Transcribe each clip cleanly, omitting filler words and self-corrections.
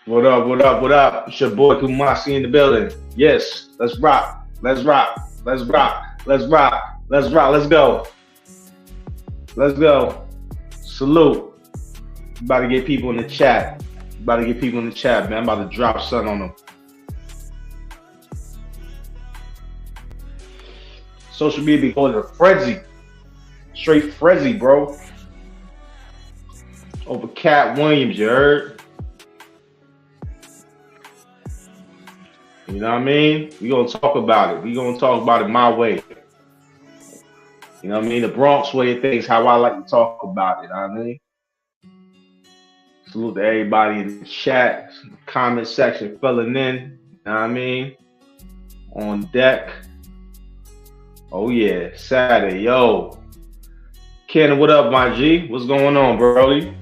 What up? What up? What up? It's your boy Kumasi in the building. Yes, let's rock. Let's rock. Let's rock. Let's rock. Let's rock. Let's go. Let's go. Salute. About to get people in the chat. About to get people in the chat, man. I'm about to drop something on them. Social media be going to frenzy. Straight frenzy, bro. Over Cat Williams, you heard? You know what I mean? We gonna talk about it. We gonna talk about it my way. You know what I mean? The Bronx way of things, how I like to talk about it. You know what I mean? Salute to everybody in the chat, comment section filling in. You know what I mean? On deck. Oh yeah, Saturday. Yo. Ken, what up, my G? What's going on, Brody?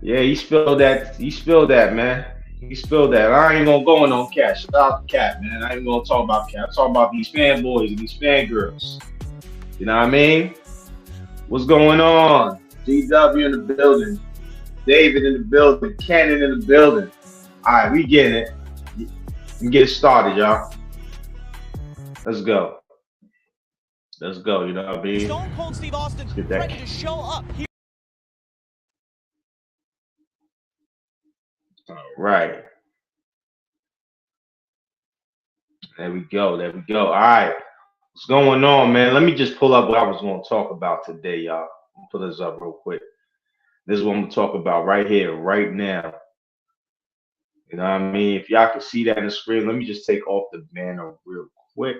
Yeah, he spilled that. He spilled that, man. He spilled that. I ain't gonna go in on Cat. Shout out to Cat, man. I ain't gonna talk about Cat. I'm talking about these fanboys and these fangirls. You know what I mean? What's going on? GW in the building. David in the building. Cannon in the building. All right, we getting it. We get it started, y'all. Let's go. Let's go. You know what I mean? Stone Cold Steve Austin ready to show up here. All right. There we go. There we go. All right. What's going on, man? Let me just pull up what I was going to talk about today, y'all. I'll put this up real quick. This is what I'm going to talk about right here, right now. You know what I mean? If y'all can see that in the screen, let me just take off the banner real quick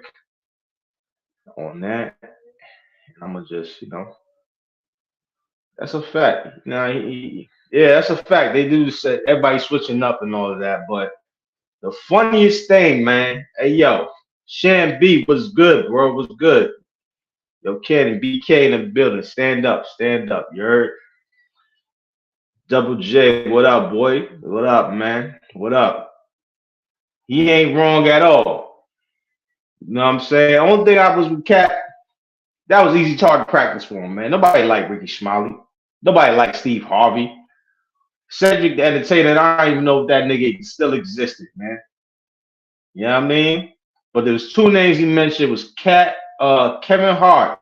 on that. And I'm going to just, that's a fact. Yeah, that's a fact. They do say everybody switching up and all of that. But the funniest thing, man, hey, yo, Shan B was good, bro. Was good. Yo, Kenny, BK in the building. Stand up. Stand up. You heard? Double J, what up, boy? What up, man? What up? He ain't wrong at all. You know what I'm saying? Only thing I was with Cat, that was easy target practice for him, man. Nobody liked Ricky Smiley. Nobody liked Steve Harvey. Cedric the Entertainer, I don't even know if that nigga still existed, man. You know what I mean? But there was two names he mentioned. It was Kevin Hart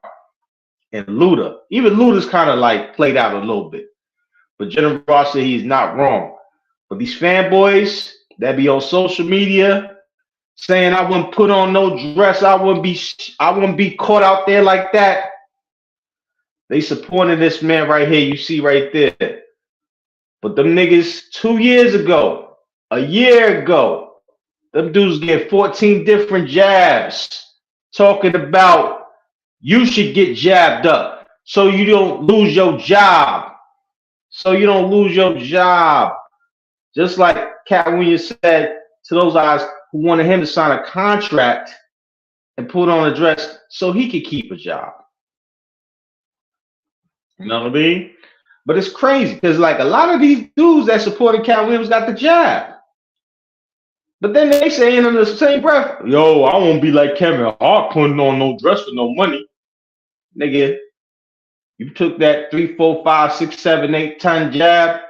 and Luda. Even Luda's kind of like played out a little bit. But General Ross said he's not wrong. But these fanboys that be on social media saying I wouldn't put on no dress, I wouldn't be caught out there like that. They supporting this man right here. You see right there. But them niggas 2 years ago, a year ago, them dudes get 14 different jabs talking about you should get jabbed up so you don't lose your job. So you don't lose your job. Just like Cat Williams said to those guys who wanted him to sign a contract and put on a dress so he could keep a job. You know what I mean? But it's crazy because like a lot of these dudes that supported Cat Williams got the jab. But then they saying in the same breath, yo, I won't be like Kevin Hart putting on no dress for no money. Nigga, you took that 3, 4, 5, 6, 7, 8 ton jab,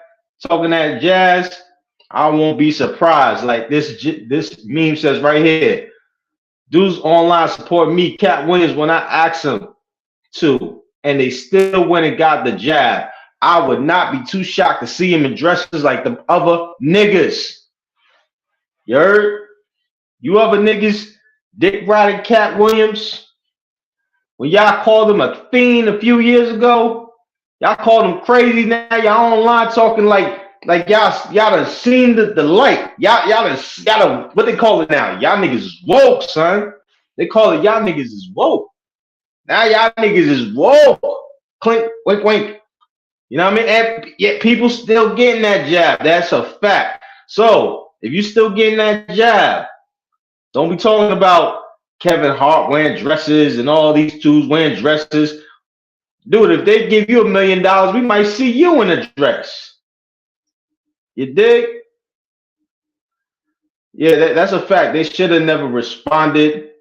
talking that jazz. I won't be surprised. Like this meme says right here. Dudes online support me, Cat Williams, when I ask them to, and they still went and got the jab. I would not be too shocked to see him in dresses like the other niggas. You heard? You other niggas, Dick riding Cat Williams. When y'all called him a fiend a few years ago, y'all called him crazy. Now y'all online talking like y'all done seen the light. Y'all done, what they call it now? Y'all niggas is woke, son. They call it y'all niggas is woke. Now y'all niggas is woke. Clink, wink, wink. You know what I mean? And yet people still getting that jab. That's a fact. So if you still getting that jab, don't be talking about Kevin Hart wearing dresses and all these dudes wearing dresses. Dude, if they give you $1 million, we might see you in a dress. You dig? Yeah, that's a fact. They should have never responded.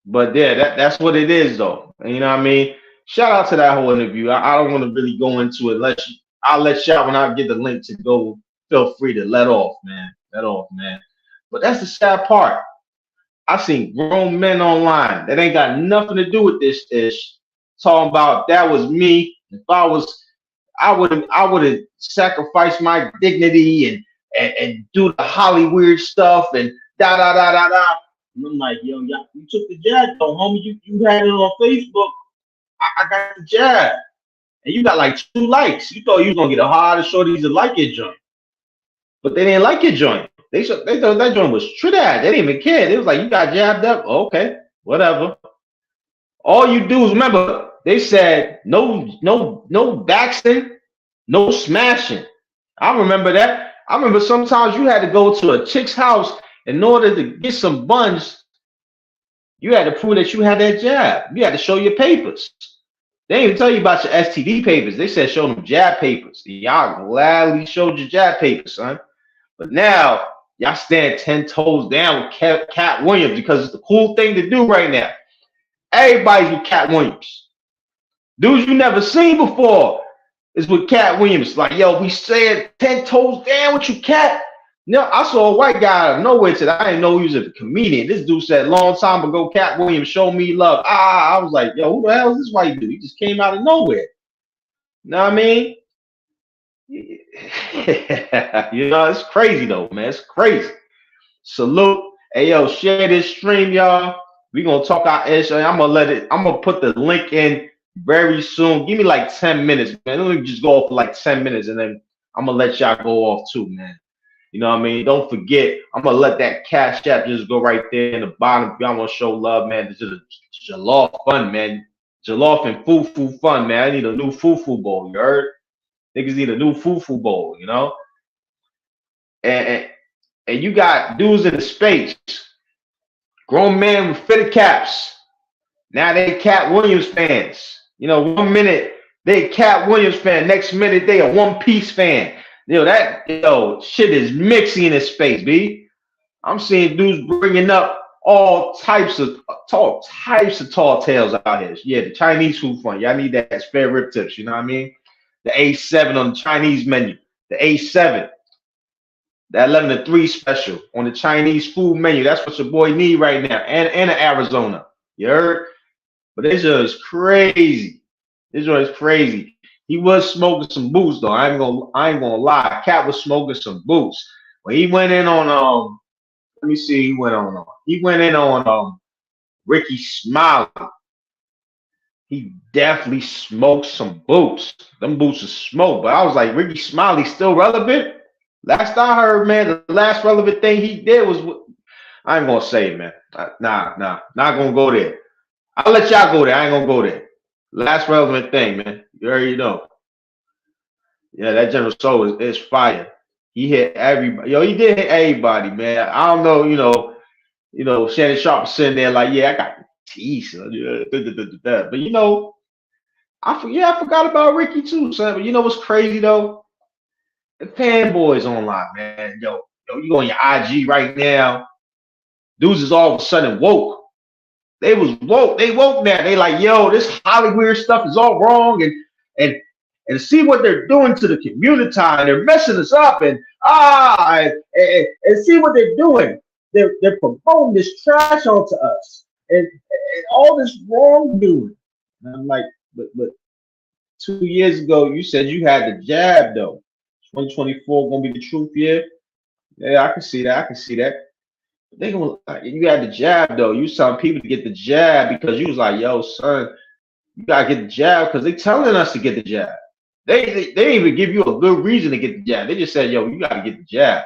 But yeah, that's what it is, though. And you know what I mean? Shout out to that whole interview. I don't want to really go into it. I'll let y'all when I get the link to go feel free to let off, man. Let off, man. But that's the sad part. I seen grown men online that ain't got nothing to do with this ish talking about that was me. If I was, I would have sacrificed my dignity and do the Hollywood stuff and da da da da da. And I'm like, yo, you took the jab though, homie. You had it on Facebook. I got the jab, and you got like 2 likes. You thought you was gonna get a hard shorties to like your joint, but they didn't like your joint. They thought that joint was true that. They didn't even care. They was like, you got jabbed up. Okay, whatever. All you do is remember they said no baxing, no smashing. I remember that. I remember sometimes you had to go to a chick's house in order to get some buns. You had to prove that you had that jab. You had to show your papers. They didn't even tell you about your STD papers. They said show them jab papers. Y'all gladly showed your jab papers, son. But now y'all stand 10 toes down with Cat Williams because it's the cool thing to do right now. Everybody's with Cat Williams. Dudes you never seen before is with Cat Williams. Like, yo, we said 10 toes down with you, Cat. No, I saw a white guy out of nowhere today. I didn't know he was a comedian. This dude said long time ago, Cat Williams, show me love. I was like, yo, who the hell is this white dude? He just came out of nowhere. You know what I mean? You know, it's crazy though, man. It's crazy. Salute. Hey, yo, share this stream, y'all. We're gonna talk our ish. I'm gonna put the link in very soon. Give me like 10 minutes, man. Let me just go off for like 10 minutes and then I'm gonna let y'all go off too, man. You know what I mean? Don't forget, I'm gonna let that Cash App just go right there in the bottom. If y'all wanna show love, man, this is a jollof fun, man. Jollof and fufu fun, man. I need a new fufu bowl, you heard? Niggas need a new fufu bowl, you know? And you got dudes in the space, grown men with fitted caps. Now they Cat Williams fans. You know, 1 minute they Cat Williams fan, next minute they a One Piece fan. You know, shit is mixing in this space, B. I'm seeing dudes bringing up all types of tall tales out here. Yeah, the Chinese food fun. Y'all need that spare rib tips, you know what I mean? The A7 on the Chinese menu. The A7. That 11 to 3 special on the Chinese food menu. That's what your boy need right now. And Arizona. You heard? But this is crazy. This is crazy. He was smoking some boots though. I ain't gonna lie. Cat was smoking some boots. When he went in on let me see, he went in on Ricky Smiley. He definitely smoked some boots. Them boots are smoked. But I was like, Ricky Smiley still relevant? Last I heard, man, the last relevant thing he did was, I ain't gonna say it, man. Nah, not gonna go there. I'll let y'all go there. I ain't gonna go there. Last relevant thing, man. You already know. Yeah, that General Soul is fire. He hit everybody. Yo, he did hit everybody, man. I don't know, you know, Shannon Sharp was sitting there like, yeah, I got teeth. But you know, I forgot about Ricky too, son. But you know what's crazy though? The fanboys online, man. Yo, you go on your IG right now. Dudes is all of a sudden woke. They was woke. They woke now. They like, yo, this Hollywood stuff is all wrong, and see what they're doing to the community, and they're messing us up, and see what they're doing. They're promoting this trash onto us, and all this wrongdoing. And I'm like, but 2 years ago you said you had the jab though. 2024 gonna be the truth year. Yeah, I can see that. They gonna, you had the jab though. You telling people to get the jab because you was like, yo, son, you gotta get the jab because they telling us to get the jab. They didn't even give you a good reason to get the jab. They just said, yo, you gotta get the jab.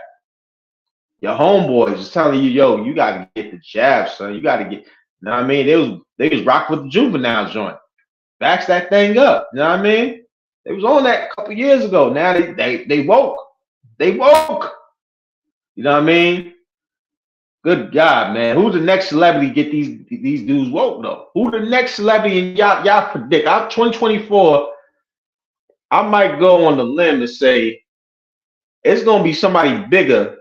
Your homeboys is telling you, yo, you gotta get the jab, son. You gotta get, you know what I mean? They was rocking with the juvenile joint. Backs that thing up. You know what I mean? They was on that a couple years ago. Now they woke. They woke. You know what I mean? Good God, man. Who's the next celebrity get these dudes woke though? Who the next celebrity and y'all predict? I'm 2024. I might go on the limb and say it's gonna be somebody bigger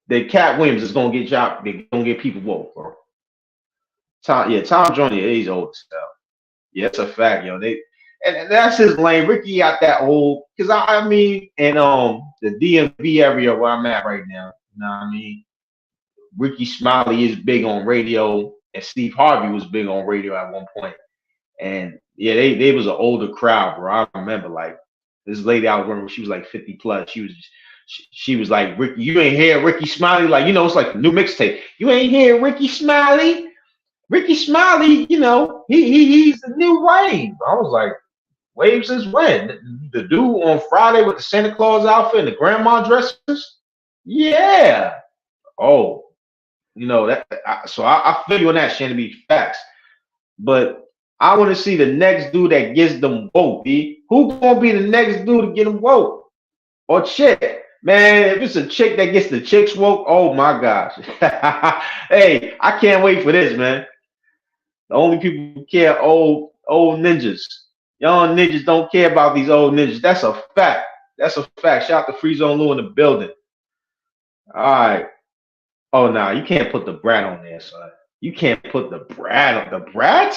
than Cat Williams is gonna get y'all. They're gonna get people woke, bro. Tom Joyner, he's old as hell. Yeah, it's a fact, yo. And that's his lane. Ricky got that old, because I mean, in the DMV area where I'm at right now, you know what I mean? Ricky Smiley is big on radio, and Steve Harvey was big on radio at one point. And yeah, they was an older crowd, bro. I remember like this lady I was remember, she was like 50 plus. She was like, Ricky, you ain't hear Ricky Smiley? Like, you know, it's like a new mixtape. You ain't hear Ricky Smiley? Ricky Smiley, you know, he's the new Wayne. I was like, Wave since when? The dude on Friday with the Santa Claus outfit and the grandma dresses? Yeah. Oh, you know that. So I feel you on that, Shannon Beach facts. But I want to see the next dude that gets them woke. B. Who gonna be the next dude to get them woke? Or chick? Man, if it's a chick that gets the chicks woke, oh my gosh. Hey, I can't wait for this, man. The only people who care old ninjas. Young ninjas don't care about these old ninjas. That's a fact. That's a fact. Shout out to Free Zone Lou in the building. All right. Oh no, you can't put the brat on there, son. You can't put the brat on the brat.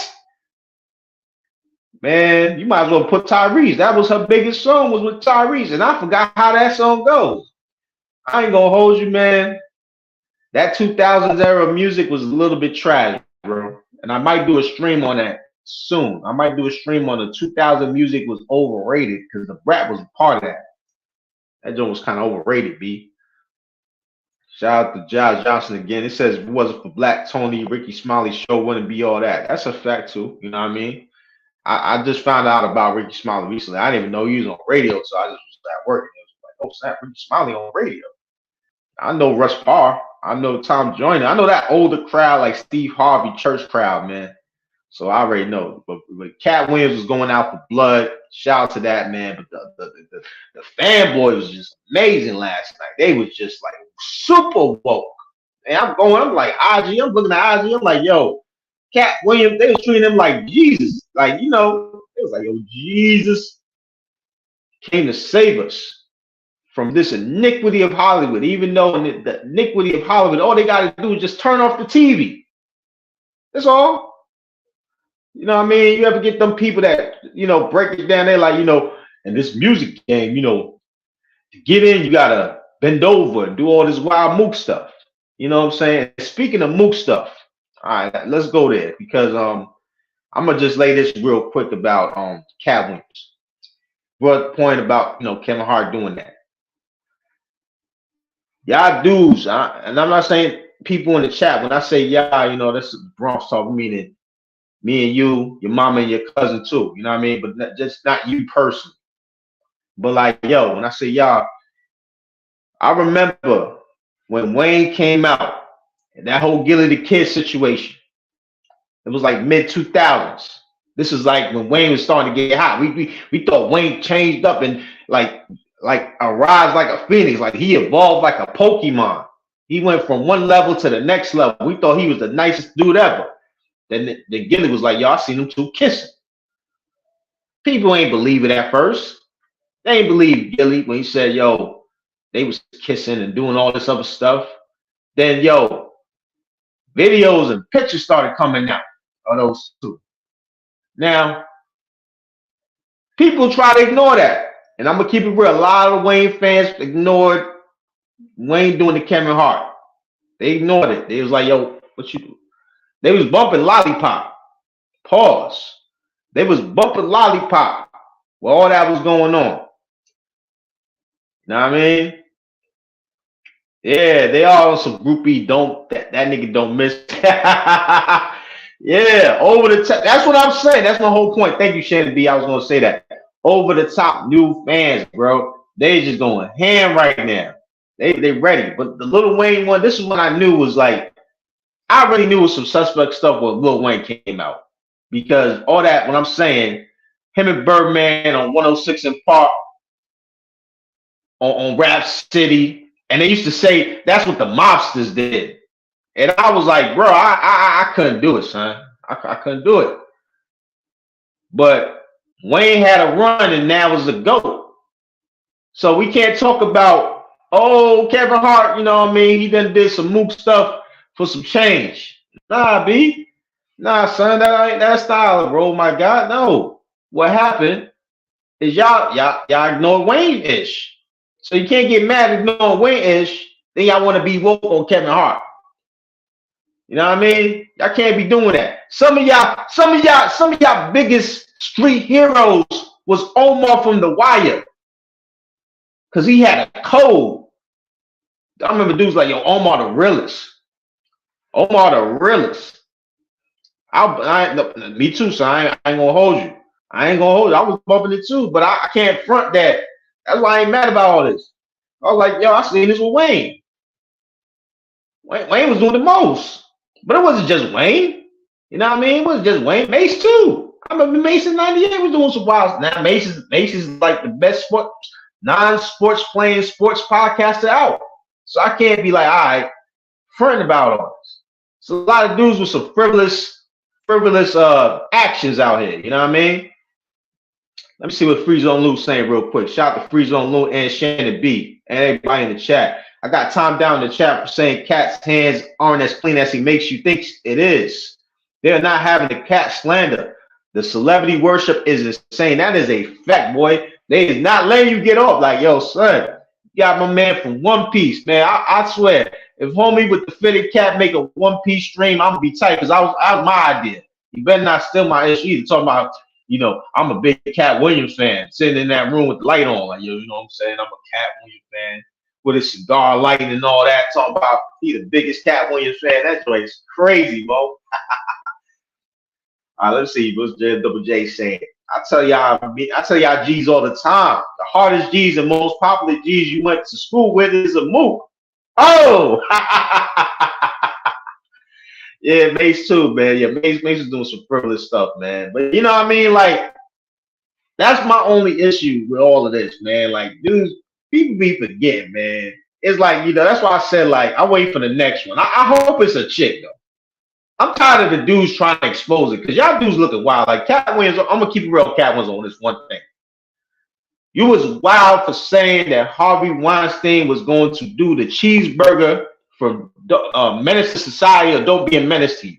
Man, you might as well put Tyrese. That was her biggest song, was with Tyrese, and I forgot how that song goes. I ain't gonna hold you, man. That 2000s era music was a little bit trash, bro. And I might do a stream on that soon. I might do a stream on the 2000 music was overrated because the rap was a part of that. That joint was kind of overrated, B. Shout out to Josh Johnson again. It says if it wasn't for Black Tony, Ricky Smiley show wouldn't be all that. That's a fact too. You know what I mean? I just found out about Ricky Smiley recently. I didn't even know he was on radio, so I just was at work and it was like, oh snap, Ricky Smiley on radio. I know Russ Parr. I know Tom Joyner. I know that older crowd like Steve Harvey church crowd, man. So I already know. But Cat Williams was going out for blood. Shout out to that, man. But the fanboy was just amazing last night. They was just like super woke. And I'm like IG. I'm looking at IG. I'm like, yo, Cat Williams, they was treating him like Jesus. Like, you know, it was like, yo, Jesus came to save us from this iniquity of Hollywood. Even though in the iniquity of Hollywood, all they got to do is just turn off the TV. That's all. You know what I mean? You ever get them people that, you know, break it down? They're like, you know, in this music game, you know, to get in, you got to bend over and do all this wild mook stuff. You know what I'm saying? Speaking of mook stuff, all right, let's go there because I'm going to just lay this real quick about Cat Williams. Broad point about, you know, Kevin Hart doing that. Y'all dudes, and I'm not saying people in the chat. When I say y'all, you know, that's Bronx talk, meaning me and you, your mama and your cousin too. You know what I mean? But just not you personally. But like, yo, when I say y'all, I remember when Wayne came out and that whole Gilly the Kid situation. It was like mid 2000s. This is like when Wayne was starting to get hot. We thought Wayne changed up and like arise like a phoenix, like he evolved like a Pokemon. He went from one level to the next level. We thought he was the nicest dude ever. Then Gilly was like, y'all seen them two kissing. People ain't believe it at first. They ain't believe Gilly when he said, yo, they was kissing and doing all this other stuff. Then, yo, videos and pictures started coming out of those two. Now, people try to ignore that. And I'm going to keep it real. A lot of Wayne fans ignored Wayne doing the Kevin Hart. They ignored it. They was like, yo, what you do? They was bumping Lollipop. Pause. They was bumping Lollipop while all that was going on. You know what I mean? Yeah, they all some groupie. That nigga don't miss. Yeah, over the top. That's what I'm saying. That's my whole point. Thank you, Shannon B. I was gonna say that. Over the top new fans, bro. They just going ham right now. They ready. But the Lil Wayne one, this is when I knew was like, I already knew it was some suspect stuff when Lil Wayne came out. Because all that, when I'm saying, him and Birdman on 106 and Park, on Rap City, and they used to say that's what the mobsters did. And I was like, bro, I couldn't do it, son. I couldn't do it. But Wayne had a run, and now is the GOAT. So we can't talk about, oh, Kevin Hart, you know what I mean? He done did some mook stuff for some change. Nah, B. Nah, son, that ain't that style, bro. My God, no. what happened is y'all ignore Wayne-ish. So you can't get mad at ignoring Wayne-ish, then y'all want to be woke on Kevin Hart. You know what I mean? Y'all can't be doing that. Some of y'all biggest street heroes was Omar from The Wire. Cause he had a code. I remember dudes like, yo, Omar the realest. Omar the realest. Me too, so I ain't gonna hold you. I was bumping it too, but I can't front that. That's why I ain't mad about all this. I was like, yo, I seen this with Wayne. Wayne was doing the most. But it wasn't just Wayne. You know what I mean? It wasn't just Wayne. Mace too. I remember Mace in 98 was doing some wild. Now Mace is like the best non-sports playing sports podcaster out. So I can't be like, all right, fronting about all this. So a lot of dudes with some frivolous actions out here. You know what I mean? Let me see what Free Zone Lou saying real quick. Shout out to Free Zone Lou and Shannon B and everybody in the chat. I got Tom down in the chat for saying Cat's hands aren't as clean as he makes you think it is. They're not having the cat slander. The celebrity worship is insane. That is a fact, boy. They is not letting you get off. Like, yo, son, you got my man from One Piece, man. I swear, if homie with the fitted cap make a One Piece stream, I'm gonna be tight because that was my idea. You better not steal my issue either. Talking about, you know, I'm a big Cat Williams fan, sitting in that room with the light on, like, yo, you know what I'm saying? I'm a Cat Williams fan with his cigar lighting and all that. Talking about he the biggest Cat Williams fan. That joint's crazy, bro. All right, let's see what's JabbaGate saying. I tell y'all G's all the time. The hardest G's and most popular G's you went to school with is a mook. Oh, yeah, Mace too, man. Yeah, Mace is doing some frivolous stuff, man. But you know what I mean? Like, that's my only issue with all of this, man. Like, dudes, people be forgetting, man. It's like, you know, that's why I said, like, I wait for the next one. I hope it's a chick, though. I'm tired of the dudes trying to expose it because y'all dudes looking wild. Like Cat Williams, I'm gonna keep it real. Cat Williams on this one thing. You was wild for saying that Harvey Weinstein was going to do the cheeseburger for Menace to Society or Don't Be a Menace to You.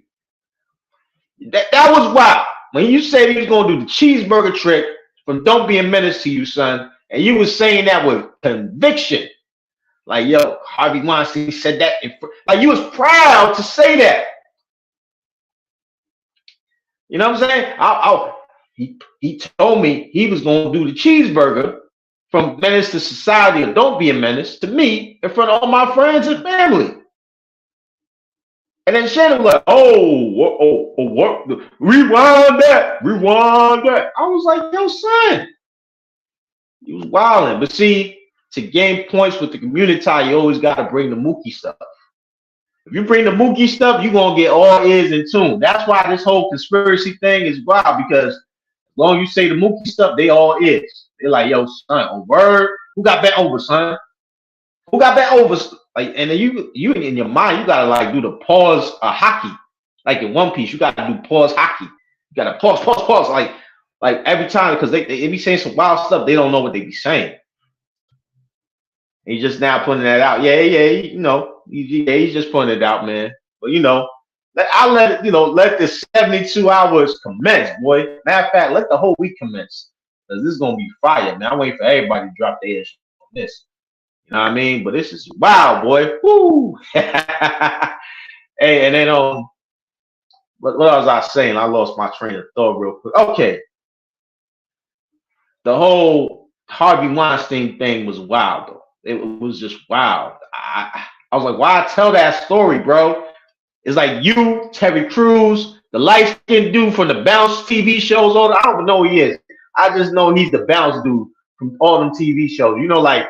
That was wild. When you said he was gonna do the cheeseburger trick from Don't Be a Menace to You, son, and you was saying that with conviction. Like, yo, Harvey Weinstein said that. Like, you was proud to say that. You know what I'm saying? He told me he was going to do the cheeseburger from Menace to Society or Don't Be a Menace to me in front of all my friends and family. And then Shannon was like, what? Rewind that. I was like, yo, son. He was wilding. But see, to gain points with the community, you always got to bring the Mookie stuff. If you bring the Mookie stuff, you're going to get all ears in tune. That's why this whole conspiracy thing is wild, because as long as you say the Mookie stuff, they all is. They're like, yo, son, a word? Who got bet over, son? Who got bet over? Like, and then you in your mind, you got to like do the pause hockey. Like in One Piece, you got to do pause hockey. You got to pause. Like every time, because they be saying some wild stuff. They don't know what they be saying. He's just now putting that out. Yeah, you know, he's just putting it out, man. But you know, let the 72 hours commence, boy. Matter of fact, let the whole week commence, because this is gonna be fire, man. I'm waiting for everybody to drop their issue on this. You know what I mean? But this is wild, boy. Woo! Hey, and then what was I saying? I lost my train of thought real quick. Okay, the whole Harvey Weinstein thing was wild, though. It was just wild. I was like, why tell that story, bro? It's like you, Terry Crews, the light-skinned dude from the Bounce TV shows. I don't even know who he is. I just know he's the Bounce dude from all them TV shows. You know, like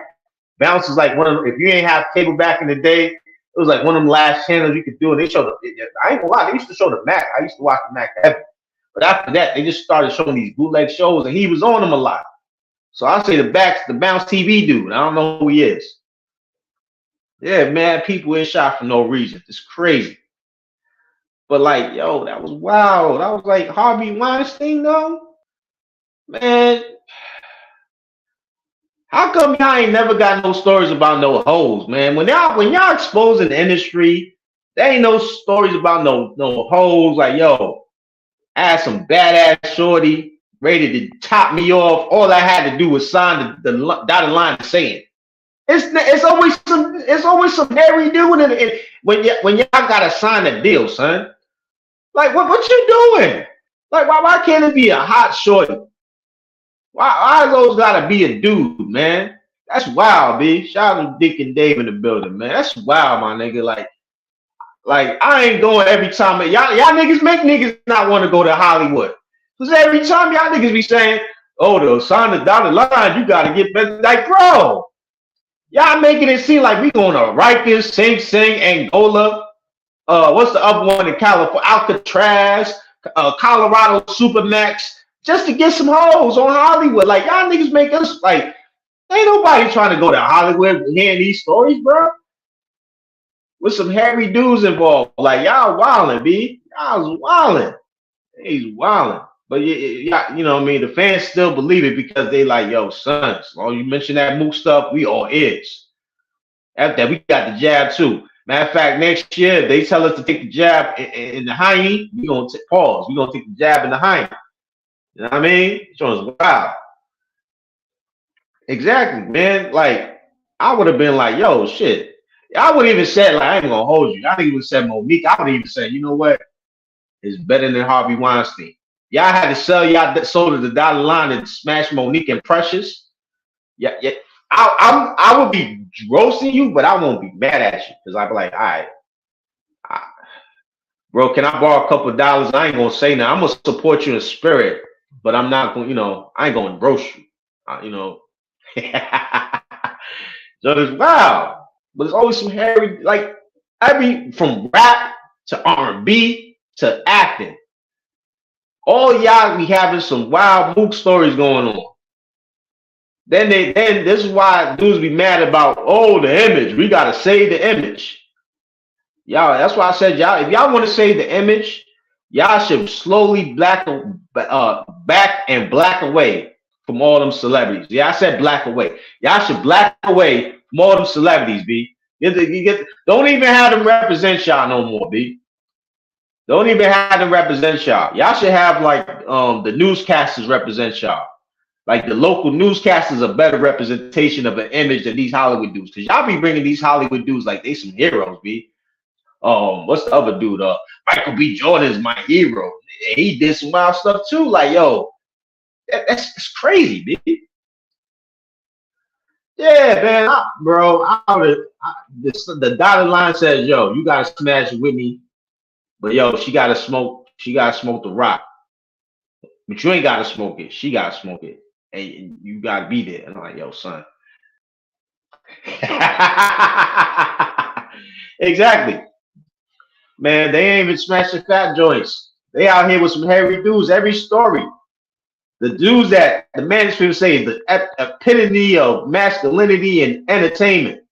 Bounce is like one of them. If you ain't have cable back in the day, it was like one of them last channels you could do. And they showed I ain't gonna lie, they used to show the Mac. I used to watch the Mac heavy. But after that, they just started showing these bootleg shows, and he was on them a lot. So I'll say the Bounce TV dude. I don't know who he is. Yeah, mad people in shot for no reason. It's crazy. But like, yo, that was wild. I was like, Harvey Weinstein, though? Man, how come y'all ain't never got no stories about no hoes, man? When y'all exposing the industry, there ain't no stories about no hoes. Like, yo, I had some badass shorty ready to top me off. All I had to do was sign the dotted line saying. It's always some hairy dude in it when y'all gotta sign a deal, son. Like what you doing? Like why can't it be a hot shorty? Why those gotta be a dude, man? That's wild, B. Shout out to Dick and Dave in the building, man. That's wild, my nigga. Like I ain't going every time. Y'all niggas make niggas not want to go to Hollywood. Cause every time y'all niggas be saying, "Oh, to sign the dotted line, you gotta get better." Like, bro, y'all making it seem like we going to Rikers, Sing Sing, Angola. What's the other one in California? Alcatraz, Colorado Supermax, just to get some hoes on Hollywood. Like y'all niggas make us like ain't nobody trying to go to Hollywood hearing these stories, bro. With some hairy dudes involved. Like y'all wildin', B. Y'all wildin'. He's wildin'. But yeah, you know what I mean? The fans still believe it because they like, yo, sons. Oh, you mentioned that Mook stuff, we all is. After that, we got the jab too. Matter of fact, next year they tell us to take the jab in the hiney. We gonna pause. We gonna take the jab in the hiney. You know what I mean? It's wild. Exactly, man. Like I would have been like, yo, shit. I would even said like I ain't gonna hold you. I think even said Monique. I would even say, you know what? It's better than Harvey Weinstein. Y'all had to sell y'all sold the dotted line and smash Monique and Precious. Yeah. I would be roasting you, but I won't be mad at you because I'd be like, all right, bro, can I borrow a couple of dollars? I ain't gonna say now. I'm gonna support you in spirit, but I'm not gonna, I ain't gonna roast you. So it's wild. But it's always some hairy, like from rap to R&B to acting. All y'all be having some wild Mook stories going on. Then this is why dudes be mad about the image. We gotta save the image. Y'all, that's why I said y'all, if y'all want to save the image, y'all should slowly back and black away from all them celebrities. Yeah, I said black away. Y'all should black away from all them celebrities, B. Don't even have them represent y'all no more, B. Don't even have them represent y'all. Y'all should have like the newscasters represent y'all. Like the local newscasters a better representation of an image than these Hollywood dudes. Cause y'all be bringing these Hollywood dudes like they some heroes, B. What's the other dude? Michael B. Jordan is my hero. He did some wild stuff too. Like, yo, that's crazy, B. Yeah, man, the dotted line says, yo, you gotta smash with me, but yo, she gotta smoke the rock. But you ain't gotta smoke it. She gotta smoke it. And you gotta be there. And I'm like, yo, son. Exactly. Man, they ain't even smashing fat joints. They out here with some hairy dudes. Every story. The dudes that the management say is the epitome of masculinity and entertainment.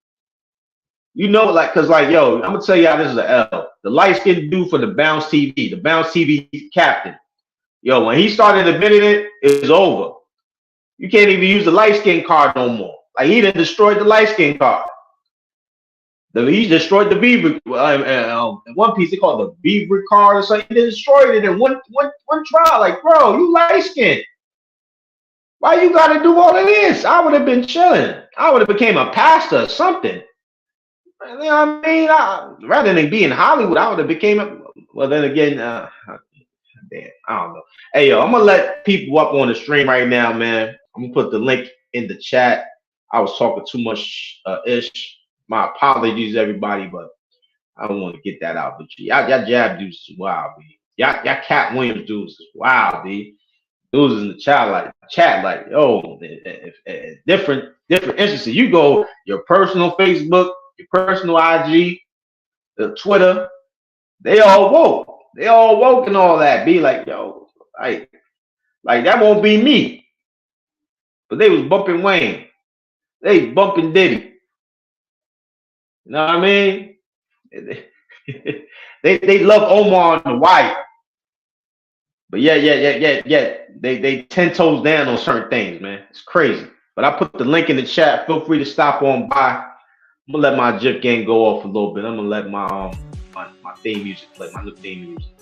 You know, like, cause like, yo, I'm gonna tell y'all this is an L. The light-skinned dude for the Bounce TV captain. Yo, when he started admitting it, it's over. You can't even use the light skin card no more. Like he done destroyed the light skin card. He destroyed the Beaver. In One Piece, they call it the Beaver card or something. He destroyed it in one trial. Like, bro, you light skin. Why you gotta do all of this? I would have been chilling. I would have became a pastor or something. You know what I mean? Rather than be in Hollywood, I would have became well. Then again, damn, I don't know. Hey, yo, I'm gonna let people up on the stream right now, man. I'm gonna put the link in the chat. I was talking too much ish. My apologies, everybody, but I don't want to get that out. But y'all jab dudes is wild, B. Y'all Cat Williams dudes is wild, B. Dudes in the chat like, yo, different instances. You go your personal Facebook, your personal IG, the Twitter. They all woke. They all woke and all that. Be like, yo, like that won't be me. But they was bumping Wayne. They bumping Diddy. You know what I mean? They love Omar on the wire. But yeah. They 10 toes down on certain things, man. It's crazy. But I put the link in the chat. Feel free to stop on by. I'm gonna let my Jip game go off a little bit. I'm gonna let my theme music play, my new theme music.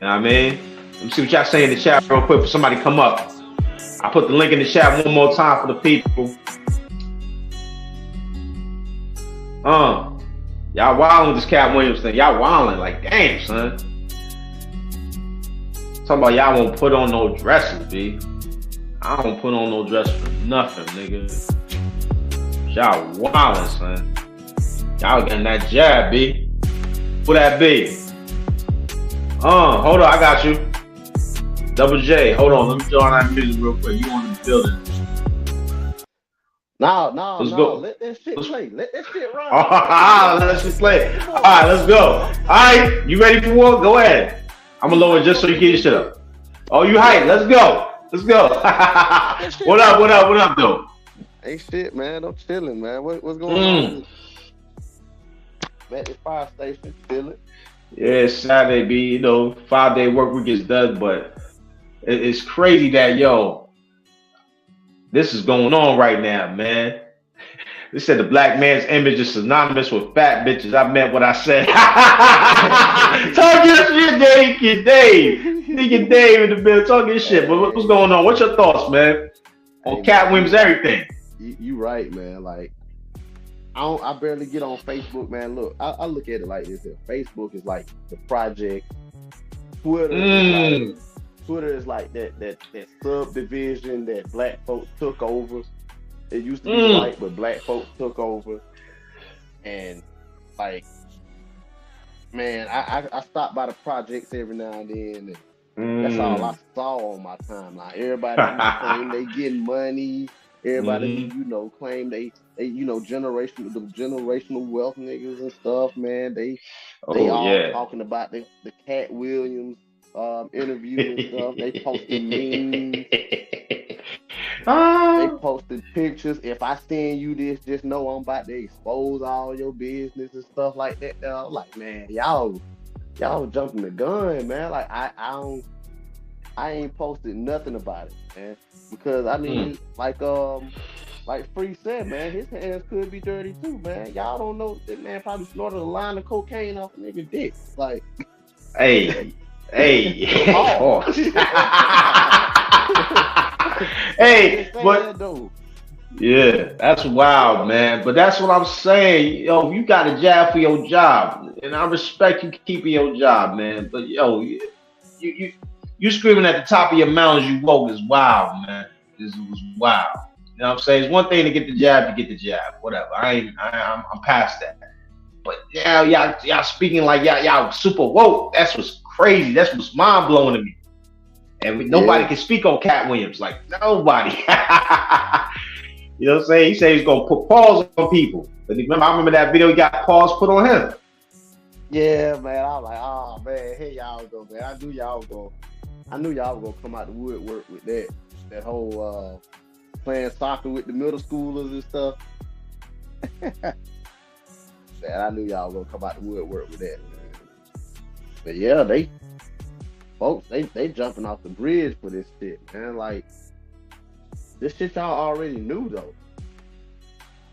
what I mean? Let me see what y'all say in the chat real quick for somebody come up. I put the link in the chat one more time for the people. Y'all wilding with this Cat Williams thing. Y'all wilding like, damn, son. Talking about y'all won't put on no dresses, B. I don't put on no dress for nothing, nigga. Y'all wildin', son. Y'all getting that jab, B. Who that be? Hold on, I got you. Double J, hold on. Let me join that music real quick. You on the building? No. Go. Let that shit play. Let that shit run. Let that shit play. All right, let's go. All right, you ready for war? Go ahead. I'm gonna lower it just so you get your shit up. Oh, you hype? Let's go. Let's go. What up, though? Ain't shit, man. I'm chilling, man. What's going on? At the fire station, chilling. Yeah, it's Saturday, B. You know, 5-day work week is done, but it's crazy that, yo, this is going on right now, man. They said the black man's image is synonymous with fat bitches. I meant what I said. Talk your shit, Dave. Nigga Dave in the bill. Talk your shit. But what's going on? What's your thoughts, man? On Cat Williams, everything. You right, man. Like, I barely get on Facebook, man. Look, I look at it like this. Facebook is like the project. Twitter is like that subdivision that black folks took over. It used to be white, but black folks took over. And like, man, I stop by the projects every now and then, and that's all I saw on my timeline. Everybody claim they getting money. Everybody, claim they generational wealth niggas and stuff, man. They all talking about the Cat Williams interview and stuff. They posted memes. They posted pictures. If I send you this, just know I'm about to expose all your business and stuff like that. I'm like, man, y'all jumping the gun, man. Like I ain't posted nothing about it, man. Because I mean, like Free said, man, his hands could be dirty too, man. Y'all don't know that man probably snorted a line of cocaine off a nigga dick. Like, hey. Hey, but yeah, that's wild, man. But that's what I'm saying. Yo, you got a job for your job, and I respect you keeping your job, man. But yo, you screaming at the top of your mountains, you woke is wild, man. This was wild. You know what I'm saying? It's one thing to get the jab, whatever. I'm past that. But yeah, y'all speaking like y'all super woke. That's what's crazy. That's what's mind blowing to me. And nobody can speak on Cat Williams. Like nobody. You know what I'm saying? He said he's gonna put paws on people. But I remember that video. He got paws put on him. Yeah, man. I was like, oh man, here y'all go, man. I knew y'all were gonna come out the woodwork with that whole playing soccer with the middle schoolers and stuff. Man, I knew y'all were gonna come out the woodwork with that. But yeah, they jumping off the bridge for this shit, man. Like, this shit y'all already knew though.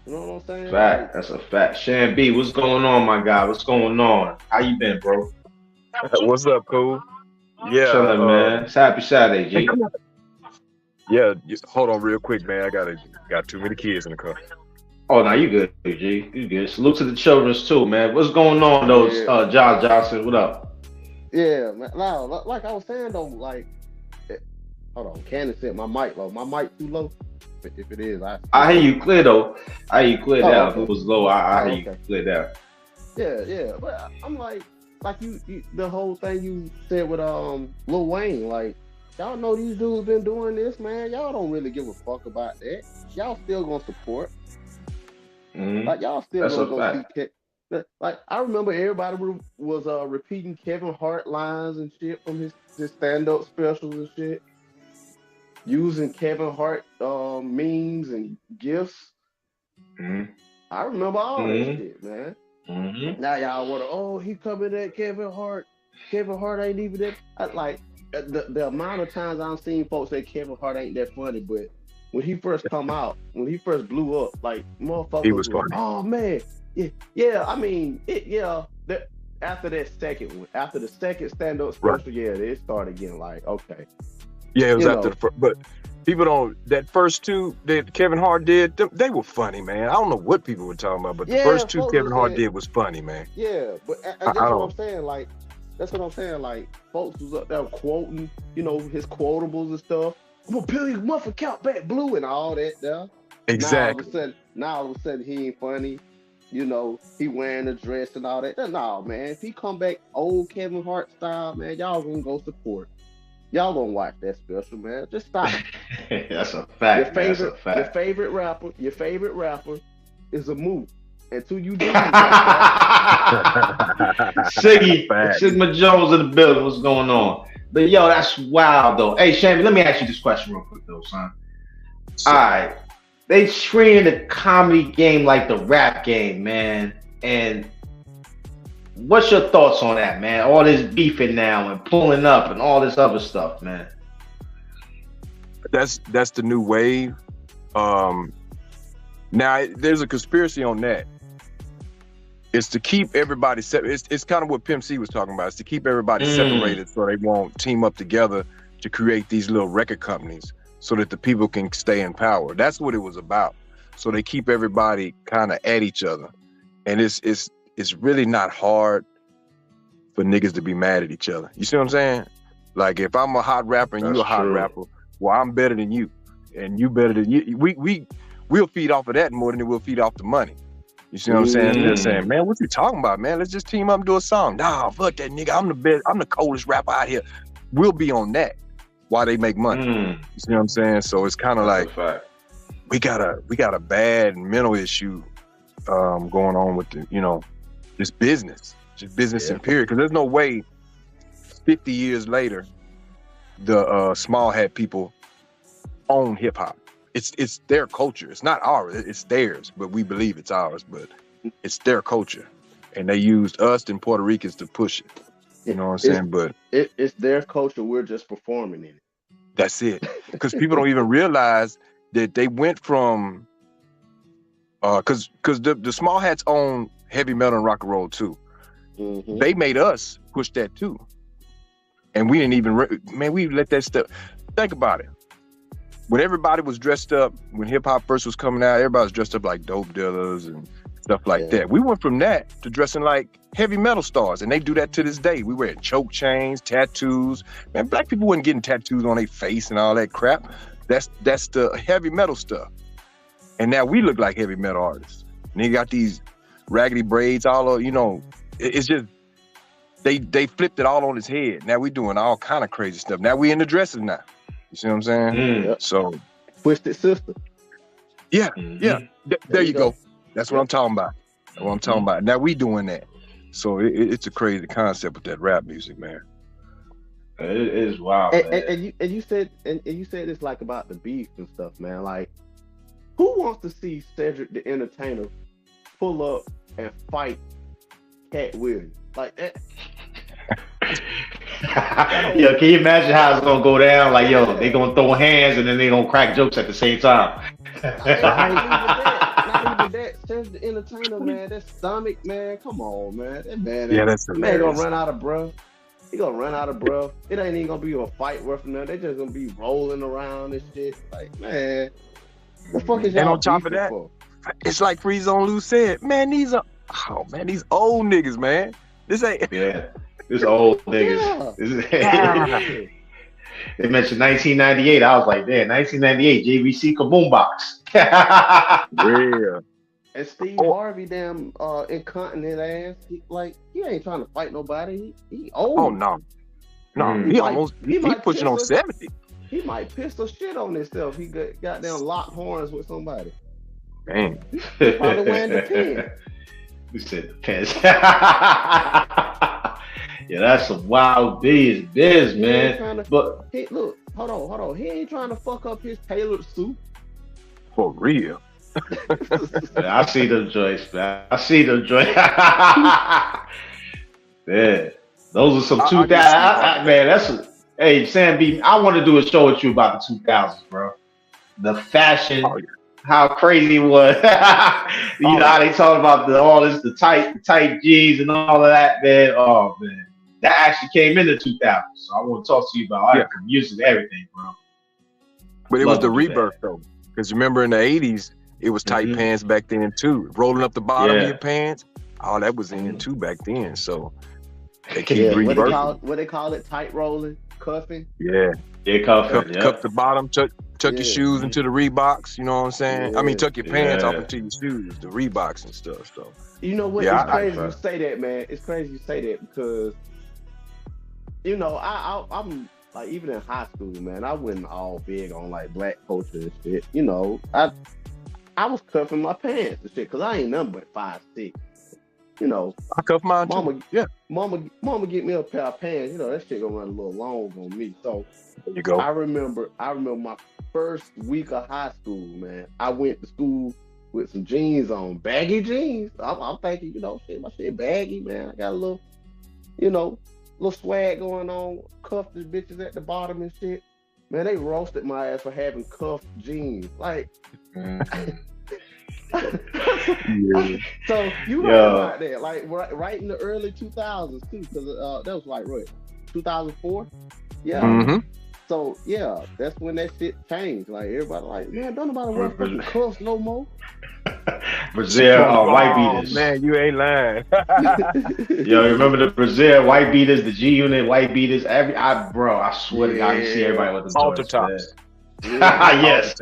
You know what I'm saying? Fact, that's a fact. Shan B, what's going on, my guy? What's going on? How you been, bro? What's up, cool? Yeah, chilling, man. It's happy Saturday, G. Yeah, hold on real quick, man. I got too many kids in the car. Oh, no, you good, G. You good. Salute to the children's too, man. What's going on, those Josh Johnson? What up? Yeah, man. Now, like I was saying though, like, hold on, Candace said my mic low. My mic too low. If it is, I hear you clear though. I hear you clear down. Okay. If it was low, I hear you clear down. Yeah. But I'm like you the whole thing you said with Lil Wayne, like, y'all know these dudes been doing this, man. Y'all don't really give a fuck about that. Y'all still gonna support. Like, y'all still gonna go see. Like, I remember everybody was repeating Kevin Hart lines and shit from his stand-up specials and shit. Using Kevin Hart memes and gifs. I remember all that shit, man. Now y'all want he coming at Kevin Hart. Kevin Hart ain't even that. Like, the amount of times I've seen folks say Kevin Hart ain't that funny, but when he first blew up, like, motherfuckers He was funny. Oh man, yeah. I mean, after that second one, after the second stand-up Right. special, yeah, it started getting like, okay, Yeah, it was you after know, the first, but people don't. That first two that Kevin Hart did, they were funny, man. I don't know what people were talking about, but the yeah, first two folks Kevin was Hart saying, did was funny, man. yeah, but I that's what I'm don't. saying. Like, that's what I'm saying. Like, folks was up there quoting, you know, his quotables and stuff. I'm gonna peel your muffin count back blue and all that there. Exactly. Now all of a sudden he ain't funny. You know, he wearing a dress and all that. No, man. If he come back old Kevin Hart style, man, y'all gonna go support. Y'all gonna watch that special, man. Just stop. That's a Your fact, man. That's a favorite, fact. your favorite rapper is a move. Until you do like that. Siggy, Fact. Sigma Jones in the building. What's going on? But yo, that's wild though. Hey, Shammy, let me ask you this question real quick though, son. All right, they treating the comedy game like the rap game, man. And what's your thoughts on that, man? All this beefing now and pulling up and all this other stuff, man. That's the new wave. Now there's a conspiracy on that. It's to keep everybody separate. It's kind of what Pimp C was talking about. It's to keep everybody separated so they won't team up together to create these little record companies so that the people can stay in power. That's what it was about. So they keep everybody kind of at each other. And it's really not hard for niggas to be mad at each other. You see what I'm saying? Like if I'm a hot rapper and you a hot rapper, well, I'm better than you and you better than you. We'll feed off of that more than we'll feed off the money. You see what I'm saying? They're saying, man, what you talking about, man? Let's just team up and do a song. Nah, fuck that nigga. I'm the best. I'm the coldest rapper out here. We'll be on that while they make money. You see what I'm saying? So it's kind of like we got a bad mental issue going on with the, you know, just business and period. Because there's no way 50 years later the small hat people own hip hop. It's their culture. It's not ours. It's theirs, but we believe it's ours. But it's their culture, and they used us and Puerto Ricans to push it. You know what I'm saying? But it's their culture. We're just performing in it. That's it. Because people don't even realize that they went from because the small hats own heavy metal and rock and roll too. They made us push that too, and we didn't even we let that stuff. Think about it. When everybody was dressed up, when hip hop first was coming out, everybody was dressed up like dope dealers and stuff like that. We went from that to dressing like heavy metal stars, and they do that to this day. We wearing choke chains, tattoos. Man, black people wasn't getting tattoos on their face and all that crap. That's the heavy metal stuff. And now we look like heavy metal artists. And they got these raggedy braids all over, you know, it's just, they flipped it all on his head. Now we doing all kind of crazy stuff. Now we in the dresses now. You see what I'm saying? So Twisted Sister. Yeah. There you go. That's what I'm talking about. That's what I'm talking about. Now we doing that. So it's a crazy concept with that rap music, man. It is wild. And you said it's like about the beef and stuff, man. Like, who wants to see Cedric the Entertainer pull up and fight Cat Williams like that? Yo, can you imagine how it's gonna go down? Like, yo, they gonna throw hands and then they gonna crack jokes at the same time. Not even that. Cedric the Entertainer, man. That stomach, man. Come on, man. That man, that's man gonna run out of breath. He gonna run out of breath. It ain't even gonna be a fight worth nothing. They just gonna be rolling around and shit. Like, man, the fuck is y'all? And on top of that, it's like Free Zone Lou said, man, these old niggas, man. This ain't this old niggas. They mentioned 1998. I was like, damn, 1998, JVC Kaboom Box. Real. And Steve Harvey, damn, incontinent ass. He ain't trying to fight nobody. He old. Oh no, he pushing on 70. He might pistol shit on himself. He got down locked horns with somebody. Man, he probably wearing the pin. We said the pins. Yeah, that's some wild biz, man. But look, hold on. He ain't trying to fuck up his tailored suit. For real. Man, I see them joints, man. Yeah, those are some 2000. Man, hey, Sam B. I want to do a show with you about the 2000s, bro. The fashion how crazy it was. You know how they talk about the tight jeans and all of that, man. Oh man, that actually came in the 2000s. So I want to talk to you about art from music and everything, bro. But it was the rebirth though, because remember in the 80s, it was tight pants back then too. Rolling up the bottom of your pants, all that was in too back then. So they keep rebirthing. What they call it, tight rolling, cuffing. Yeah, cuffing. Cuff the bottom, tuck your shoes into the Reeboks. You know what I'm saying? I mean, tuck your pants off into your shoes, the Reeboks and stuff. So you know what? It's crazy you say that, man. It's crazy you say that because you know I'm. Like even in high school, man, I wasn't all big on like black culture and shit. You know, I was cuffing my pants and shit because I ain't nothing but 5'6". You know, I cuff mine too. Mama get me a pair of pants. You know, that shit gonna run a little long on me. So there you go. I remember my first week of high school, man. I went to school with some jeans on, baggy jeans. I'm thinking, you know, shit, my shit baggy, man. I got a little, you know, little swag going on, cuffed the bitches at the bottom and shit. Man, they roasted my ass for having cuffed jeans. Like, so you right about that. Like, right in the early 2000s, too, because that was like, what, 2004? Yeah. So, yeah, that's when that shit changed. Like, everybody like, man, don't nobody wear fucking cuffs no more. Brazil white beaters. Man, you ain't lying. Yo, remember the Brazil white beaters, the G Unit white beaters? I swear to God, you see everybody with the altar tops. Yes.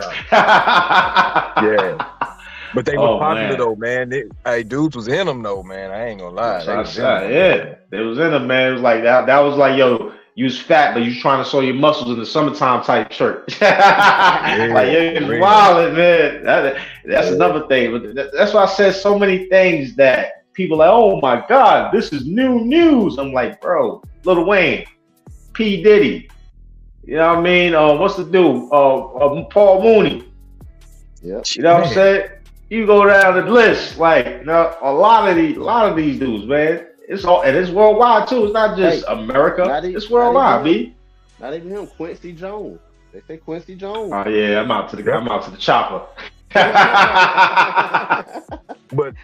Yeah. But they were popular though, man. Dudes was in them though, man. I ain't gonna lie. They was in them, man. It was like that. That was like, yo, you was fat, but you was trying to show your muscles in the summertime type shirt. Like, you're wildin', man. That's another thing. But that's why I said so many things that people are like, oh my God, this is new news. I'm like, bro, Lil Wayne, P. Diddy, you know what I mean? What's the dude? Paul Mooney. Yep. You know what I'm saying? You go down the list, like, you know, a lot of these dudes, man. It's worldwide too. It's not just America. It's worldwide, B. Not even him. Quincy Jones. They say Quincy Jones. Oh yeah, I'm out to the chopper. But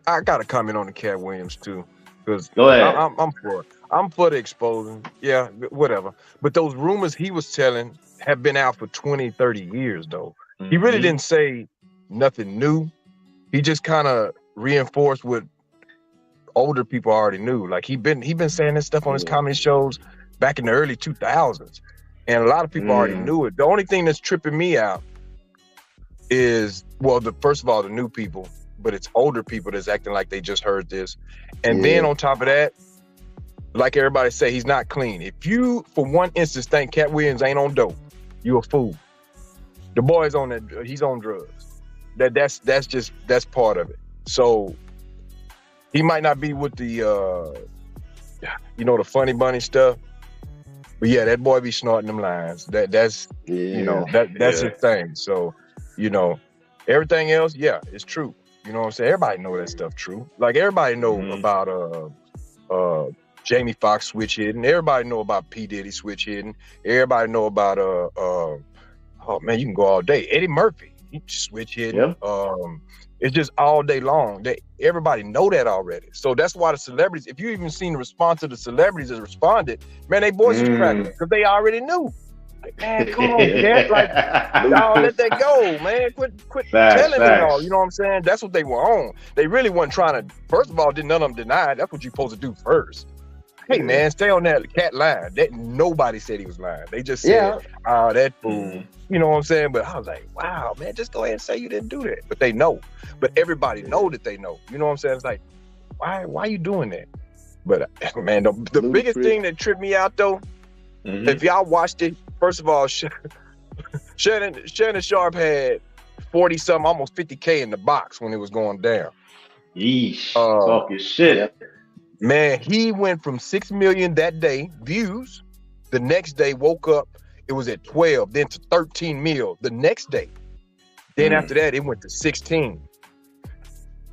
I got to comment on the Cat Williams too, because I'm for the exposing. Yeah, whatever. But those rumors he was telling have been out for 20, 30 years though. He really didn't say nothing new. He just kind of reinforced what older people already knew. Like he been saying this stuff on his comedy shows back in the early 2000s, and a lot of people already knew it. The only thing that's tripping me out is, well, first of all, the new people, but it's older people that's acting like they just heard this. And then on top of that, like everybody say, he's not clean. If you, for one instance, think Cat Williams ain't on dope, you a fool. The boy's on that, he's on drugs. That's part of it. So he might not be with the, the funny bunny stuff, but yeah, that boy be snorting them lines. That's his thing. So, everything else, it's true. You know what I'm saying? Everybody know that stuff true. Like everybody know about Jamie Foxx switch hitting. Everybody know about P. Diddy switch hitting. Everybody know about oh man, you can go all day. Eddie Murphy, he switch hitting. It's just all day long. Everybody know that already. So that's why the celebrities, if you even seen the response of the celebrities that responded, man, they voices cracking because they already knew. Like, man, come on, man. Like, y'all let that go, man. Quit telling me all. You know what I'm saying? That's what they were on. They really wasn't trying to, first of all, none of them deny it. That's what you're supposed to do first. Hey, man, stay on that cat line. Nobody said he was lying. They just said, oh, that fool. You know what I'm saying? But I was like, wow, man, just go ahead and say you didn't do that. But they know. But everybody know that they know. You know what I'm saying? It's like, why you doing that? But, man, the biggest thing that tripped me out, though, if y'all watched it, first of all, Shannon Sharp had 40-something, almost 50K in the box when it was going down. Yeesh. Talking shit. Man, he went from 6 million that day views. The next day, woke up, it was at 12, then to 13 mil the next day. Then after that, it went to 16.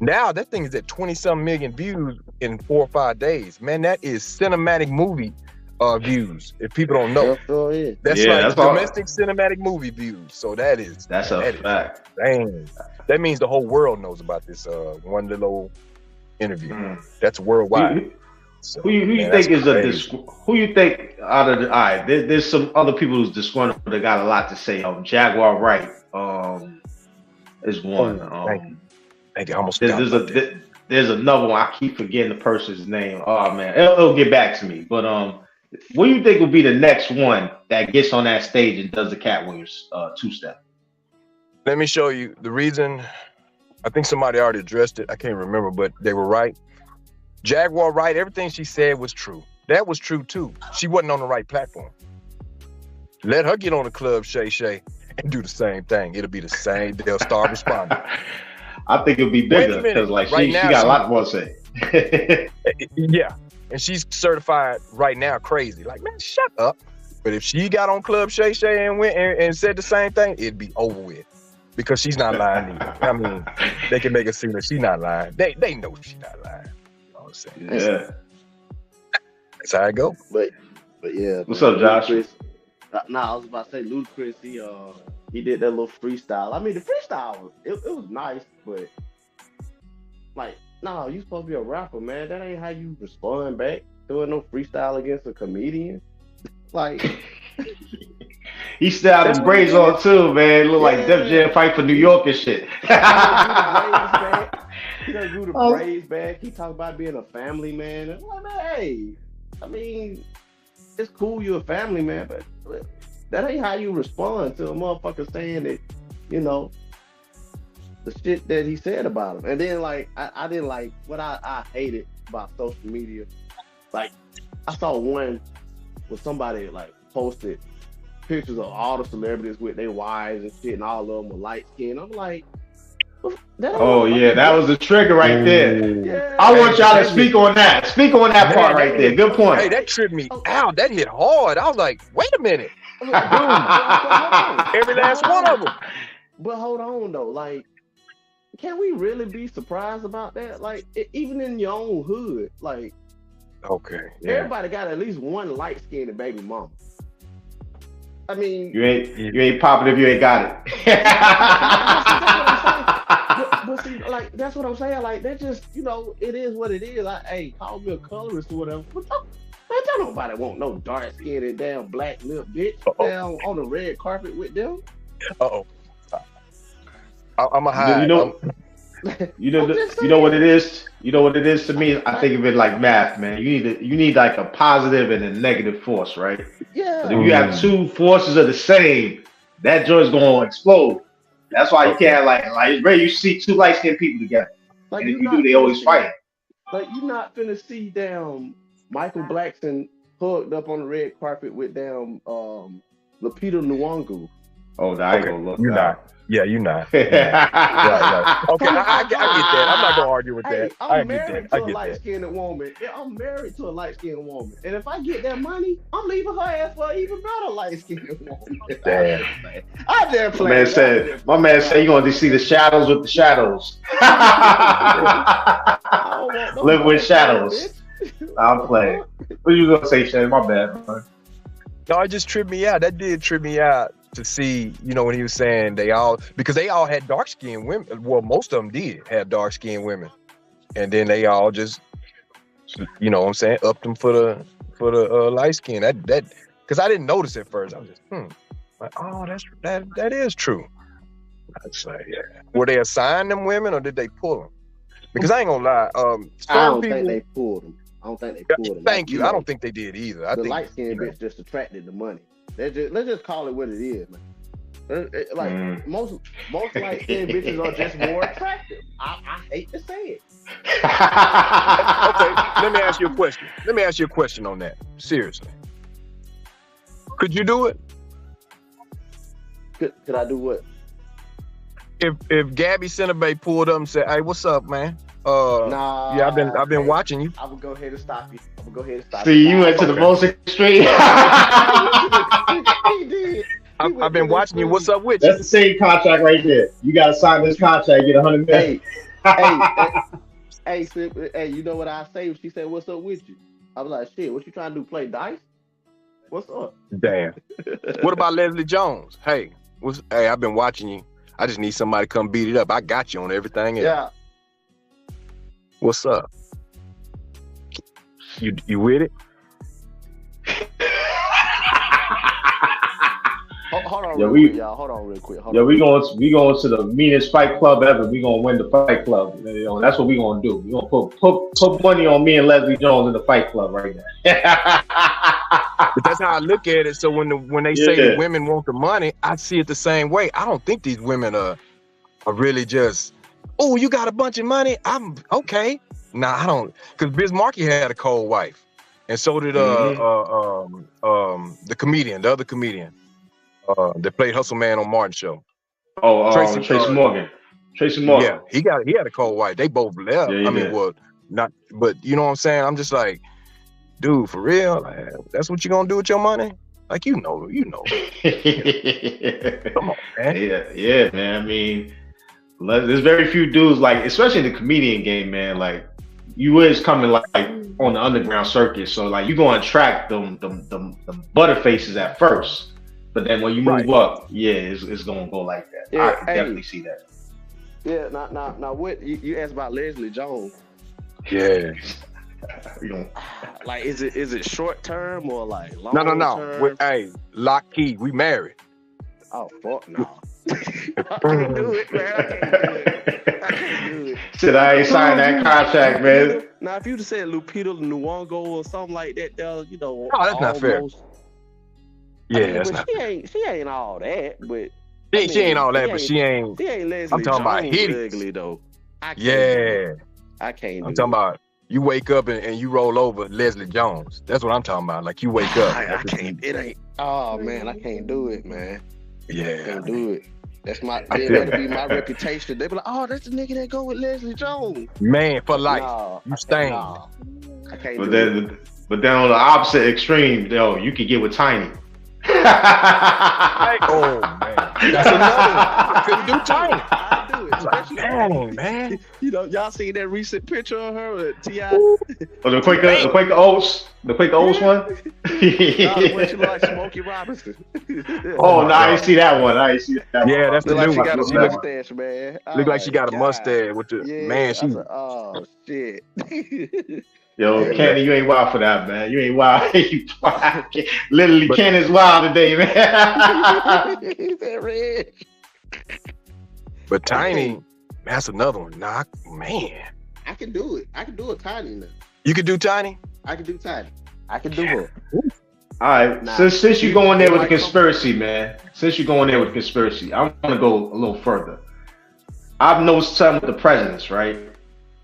Now that thing is at 20-some million views in 4 or 5 days. Man, that is cinematic movie views. If people don't know, that's Yeah, like that's all. domestic cinematic movie views. So that's a fact. Dang, that means the whole world knows about this one little interview. That's worldwide. So, who you think is who you think out of the there's some other people who's disgruntled that got a lot to say. Jaguar Wright is one. Thank you. I almost forgot about that. There's another one. I keep forgetting the person's name. Oh man, it'll get back to me. But what do you think will be the next one that gets on that stage and does the Cat Williams two-step? Let me show you the reason. I think somebody already addressed it. I can't remember, but they were right. Jaguar Wright, everything she said was true. That was true too. She wasn't on the right platform. Let her get on the club, Shay, and do the same thing. It'll be the same. They'll start responding. I think it'll be bigger because like she got a lot more to say. Yeah, and she's certified right now crazy. Like, man, shut up. But if she got on Club Shay and went and said the same thing, it'd be over with. Because she's not lying either. I mean, they can make it seem that she's not lying. They know she's not lying. You know what I'm saying? Yeah. That's how it go. But yeah. What's up, Josh? I was about to say Ludacris, he did that little freestyle. I mean, the freestyle it was nice, but like, no, you supposed to be a rapper, man. That ain't how you respond back. Doing no freestyle against a comedian. Like he still had his braids on too, man. Look like Def Jam fight for New York and shit. He done grew the braids back. He talk about being a family man. And I'm like, man, hey, I mean, it's cool you're a family man, but that ain't how you respond to a motherfucker saying that, the shit that he said about him. And then like I didn't like what I hated about social media. Like I saw one where somebody like posted pictures of all the celebrities with their wives and shit, and all of them were light skinned. I'm like, that was the trigger right there. Yeah. I want y'all to speak on that. Speak on that part right there. Good point. Hey, that tripped me out. That hit hard. I was like, wait a minute. Dude, every last one of them. But hold on though, like, can we really be surprised about that? Like, even in your own hood, like, okay, everybody got at least one light skinned baby mama. I mean, you ain't popping if you ain't got it. but see, like, that's what I'm saying. Like, that just, it is what it is. Like, hey, call me a colorist or whatever. But don't nobody want no dark skinned and damn black lip bitch down on the red carpet with them. I'm a high. You know what it is. You know what it is to me. I think of it like math, man. You need like a positive and a negative force, right? Yeah. But if you have two forces of the same, that joint's gonna explode. That's why you can't like Ray. You see two light skinned people together, and if you do, they always fight. Like you're not finna see down Michael Blackson hugged up on the red carpet with down Lupita Nyong'o. Oh, I ain't gonna look. You're not. Yeah, you're not. Right. Okay, I get that. I'm not gonna argue with that. I'm married to a light-skinned woman. I'm married to a light-skinned woman, and if I get that money, I'm leaving her ass for an even better light-skinned woman. Damn. I just play. My man said you gonna see the shadows with the shadows. Live with shadows. I'm playing. What you gonna say, Shane? My bad, man. No, it just tripped me out. That did trip me out to see, when he was saying because they all had dark-skinned women. Well, most of them did have dark-skinned women. And then they all just, upped them for the light skin. That because I didn't notice at first. I was just, like, oh, that is true. I was like, yeah. Were they assigned them women or did they pull them? Because I ain't gonna lie. I don't think they pulled them. Thank you. I don't think they did either. I the think light skinned bitch just attracted the money. Let's just call it what it is, man. Most light skinned bitches are just more attractive. I hate to say it. Okay, let me ask you a question on that. Seriously, could you do it? Could I do what? If Gabby Centerbay pulled up and said, "Hey, what's up, man? Nah. Yeah, I've been watching you." I would go ahead and stop you. See, you went to the most extreme. He did. I've been watching you. What's up with you? That's the same contract right there. You got to sign this contract, get $100 million. Hey, you know what I say? She said, "What's up with you?" I was like, "Shit, what you trying to do? Play dice?" What's up? Damn. What about Leslie Jones? Hey, I've been watching you. I just need somebody to come beat it up. I got you on everything else. Yeah. What's up? You with it? Hold on, y'all. Hold on, real quick. We going to the meanest fight club ever. We gonna win the fight club. You know, that's what we gonna do. We gonna put money on me and Leslie Jones in the fight club right now. But that's how I look at it. So when they say the women want the money, I see it the same way. I don't think these women are really just, oh, you got a bunch of money? I'm okay. Nah, I don't, because Biz Markie had a cold wife, and so did the other comedian. That played Hustle Man on Martin show. Oh, Tracy Morgan. Tracy Morgan. Yeah, he had a cold wife. They both left. Yeah, I mean, well, not, but you know what I'm saying? I'm just like, dude, for real? Like, that's what you gonna do with your money? Like, you know. Come on, man. Yeah, man. I mean, there's very few dudes, like, especially in the comedian game, man. Like, you is coming like on the underground circuit, so like you gonna attract them butterfaces at first. But then when you move up, it's gonna go like that. Yeah, I can definitely see that. Yeah, now what you asked about Leslie Jones? Yeah. Like, is it short term or like long No. term? Hey, lock key, we married. Oh fuck no. I can't do it, man. I can't do it. Said I ain't signed that contract, man. Now, if you'd have said Lupita Nyong'o or something like that, you know, that's not fair. Yeah, that's not. She ain't all that, but she ain't all that, but she ain't. She ain't Leslie I'm talking about Jones ugly though. I can't. I'm talking about you wake up and you roll over Leslie Jones. That's what I'm talking about. Like you wake up. I can't. It ain't. Oh man, I can't do it, man. Yeah, I can't do it. That'll be my reputation. They be like, oh, that's the nigga that go with Leslie Jones. Man, for life. Nah, you stained. Nah, I can't but do it. But then on the opposite extreme, though, you can get with Tiny. Oh man, that's another one. I couldn't do Tiny. I do it. Especially, dang, man. You know, y'all seen that recent picture of her with T.I.? Oh, the Quaker Oats one. Nah, what you like, Smokey Robinson? Oh no, I didn't see that one. Yeah, that's the new one. She got a mustache, man. Look like she got a mustache with the man. She. Oh shit. Yo, Kenny, you ain't wild for that, man. You ain't wild. You wild. Literally, Kenny's wild today, man. He's that red. But Tiny, that's another one. Nah, man. I can do it. I can do a Tiny now. You can do Tiny? I can do Tiny. I can do her. All right. Since you're going there with the conspiracy, man. Since you're going there with conspiracy, I want to go a little further. I've noticed some of the presidents, right?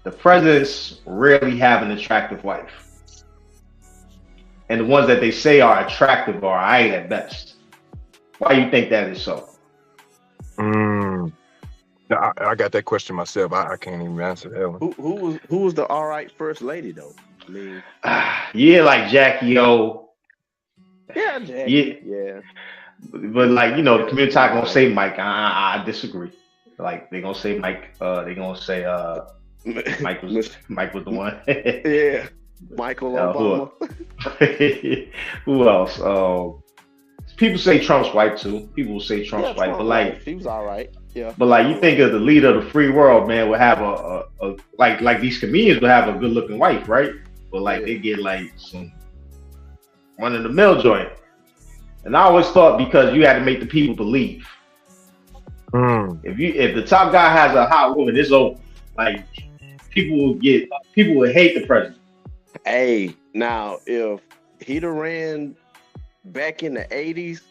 The presidents rarely have an attractive wife. And the ones that they say are attractive are aight at best. Why do you think that is so? I got that question myself. I can't even answer that one. Who was the all right first lady though? I mean, yeah, like Jackie O. Yeah, Jackie. Yeah. But like, you know, the community gonna say Mike. I disagree. Like they gonna say Mike. They gonna say Mike was the one. Yeah, Michael Obama. Who else? People say Trump's wife too. People will say Trump's wife, but like she was all right. Yeah. But like you think of the leader of the free world, man, would have a like these comedians would have a good looking wife, right? But like they get like some run in the mill joint. And I always thought because you had to make the people believe. If the top guy has a hot woman, it's over. Like people would hate the president. Hey, now if he'd have ran back in the 80s,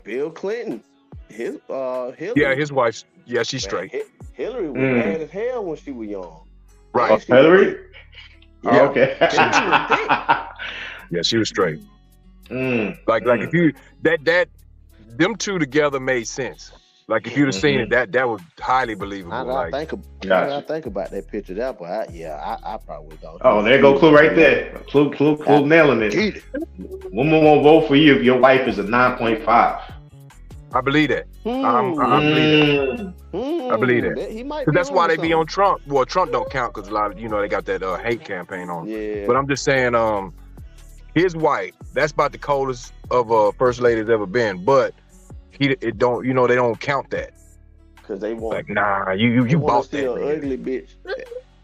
Bill Clinton, Hillary. Yeah, his wife. Yeah, she's straight. Hillary was bad as hell when she was young. Right. Hillary? Yeah. Oh, okay. Yeah, she was straight. Like if you them two together made sense. Like if you'd have seen it, that was highly believable. I think about that picture there, but I probably don't. Oh, there go Clue right there. Clue nailing it. Woman won't vote for you if your wife is a 9.5. I believe that. I believe that. He might. That's why they be on Trump. Well, Trump don't count because a lot of they got that hate campaign on. Yeah. But I'm just saying, his wife. That's about the coldest of a first lady's ever been. But they don't count that. Because they want Like, nah, you want bought to see that. an Nigga. ugly bitch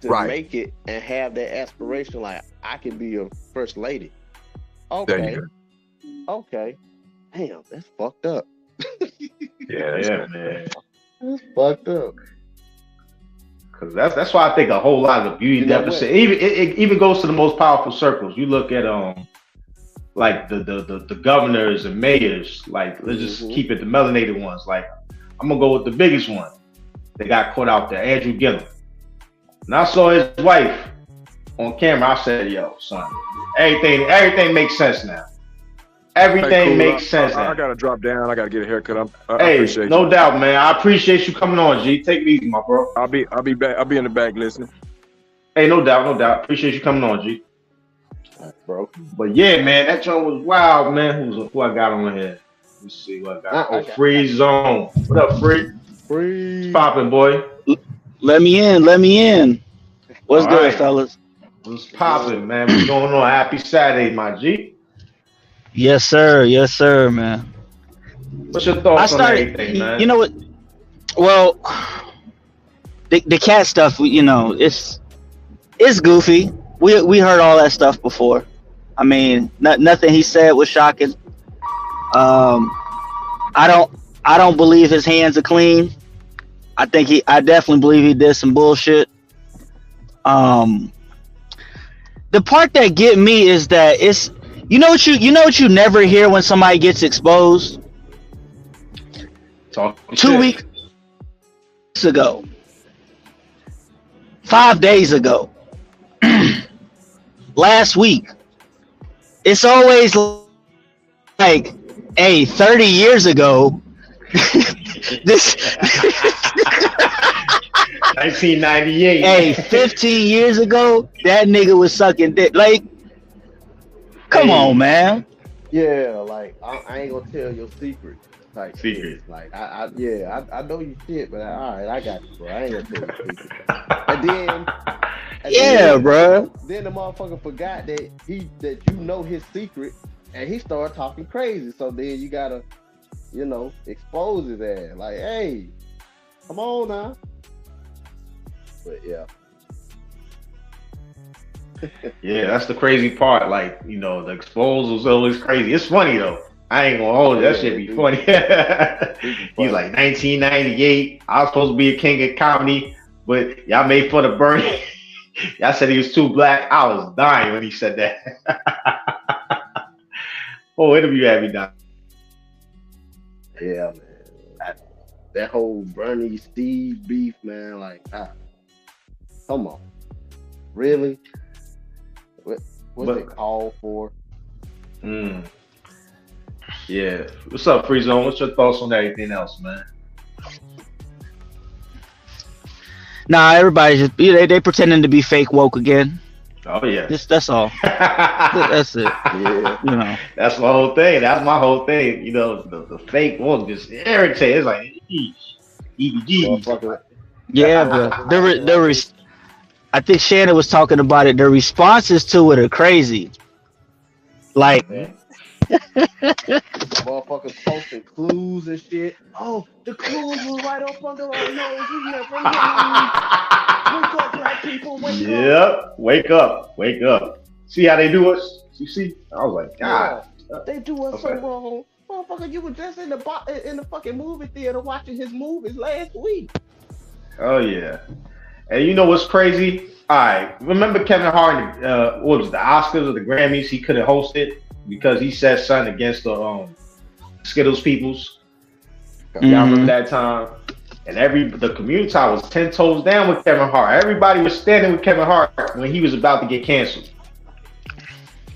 to Right. make it and have that aspiration. Like, I can be a first lady. There Okay, you okay. Damn, that's fucked up. Yeah, man. That's fucked up. Because that's why I think a whole lot of the beauty You know deficit, what? it even goes to the most powerful circles. You look at like the governors and mayors, like let's just Mhm. keep it the melanated ones. Like I'm gonna go with the biggest one. They got caught out there, Andrew Gillum. And I saw his wife on camera. I said, "Yo, son, everything makes sense now. Everything Hey, cool. makes sense I now." gotta drop down. I gotta get a haircut. I Hey, appreciate no you. doubt, man. I appreciate you coming on, G. Take it easy, my bro. I'll be back. I'll be in the back listening. Hey, no doubt. Appreciate you coming on, G. Bro. But yeah, man, that joint was wild, man. Who I got on here? Let's see what I got. Free Zone. What up, Free? Free. Popping, boy. Let me in. What's All good, right. fellas? What's popping, man? What's going on? Happy Saturday, my G. Yes, sir, man. What's your thoughts on everything, man? You know what? Well, the cat stuff, it's goofy. We heard all that stuff before. I mean, nothing he said was shocking. I don't believe his hands are clean. I definitely believe he did some bullshit. The part that get me is that it's you know what you never hear when somebody gets exposed. Talk 2 shit. weeks ago, 5 days ago, last week. It's always like, hey, 30 years ago, this 1998. hey, 15 years ago, that nigga was sucking dick. Like, come Hey. on, man. Yeah, like I ain't gonna tell your secret. Like Secret. Like I know you shit, but all right, I got you, bro. I ain't gonna tell you secret. And then Yeah, bro. Then the motherfucker forgot that you know his secret, and he started talking crazy. So then you gotta, expose his ass. Like, hey, come on now. But yeah. Yeah, that's the crazy part. Like, the exposure was always crazy. It's funny though. I ain't gonna hold you. That shit be funny. He's like 1998. I was supposed to be a king of comedy, but y'all made fun of Bernie. Y'all said he was too black. I was dying when he said that. Oh, interview had me dying. Yeah, man. That whole Bernie Steve beef, man. Like, come on, really? What's it called for? Yeah. What's up, Free Zone? What's your thoughts on everything else, man? Nah, everybody's just they pretending to be fake woke again. Oh yeah. That's all. That's it. Yeah. That's my whole thing. That's my whole thing. The fake woke just irritates. It's like EBG. Yeah, but I think Shannon was talking about it. The responses to it are crazy. Like, motherfuckers posting clues and shit. Oh, the clues was right up under our nose. We never knew. Wake up, black people. Wake up. Wake up. See how they do us? You see? I was like, God. Yeah, they do us so wrong. Motherfucker, you were just in the fucking movie theater watching his movies last week. Oh yeah. And you know what's crazy? All right, remember Kevin Hart? What was it, the Oscars or the Grammys? He couldn't host it because he said something against the Skittles peoples. Y'all remember that time? And the community was 10 toes down with Kevin Hart. Everybody was standing with Kevin Hart when he was about to get canceled.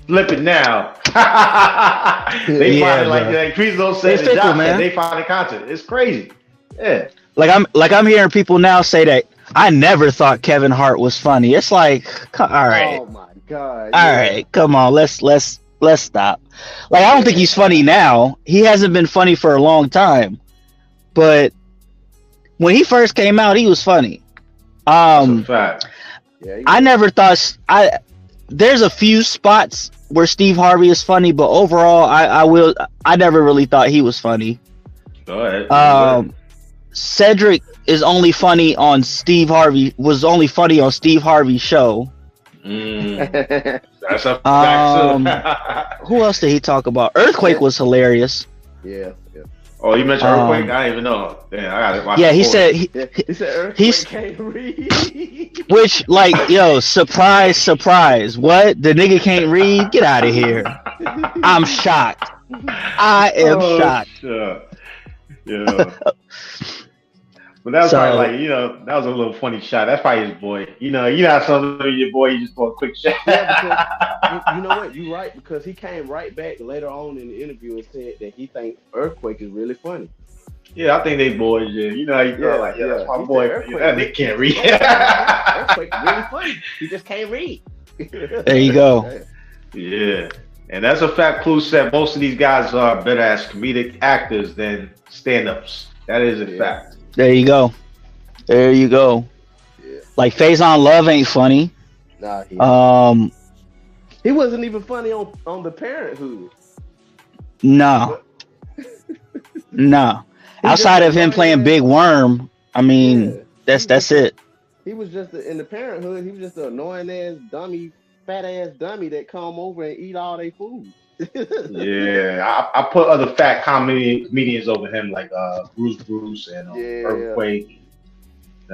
Flip it now. They find it like Cristo said. The job said they find the content. It's crazy. Yeah. Like I'm hearing people now say that I never thought Kevin Hart was funny. It's like, all right. Oh my God. All right, come on. Let's stop. Like, I don't think he's funny now. He hasn't been funny for a long time. But when he first came out, he was funny. That's a fact. I never thought there's a few spots where Steve Harvey is funny, but overall, I never really thought he was funny. Go ahead. Cedric is only funny on Steve Harvey. Was only funny on Steve Harvey's show. That's a fact too. Who else did he talk about? Earthquake was hilarious. Yeah. Oh, you mentioned Earthquake? I didn't even know. Damn, I gotta watch. Yeah, he said Earthquake can't read. Which, like, yo, surprise, what? The nigga can't read? Get out of here. I'm shocked. I am shocked. Sure. Yeah. But that was probably like, that was a little funny shot. That's probably his boy. You know how some of your boy, you just throw a quick shot. Yeah, because you know what? You're right, because he came right back later on in the interview and said that he thinks Earthquake is really funny. Yeah, I think they boys. Yeah, you know how you feel like, that's my boy. They can't read. Earthquake really funny. He just can't read. There you go. Yeah, and that's a fact. Clue said most of these guys are better as comedic actors than stand-ups. That is a fact. There you go. Yeah. Like Faison Love ain't funny. Nah, he wasn't even funny on the Parenthood. No. Outside of him playing Big Worm, I mean, that's it. He was just in the Parenthood. He was just an annoying ass dummy, fat ass dummy that come over and eat all their food. Yeah, I put other fat comedians over him, like Bruce and Earthquake.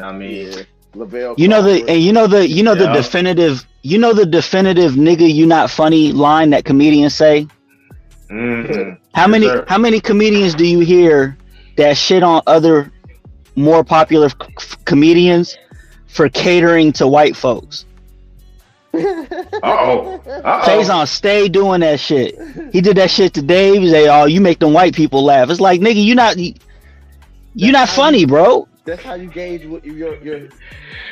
I mean, Lavelle. The definitive nigga you not funny line that comedians say. Mm-hmm. How many comedians do you hear that shit on other more popular comedians for catering to white folks? Faison stay doing that shit. He did that shit to Dave. He say, "Oh, you make them white people laugh." It's like, nigga, you not funny, bro. That's how you gauge what your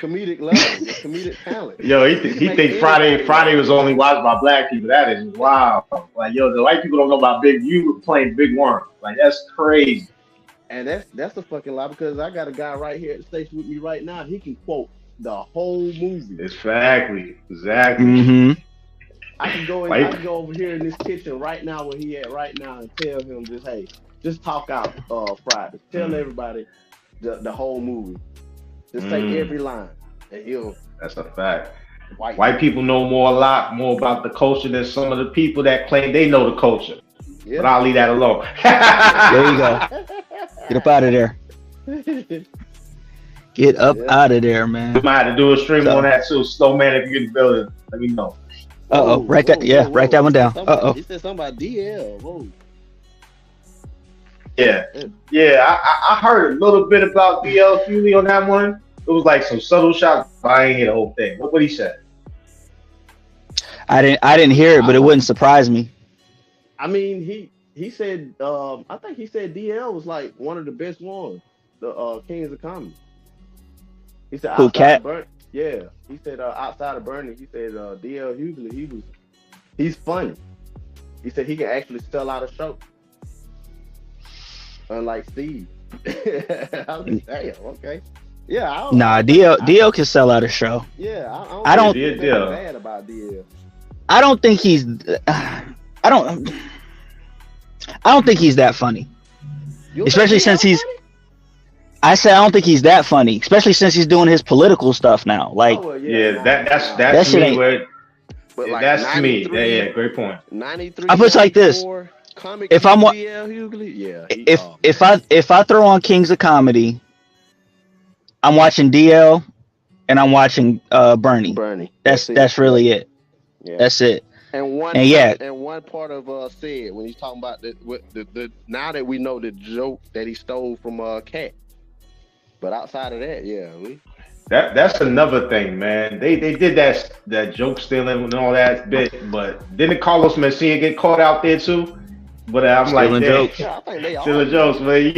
comedic level, your comedic talent. Yo, he think Friday was only watched by black people. That is wild. Like, yo, the white people don't know about you were playing Big Worm. Like, that's crazy. And that's a fucking lie, because I got a guy right here at the station with me right now. He can quote the whole movie. Exactly. Mm-hmm. I can go over here in this kitchen right now where he at right now and tell him just talk out Friday. Tell everybody the whole movie. Just say every line, and he'll. That's a fact. White people know a lot more about the culture than some of the people that claim they know the culture. Yeah. But I'll leave that alone. There you go. Get up out of there. Get up out of there, man. We might have to do a stream on that too. Snowman, if you're in the building, let me know. Write that one down. He said something about DL. Whoa. Yeah. I heard a little bit about DL Hughley on that one. It was like some subtle shots, but I ain't hear the whole thing. What he said? I didn't hear it, but it wouldn't surprise me. I mean, he said, I think he said DL was like one of the best ones, the Kings of Comedy. He said, who, Cat? Yeah, he said outside of Bernie, he said DL Hughley, he's funny. He said he can actually sell out a show, unlike Steve. I was like, damn, okay. Yeah, DL can sell out a show. Yeah, I don't think bad about DL. I don't think he's. I don't think he's that funny. Especially since he's. Funny? I said I don't think he's that funny, especially since he's doing his political stuff now. Like, that's that shit me. That's me. Yeah, great point. 93. I put it like this: if I'm if I throw on Kings of Comedy, I'm watching DL and I'm watching Bernie. That's really it. Yeah. That's it. And one part of said when he's talking about the now that we know the joke that he stole from Cat. But outside of that, that's another thing, man. They did that joke stealing and all that bit, but didn't Carlos Mencia get caught out there too? But I'm stealing jokes. Yeah, I think they stealing jokes, but he's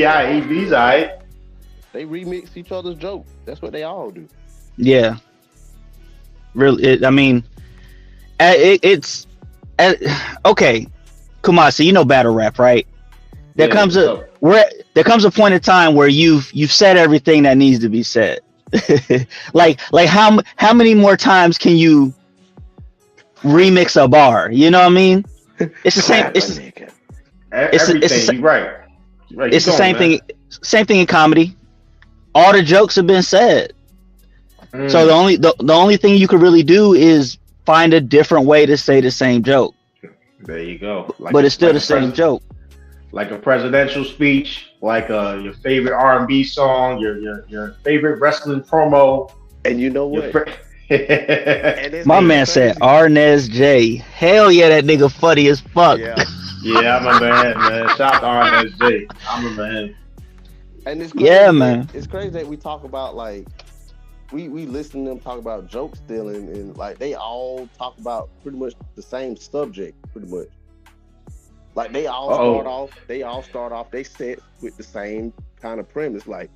all right. They remix each other's jokes. That's what they all do. Yeah. Really, it's okay. Kumasi, you know battle rap, right? There comes a point in time where you've said everything that needs to be said. like how many more times can you remix a bar. You know what I mean? It's the same. It's everything. You're right. It's the same thing. Same thing in comedy. All the jokes have been said. So the only thing you could really do is find a different way to say the same joke. There you go. But it's still the same joke. Like a presidential speech, like your favorite R&B song, your favorite wrestling promo. And you know what? My man said Arnez J. Hell yeah, that nigga funny as fuck. Yeah, I remember him, man. Shout out to Arnez J. I remember him. And it's crazy, man. It's crazy that we talk about like we listen to them talk about joke stealing, and like they all talk about pretty much the same subject, pretty much. Like they all start off they set with the same kind of premise. Like,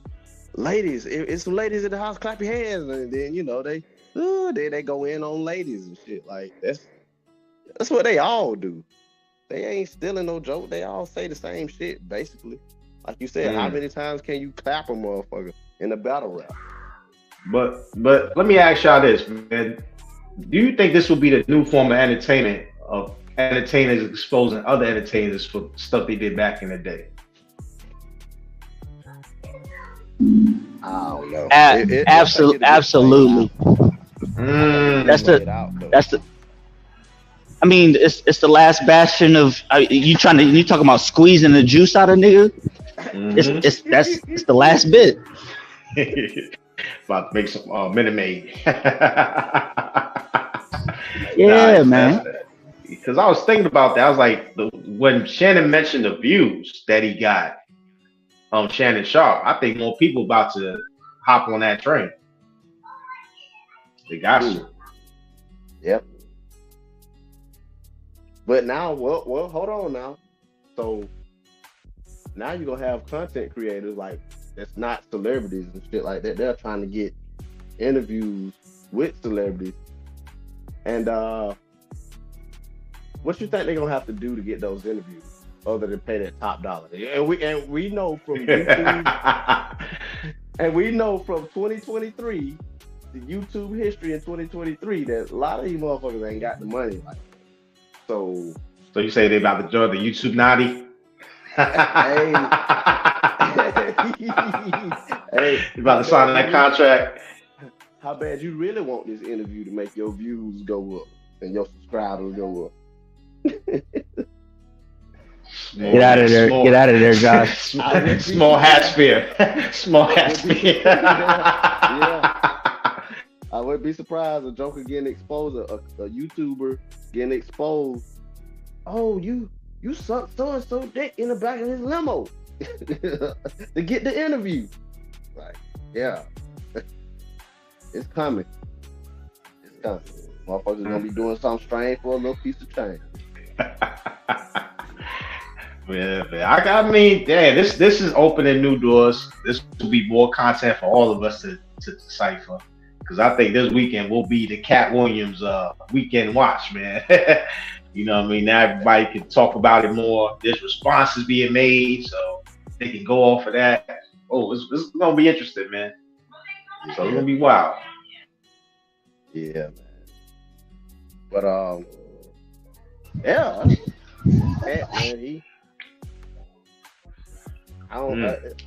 ladies, if some ladies in the house, clap your hands, and then they go in on ladies and shit. Like that's what they all do. They ain't stealing no joke. They all say the same shit, basically. Like you said, how many times can you clap a motherfucker in a battle rap? But let me ask y'all this, man. Do you think this will be the new form of entertainment, of entertainers exposing other entertainers for stuff they did back in the day? I don't know. Absolutely. That's the. I mean, it's the last bastion of you talking about squeezing the juice out of nigga. It's the last bit. About to make some Minute Maid. Yeah, man. Because I was thinking about that. I was like, when Shannon mentioned the views that he got on Shannon Sharp, I think more people about to hop on that train. They got to. Yep. But now, well, hold on now. So now you're gonna have content creators like that's not celebrities and shit like that. They're trying to get interviews with celebrities. And what you think they're gonna have to do to get those interviews other than pay that top dollar? And we know from YouTube, and we know from 2023, the YouTube history in 2023, that a lot of these motherfuckers ain't got the money. Like, so you say they about to join the YouTube Naughty? Hey, you about to sign that contract? How bad you really want this interview to make your views go up and your subscribers go up? Get out of there! Get out of there, Josh. Small hat spear. Small hat spear. Yeah. I wouldn't be surprised a Joker getting exposed, a YouTuber getting exposed. Oh, you sucked so-and-so dick in the back of his limo to get the interview. Like, yeah. It's coming. It's coming. Motherfuckers gonna be doing something strange for a little piece of change. Yeah, man. I mean, yeah, this is opening new doors. This will be more content for all of us to decipher. Because I think this weekend will be the Cat Williams weekend watch, man. You know what I mean? Now everybody can talk about it more. There's responses being made, so they can go off of that. Oh, it's going to be interesting, man. So it's going to be wild. Yeah, man. But, yeah. Man,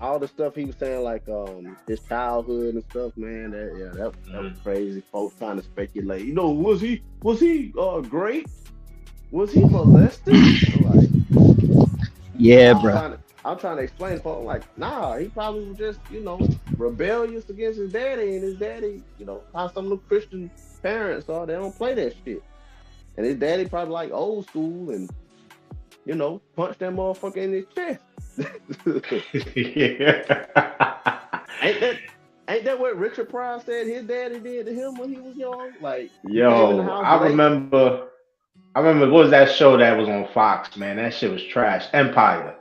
all the stuff he was saying, like his childhood and stuff, man. That was crazy. Folks trying to speculate. You know, was he great? Was he molested? Like, yeah, bro. I'm trying to explain to folks, like, nah, he probably was just, rebellious against his daddy, and his daddy, how some little Christian parents are. They don't play that shit, and his daddy probably like old school and punched that motherfucker in his chest. Ain't that what Richard Pryor said his daddy did to him when he was young? Like, I remember what was that show that was on Fox, man? That shit was trash. Empire.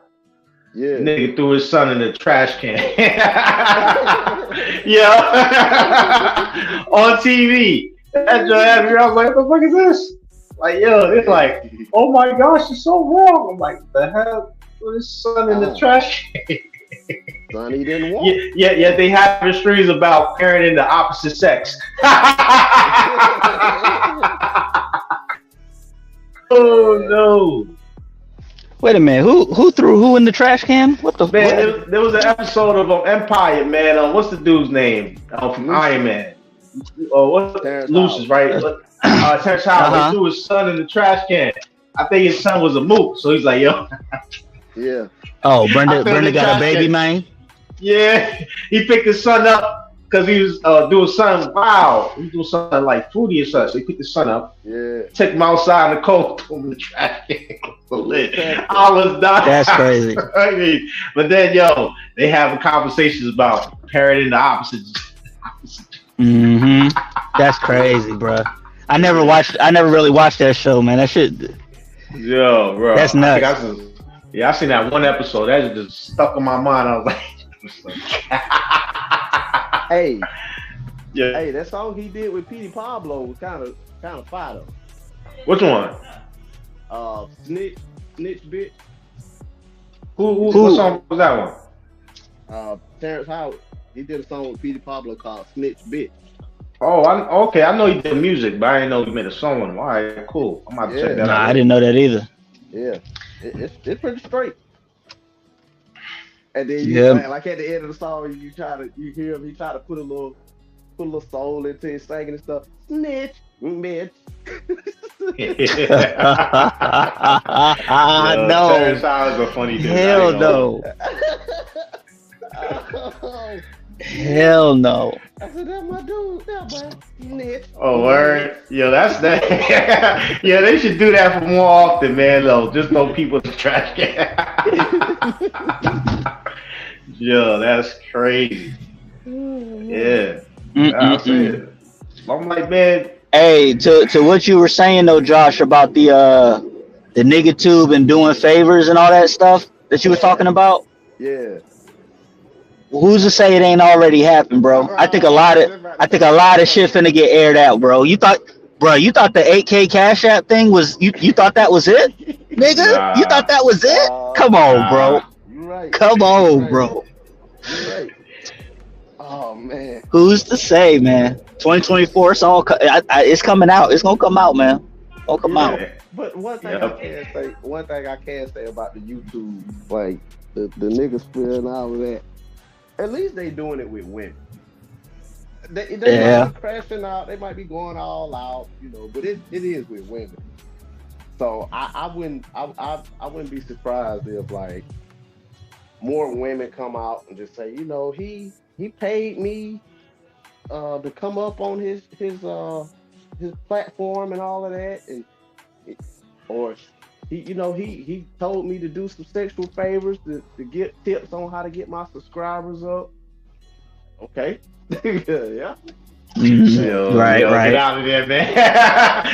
Yeah. Nigga threw his son in the trash can. Yeah. On TV. That joint had me. I was like, what the fuck is this? Like, it's like, oh my gosh, it's so wrong. I'm like, the hell? Put his son in the trash can. Son, he didn't want. Yeah, they have histories about parenting the opposite sex. no. Wait a minute. Who threw who in the trash can? What the Man, fuck? there was an episode of Empire, man. What's the dude's name? From Iron Man. What's Terrence Lucius, right? Terrence Howard. He threw his son in the trash can. I think his son was a mook, so he's like, yo. Yeah. Oh, Brenda got a baby, man. Yeah, he picked his son up because he was doing something. Wow, he was doing something like fruity or something. So he picked his son up. Yeah. Took him outside in the cold, threw him in the trash can. I was dying. That's crazy. I mean, but then, yo, they having conversations about parenting the opposites. Mm-hmm. That's crazy, bro. I never really watched that show, man. That shit. Yo, bro. That's nuts. I seen that one episode. That just stuck in my mind. I was like, hey. Yeah. Hey, that song he did with Petey Pablo was kind of fire though. Which one? Snitch bitch. What song was that one? Terrence Howard. He did a song with Petey Pablo called Snitch Bitch. Oh, okay. I know he did music, but I didn't know he made a song with him. All right, cool. I'm about to check that out. Nah, I didn't know that either. Yeah, it's pretty straight. And then like at the end of the song, you hear him. He try to put a little soul into his singing and stuff. Snitch, bitch. No. Terrence Howard's a funny dude. Hell no. Hell no. I said, that's my dude. That boy. Snitch. Oh, word. Yo, that's that. Yeah, they should do that for more often, man. Though, just throw people in the trash can. Yo, that's crazy. Yeah. I'll say it. I'm like, man. Hey, to what you were saying though, Josh, about the nigga tube and doing favors and all that stuff that you were talking about. Yeah. Who's to say it ain't already happened, bro? I think a lot of shit finna get aired out, bro. You thought the 8K Cash App thing was you thought that was it, nigga? Nah. You thought that was it? Come on, bro. You right. Come on, bro. You right. Oh man. Who's to say, man? 2024, it's coming out. It's gonna come out, man. It's gonna come out. But one thing I can say about the YouTube, like the niggas spill and all of that. At least they doing it with women. They might be crashing out. They might be going all out, but it is with women. So I wouldn't be surprised if like more women come out and just say, he paid me to come up on his platform and all of that, or he told me to do some sexual favors to get tips on how to get my subscribers up. Okay. Yeah. Right. Get out of there, man.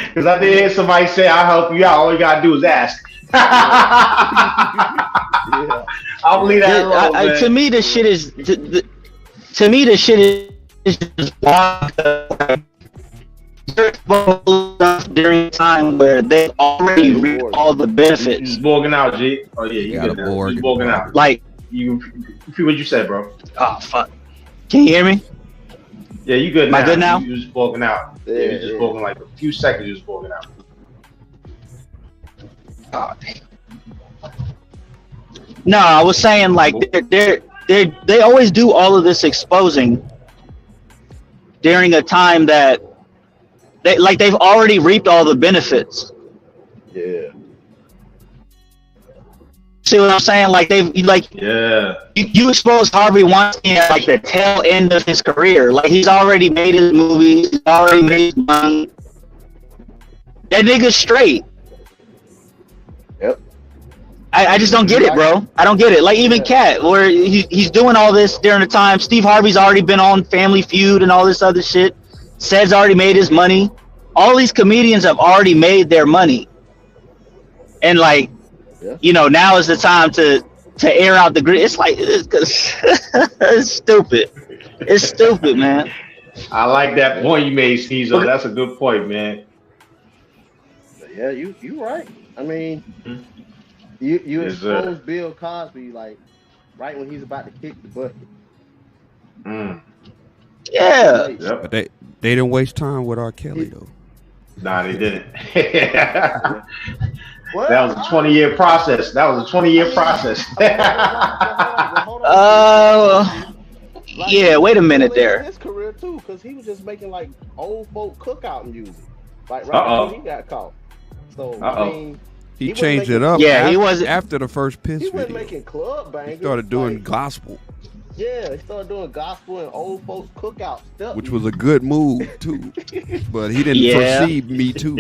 Because I did hear somebody say, I'll help you out. All you got to do is ask. Yeah. I'll leave that alone, man. To me, the shit is... To me, the shit is just during a time where they already reaped all the benefits. He's bogging out, G. Oh, yeah, you got a board. He's bogging out. Like... You what you said, bro. Oh, fuck. Can you hear me? Yeah, you good now. Am I good now? You just bogging out. Yeah, you just bogging like a few seconds, you just bogging out. Oh, damn. No, I was saying like they always do all of this exposing during a time that they've already reaped all the benefits. Yeah. See what I'm saying? Like you exposed Harvey Weinstein at like the tail end of his career. Like he's already made his movies, he's already made his money. That nigga's straight. Yep. I just don't get it, bro. I don't get it. Like even Cat, where he's doing all this during the time. Steve Harvey's already been on Family Feud and all this other shit. Ced's already made his money. All these comedians have already made their money. And like, now is the time to air out the grid. It's like it's stupid. It's stupid, man. I like that point you made, Caesar. That's a good point, man. Yeah, you right. I mean, you exposed Bill Cosby like right when he's about to kick the bucket. Yeah. Yep. But they didn't waste time with R. Kelly though. Nah, they didn't. What? That was a 20-year process. That was a 20-year process. Hold on. Yeah, wait a minute there. His career too, because he was just making like old folk cookout music, like right before he got caught. So I mean, he changed it up. Yeah, he wasn't after the first Piss He video. wasn't making club bangers. He started doing like, gospel. Yeah, he started doing gospel and old folks cookout stuff. Which was a good move too, but he didn't foresee Me Too.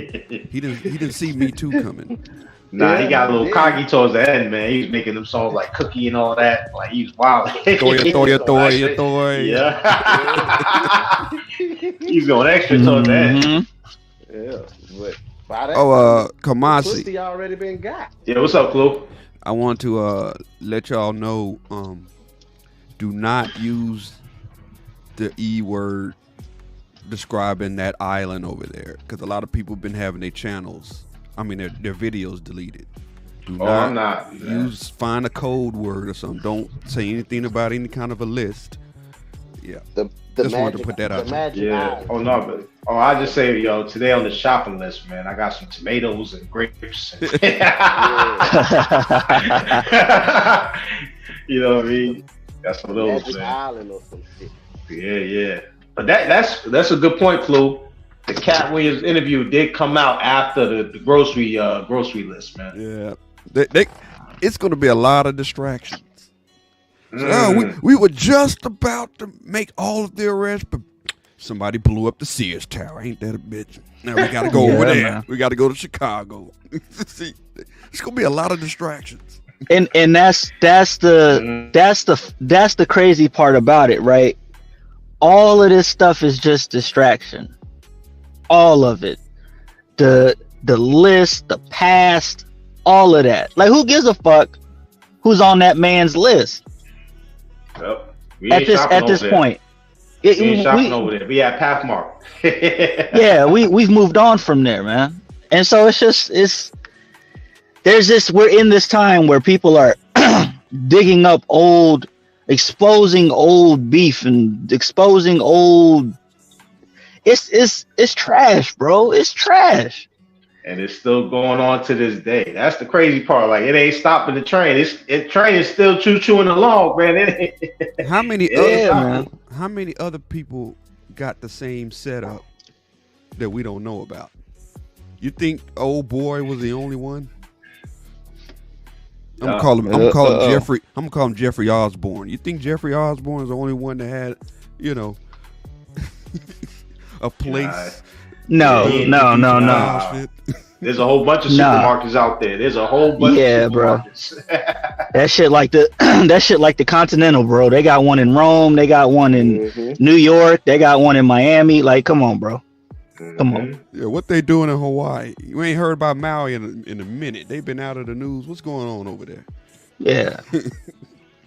He didn't see Me Too coming. Nah, he got a little cocky towards the end, man. He was making them songs like Cookie and all that. Like he was wild. Toya. Yeah. He's going extra towards the end. Yeah, but by that Kamasi. Pussy already been got. Yeah, what's up, Clue? I want to let y'all know, do not use the E word describing that island over there, because a lot of people have been having their channels, their videos deleted. I'm not. Find a code word or something. Don't say anything about any kind of a list. Yeah. Just wanted to put that out there. Yeah. Oh no, but I just say, today on the shopping list, man, I got some tomatoes and grapes. You know what I mean? Got some of those, man. Island or some shit. Yeah. But that's a good point, Flu. The Cat Williams interview did come out after the grocery list, man. Yeah. It's going to be a lot of distractions. We were just about to make all of the arrests, but somebody blew up the Sears Tower. Ain't that a bitch? Now we got to go over there. Man. We got to go to Chicago. See, it's going to be a lot of distractions. And that's the crazy part about it, right? All of this stuff is just distraction. All of it. The list, the past, all of that. Like, who gives a fuck who's on that man's list? Yep. At this point. We ain't shopping over there. We at Pathmark. Yeah, we've moved on from there, man. And so we're in this time where people are digging up exposing old beef and exposing old. It's trash, bro. It's trash. And it's still going on to this day. That's the crazy part. Like, it ain't stopping the train. Train is still choo-chooing along, man. How many other people got the same setup that we don't know about? You think old boy was the only one? I'm gonna call him Jeffrey Osborne. You think Jeffrey Osborne is the only one that had, a place? No. There's a whole bunch of supermarkets out there. There's a whole bunch of supermarkets. Bro. That shit like the Continental, bro. They got one in Rome. They got one in New York. They got one in Miami. Like, come on, bro. Come on. Yeah, what they doing in Hawaii? You ain't heard about Maui in a minute. They've been out of the news. What's going on over there? Yeah.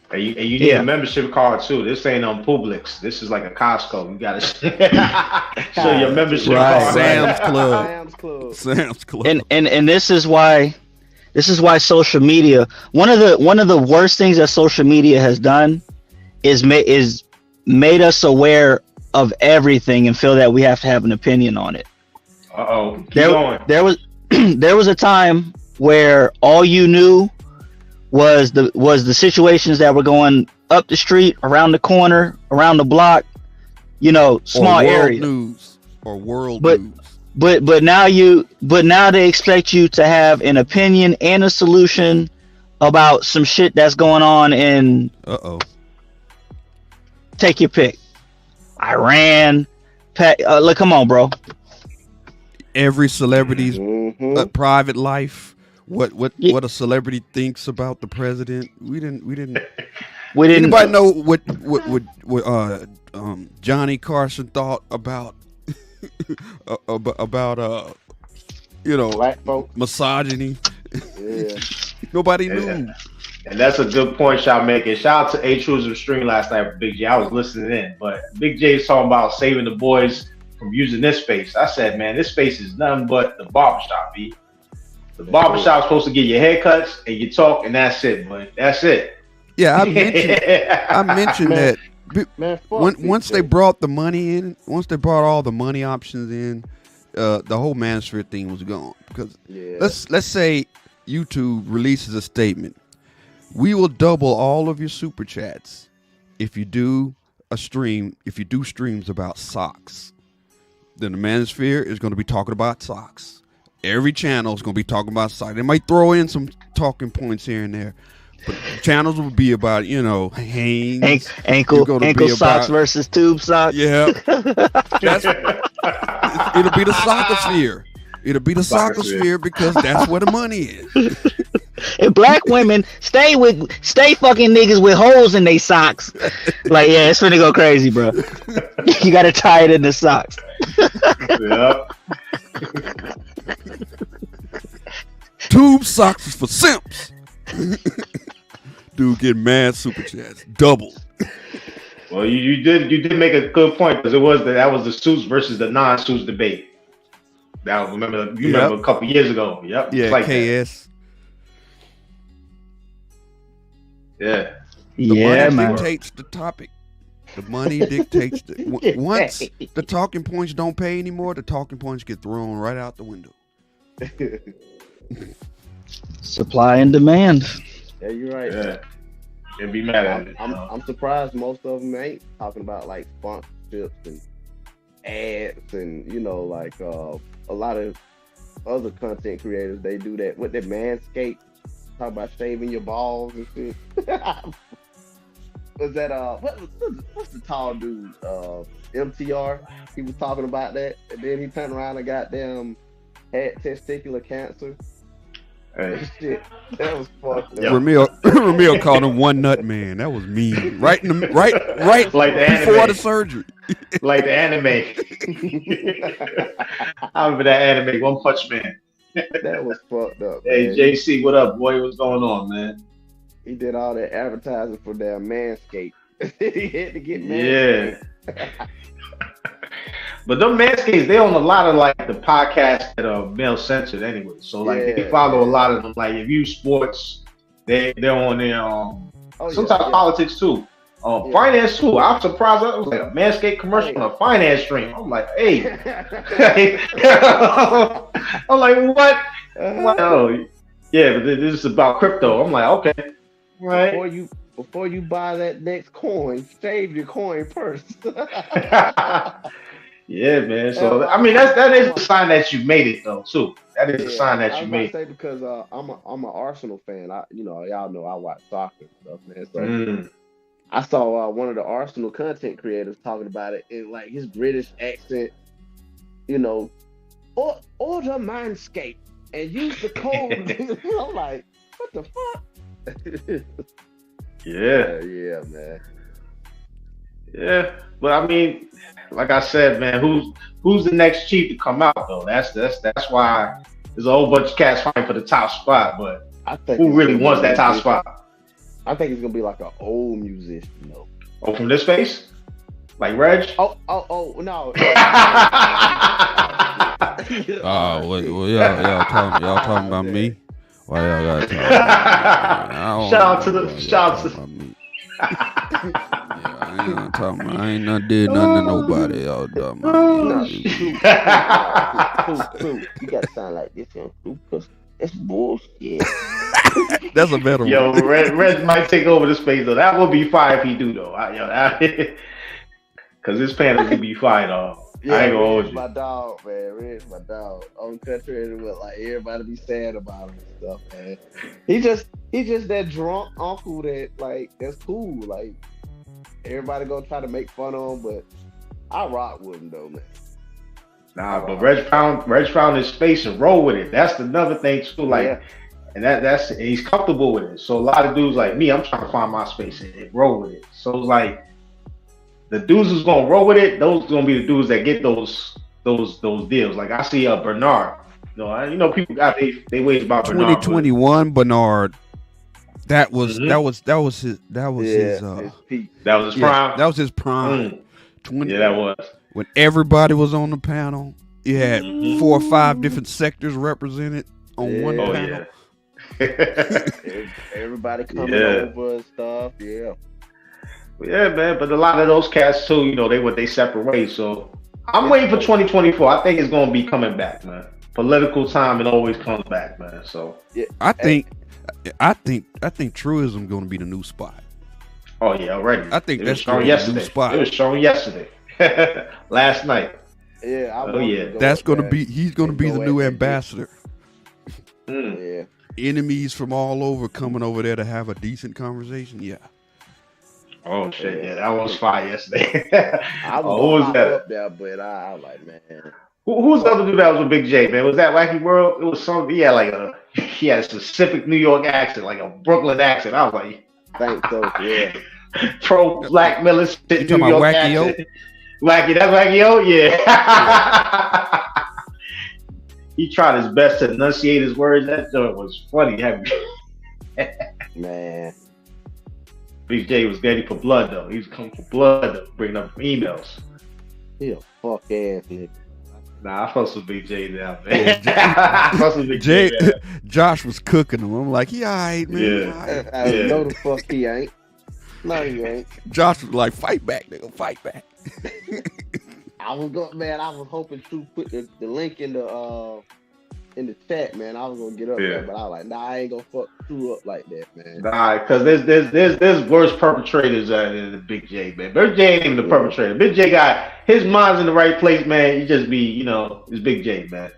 And you need a membership card too. This ain't on Publix. This is like a Costco. You gotta show your membership card. Sam's Club. And this is why social media. One of the worst things that social media has done is made us aware of everything and feel that we have to have an opinion on it. There was a time where all you knew was the situations that were going up the street, around the corner, around the block, small area. News or world news. But now they expect you to have an opinion and a solution about some shit that's going on in take your pick. Iran, look, come on, bro. Every celebrity's private life. What a celebrity thinks about the president. We didn't. Anybody know what Johnny Carson thought about black folks, misogyny? Yeah. Nobody knew. And that's a good point y'all making. Shout out to A Truism Stream last night for Big J. I was listening in, but Big J is talking about saving the boys from using this space. I said, man, this space is nothing but the barbershop, B. The barbershop's supposed to get your haircuts and you talk, and that's it, boy. That's it. Yeah, I mentioned that. Man, once they brought the money in, once they brought all the money options in, the whole Manosphere thing was gone. Because let's say YouTube releases a statement. We will double all of your super chats if you do streams about socks. Then the Manosphere is going to be talking about socks. Every channel is going to be talking about socks. They might throw in some talking points here and there, but channels will be about, Hanes. Ankle socks versus tube socks. Yeah. It'll be the soccer-sphere. It'll be the soccer-sphere because that's where the money is. And black women stay fucking niggas with holes in their socks. Like, yeah, it's finna go crazy, bro. You gotta tie it in the socks. Yep. Tube socks is for simps. Dude get mad super chats. Double. Well, you did make a good point because that was the suits versus the non-suits debate. Now remember a couple years ago. Yep. Yeah, like KS. That. Yeah. The money dictates the topic. The money dictates once the talking points don't pay anymore, the talking points get thrown right out the window. Supply and demand. Yeah, you're right. Yeah. They'll be mad at it. I'm surprised most of them ain't talking about like sponsorships and ads and like a lot of other content creators. They do that with their Manscaped, talk about shaving your balls and shit. Was that what's the tall dude? MTR. He was talking about that, and then he turned around and had testicular cancer. Hey. Shit, that was fucked up. Ramil called him one nut man. That was mean. Right like before the surgery. Like the anime. I remember that anime, One Punch Man. That was fucked up. Hey, man. JC, what up, boy? What's going on, man? He did all that advertising for their Manscaped. He had to get Manscaped. Yeah. But them Manscapes, they own a lot of like the podcasts that are male censored anyway. So like they follow a lot of them. Like if you sports, they're on there. Sometimes politics too. Finance too. I'm surprised. I was like a Manscaped commercial on a finance stream. I'm like, hey. I'm like, what? Oh, yeah, but this is about crypto. I'm like, okay, right. Before you buy that next coin, save your coin first. Yeah, man. So I mean, that is a sign that you made it though, too. That is a sign that you made it. Because I'm an Arsenal fan. Y'all know I watch soccer and stuff, man. So I saw one of the Arsenal content creators talking about it in like his British accent. Order Manscaped and use the code. I'm like, what the fuck? Yeah, man. Yeah, but I mean, like I said, man, who's the next chief to come out though? That's why there's a whole bunch of cats fighting for the top spot. But I think who really wants that top spot? I think it's gonna be like an old musician, though. Oh, from this space, like Reg? Oh no. Well, y'all talking about me? Why y'all gotta talk? Shout out to me. I ain't not did nothing to nobody. Y'all talking about me. You gotta sound like this, because it's bullshit. That's a better one. Yo, Red might take over the space though. That would be fire if he do though. Because his panel could be fine, though. Yeah, I ain't gonna hold you. My dog, man. Red's my dog. On country, but like everybody be sad about him and stuff, man. He just that drunk uncle that like that's cool. Like everybody gonna try to make fun of him, but I rock with him though, man. Nah, but Reg found his space and roll with it. That's another thing too. Like, and that's he's comfortable with it. So a lot of dudes like me, I'm trying to find my space and roll with it. So it's like the dudes who's gonna roll with it, those gonna be the dudes that get those deals. Like I see Bernard. You know, people got they ways about 2021 Bernard. That was his peak. That was his prime. That was his prime. That was. When everybody was on the panel, you had 4 or 5 different sectors represented on one panel. Everybody coming over and stuff. Yeah, man. But a lot of those cats too, they separate ways. So I'm waiting for 2024. I think it's gonna be coming back, man. political time, it always comes back, man. So Yeah. I think truism going to be the new spot. oh yeah, already. I think it that's was shown gonna be the new yesterday. spot. It was shown yesterday, last night. Yeah, I Oh, want yeah. to go That's up going to there be. He's going to and be go the at new that ambassador. Mm. Yeah. Enemies from all over coming over there to have a decent conversation. Yeah. Oh shit, yeah, that was fire yesterday. I was Oh, who gonna was hop that? up there, but I was like, man, Who was the other dude that was with Big J, man? Was that Wacky World? It was some. He had like he had a specific New York accent, like a Brooklyn accent. I was like, think so. Yeah. pro black militant You talking New York about Wacky-O? accent. Wacky, that's Wacky-O, yeah. He tried his best to enunciate his words. That joint was funny. Man. Big J was ready for blood though. He was coming for blood though, bringing up emails. He a fuck ass nigga. Nah, I fuss with Big J now, man. I fuss with Big J. Jay, Josh was cooking him. I'm like, he all right, man. Yeah. He all right. I know the fuck he ain't. No, he ain't. Josh was like, fight back, nigga, fight back. I was hoping to put the link in the chat, man. I was gonna get up there, but I was like, nah, I ain't gonna fuck True up like that, man. Nah, because there's worse perpetrators than the Big J, man. Big J ain't even the perpetrator. Big J got his mind's in the right place, man. He just be, it's Big J, man.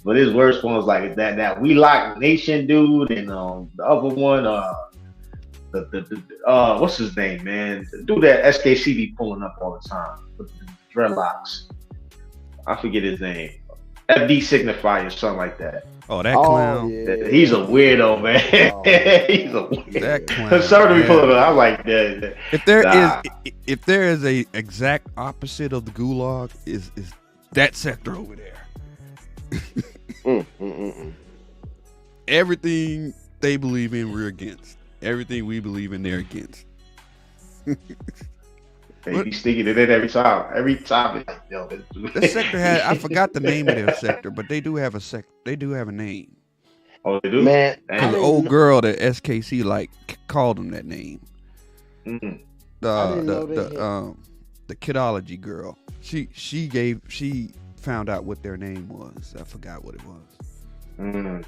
But his worst ones like that We Lock Nation dude, and the other one, what's his name, man? The dude that SKC be pulling up all the time with the dreadlocks. I forget his name. FD Signifier or something like that. Oh, that clown. Yeah. He's a weirdo, man. He's a weirdo. That clown. Sorry to be man. pulling up. I was like, that. If there is a exact opposite of the gulag, is that sector over there. Everything they believe in, we're against. Everything we believe in, they're against. They be sticking it in every time. Every time. Yo, That sector had, I forgot the name of their sector, but they do have a they do have a name. Oh, they do? Man, Because the old girl that SKC called them that name. Mm. The kidology girl. She found out what their name was. I forgot what it was. Mm.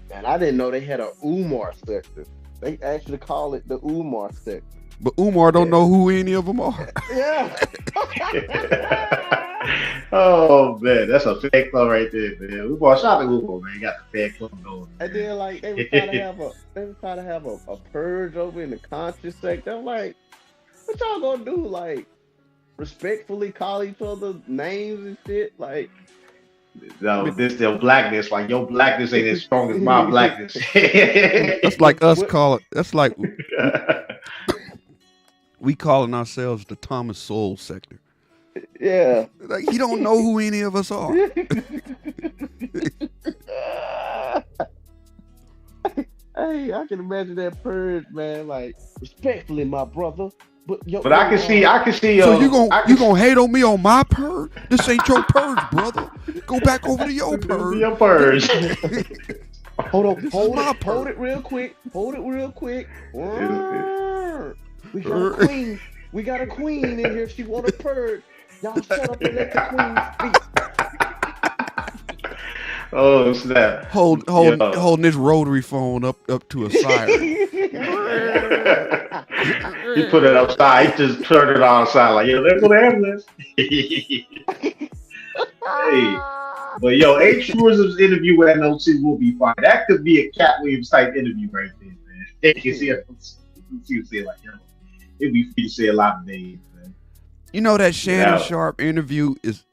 Man, I didn't know they had a Umar sector. They actually call it the Umar sector. But Umar don't know who any of them are. Yeah. Oh man, that's a fan club right there, man. We bought shopping Google, man. You got the fan club going. And then like they were trying to have a purge over in the conscious sector. I'm like, what y'all gonna do? Like respectfully call each other names and shit? Like No, this their blackness. Like your blackness ain't as strong as my blackness. That's like us calling. That's like we calling ourselves the Thomas Sowell sector. yeah. Like he don't know who any of us are. Hey, I can imagine that purge, man. Like respectfully, my brother. But I can see. So you gonna hate on me on my purge? This ain't your purge, brother. Go back over to your purge. Your purge. Hold it real quick. We got a queen. We got a queen in here. She want a purge. Y'all shut up and let the queen speak. Oh snap! Holding this rotary phone up to a siren. He put it upside. He just turned it on side like, yo, there go the ambulance. Hey, but yo, H. Tourism's interview with NOC will be fine. That could be a Cat Williams type interview right there, man. You can see it like, yo, it'd be free to say a lot of names, man. You know that Shannon Sharp interview is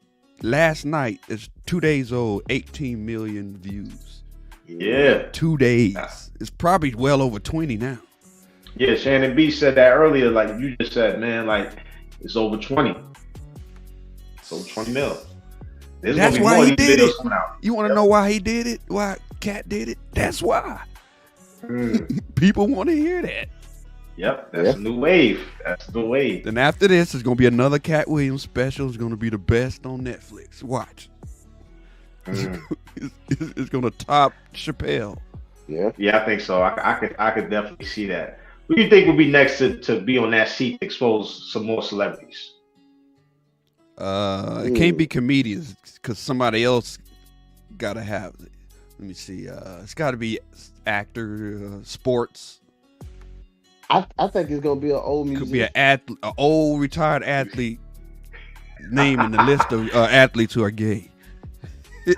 last night. It's 2 days old. 18 million views. Yeah, 2 days. It's probably well over 20 now. Yeah, Shannon B said that earlier. Like you just said, man. Like it's over 20. It's over 20 mil. That's why he did it. You want to know why he did it? Why Cat did it? That's why. People want to hear that. Yep, that's a new wave. That's the wave. Then after this, it's gonna be another Cat Williams special. It's gonna be the best on Netflix. Watch. It's gonna top Chappelle. Yeah, I think so. I could definitely see that. Who do you think would be next to be on that seat to expose some more celebrities? It can't be comedians because somebody else gotta have it. Let me see. It's got to be actor, sports. I think it's gonna be an old musician. Could be an old retired athlete name in the list of athletes who are gay. Yeah,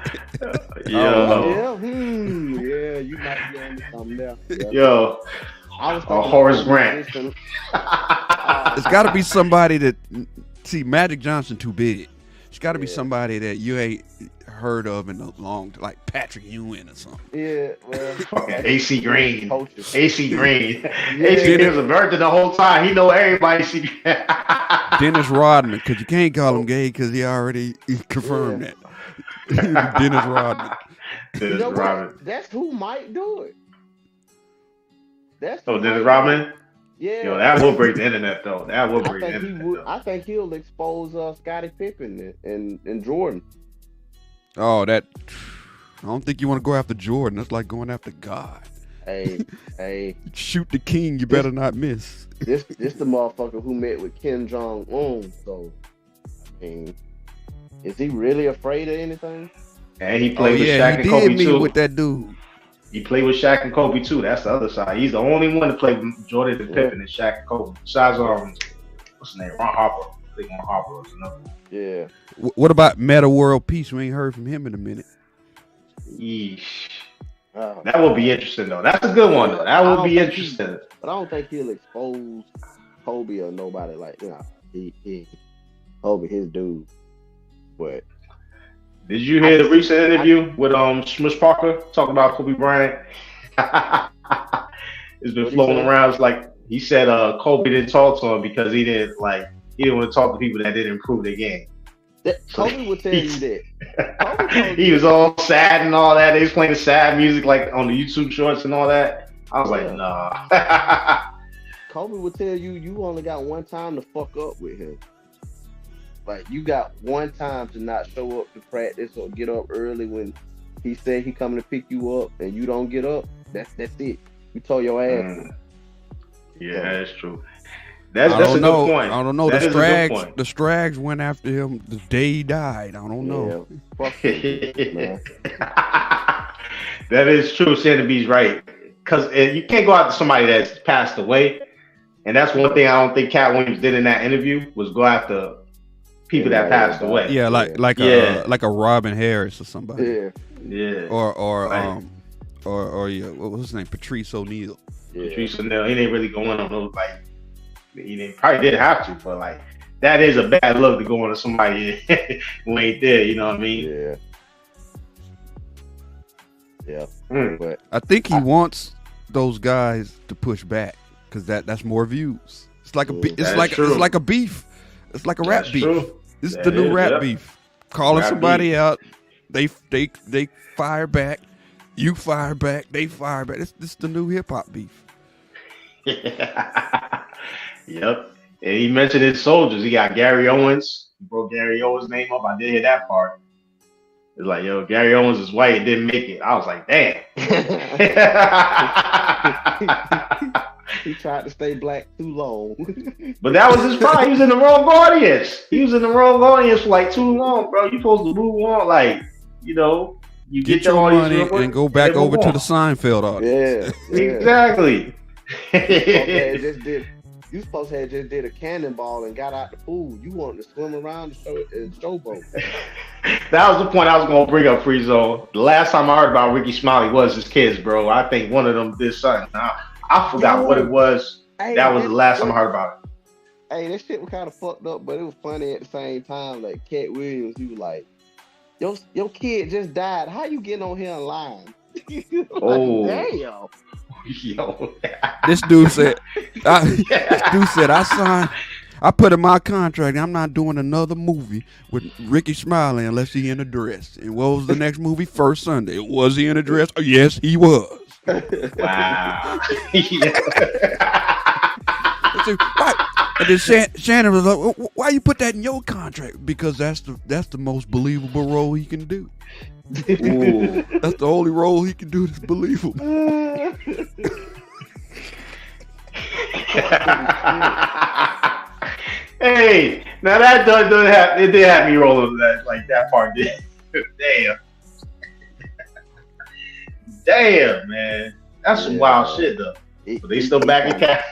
you might be on something there. Yeah. Yo, I was Horace Grant. It's got to be somebody that see Magic Johnson too big. It's got to be somebody that you ain't heard of in a long, like Patrick Ewing or something. Yeah, well, fucking AC Green. Coaches. AC Green. AC Green was a virgin the whole time. He know everybody. Dennis Rodman, because you can't call him gay because he already confirmed that. Dennis Rodman. Dennis Rodman. That's who might do it. Dennis Rodman? Yeah. Yo, that will break the internet, though. That will break the internet. I think he'll expose Scottie Pippen and Jordan. Oh, I don't think you want to go after Jordan. That's like going after God. Hey. Shoot the king, you better not miss. This the motherfucker who met with Kim Jong-un, so, I mean, is he really afraid of anything? And he played with Shaq and Kobe, too. With that dude. He played with Shaq and Kobe, too. That's the other side. He's the only one to play with Jordan and Pippen and Shaq and Kobe. Besides, what's his name? Ron Harper. I think Ron Harper was another one. Yeah. What about Meta World Peace? We ain't heard from him in a minute. Yeesh. That would be interesting, though. That's a good one, though. That would be interesting. But I don't think he'll expose Kobe or nobody like, he Kobe, his dude. But did you hear the recent interview with Smush Parker talking about Kobe Bryant? It's been floating around. It's like he said Kobe didn't talk to him because he didn't want to talk to people that didn't improve their game. Kobe would tell you that. He was all sad and all that. They was playing the sad music like on the YouTube shorts and all that. I was like, nah. Kobe would tell you only got one time to fuck up with him. Like, you got one time to not show up to practice or get up early when he said he coming to pick you up and you don't get up. That's it. You tore your ass. Yeah, that's true. That's a good point. I don't know. The Strags went after him the day he died. I don't know. Yeah. Fuck you, man. That is true. Santa B's right. Because you can't go after somebody that's passed away. And that's one thing I don't think Cat Williams did in that interview was go after people that passed away. Yeah, like a Robin Harris or somebody. Yeah. Or what was his name? Patrice O'Neal. Yeah. Patrice O'Neal. He didn't really go in on those probably didn't have to, but like that is a bad look to go on to somebody who ain't there. You know what I mean? Yeah. But I think he wants those guys to push back because that's more views. It's like a beef. It's like a rap beef. True. This is the new rap beef. Calling somebody out, they fire back. You fire back. They fire back. This is the new hip hop beef. Yep. And he mentioned his soldiers. He got Gary Owens. He broke Gary Owens' name up. I did hear that part. It's like, yo, Gary Owens is white and didn't make it. I was like, damn. He tried to stay black too long. But that was his problem. He was in the wrong audience. He was in the wrong audience for like too long, bro. You supposed to move on. Like, you get your money and go back over to the Seinfeld audience. Yeah. Exactly. You supposed to have just did a cannonball and got out the pool. You wanted to swim around the showboat. That was the point I was going to bring up, Free Zone. The last time I heard about Ricky Smiley was his kids, bro. I think one of them did something. I forgot what it was. That was the last time I heard about it. Hey, that shit was kind of fucked up, but it was funny at the same time. Like, Cat Williams, he was like, your kid just died. How you getting on here online? Oh. Damn. Yo. This dude said, I put in my contract, I'm not doing another movie with Ricky Smiley unless he in a dress. And what was the next movie? First Sunday. Was he in a dress? Oh, yes, he was. Wow. And then Shannon was like, why you put that in your contract? Because that's the most believable role he can do. Ooh. That's the only role he can do that's believable. Hey, now that doesn't have it did have me rolling that like that part did. Damn. Damn, man. That's some wild shit though. But they still back in cash.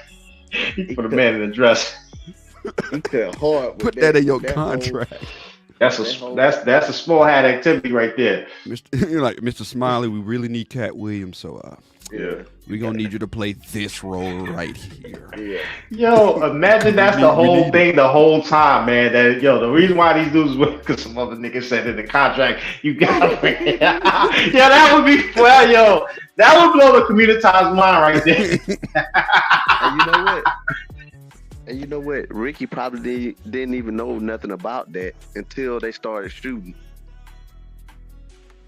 He put a man in the dress. He cut hard. Put that in your contract. That's a small hat activity right there. You're like, Mr. Smiley, we really need Cat Williams, so yeah, we're gonna need you to play this role right here. Yeah. Yo, imagine that's the whole thing the whole time, man. That the reason why these dudes went because some other niggas said in the contract you got to yeah, that would be that would blow the communitized mind right there. And you know what? Ricky probably didn't even know nothing about that until they started shooting.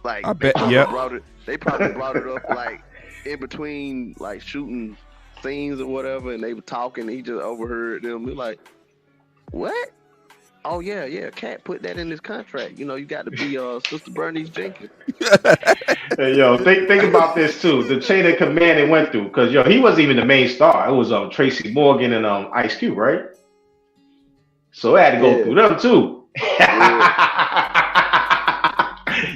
Like, I bet, yeah. They probably brought it up like in between like shooting scenes or whatever, and they were talking. And he just overheard them. He's like, "What? Oh yeah. Cat put that in his contract. You got to be Sister Bernice Jenkins." Hey, think about this too. The chain of command it went through because he wasn't even the main star. It was Tracy Morgan and Ice Cube, right? So it had to go through them too.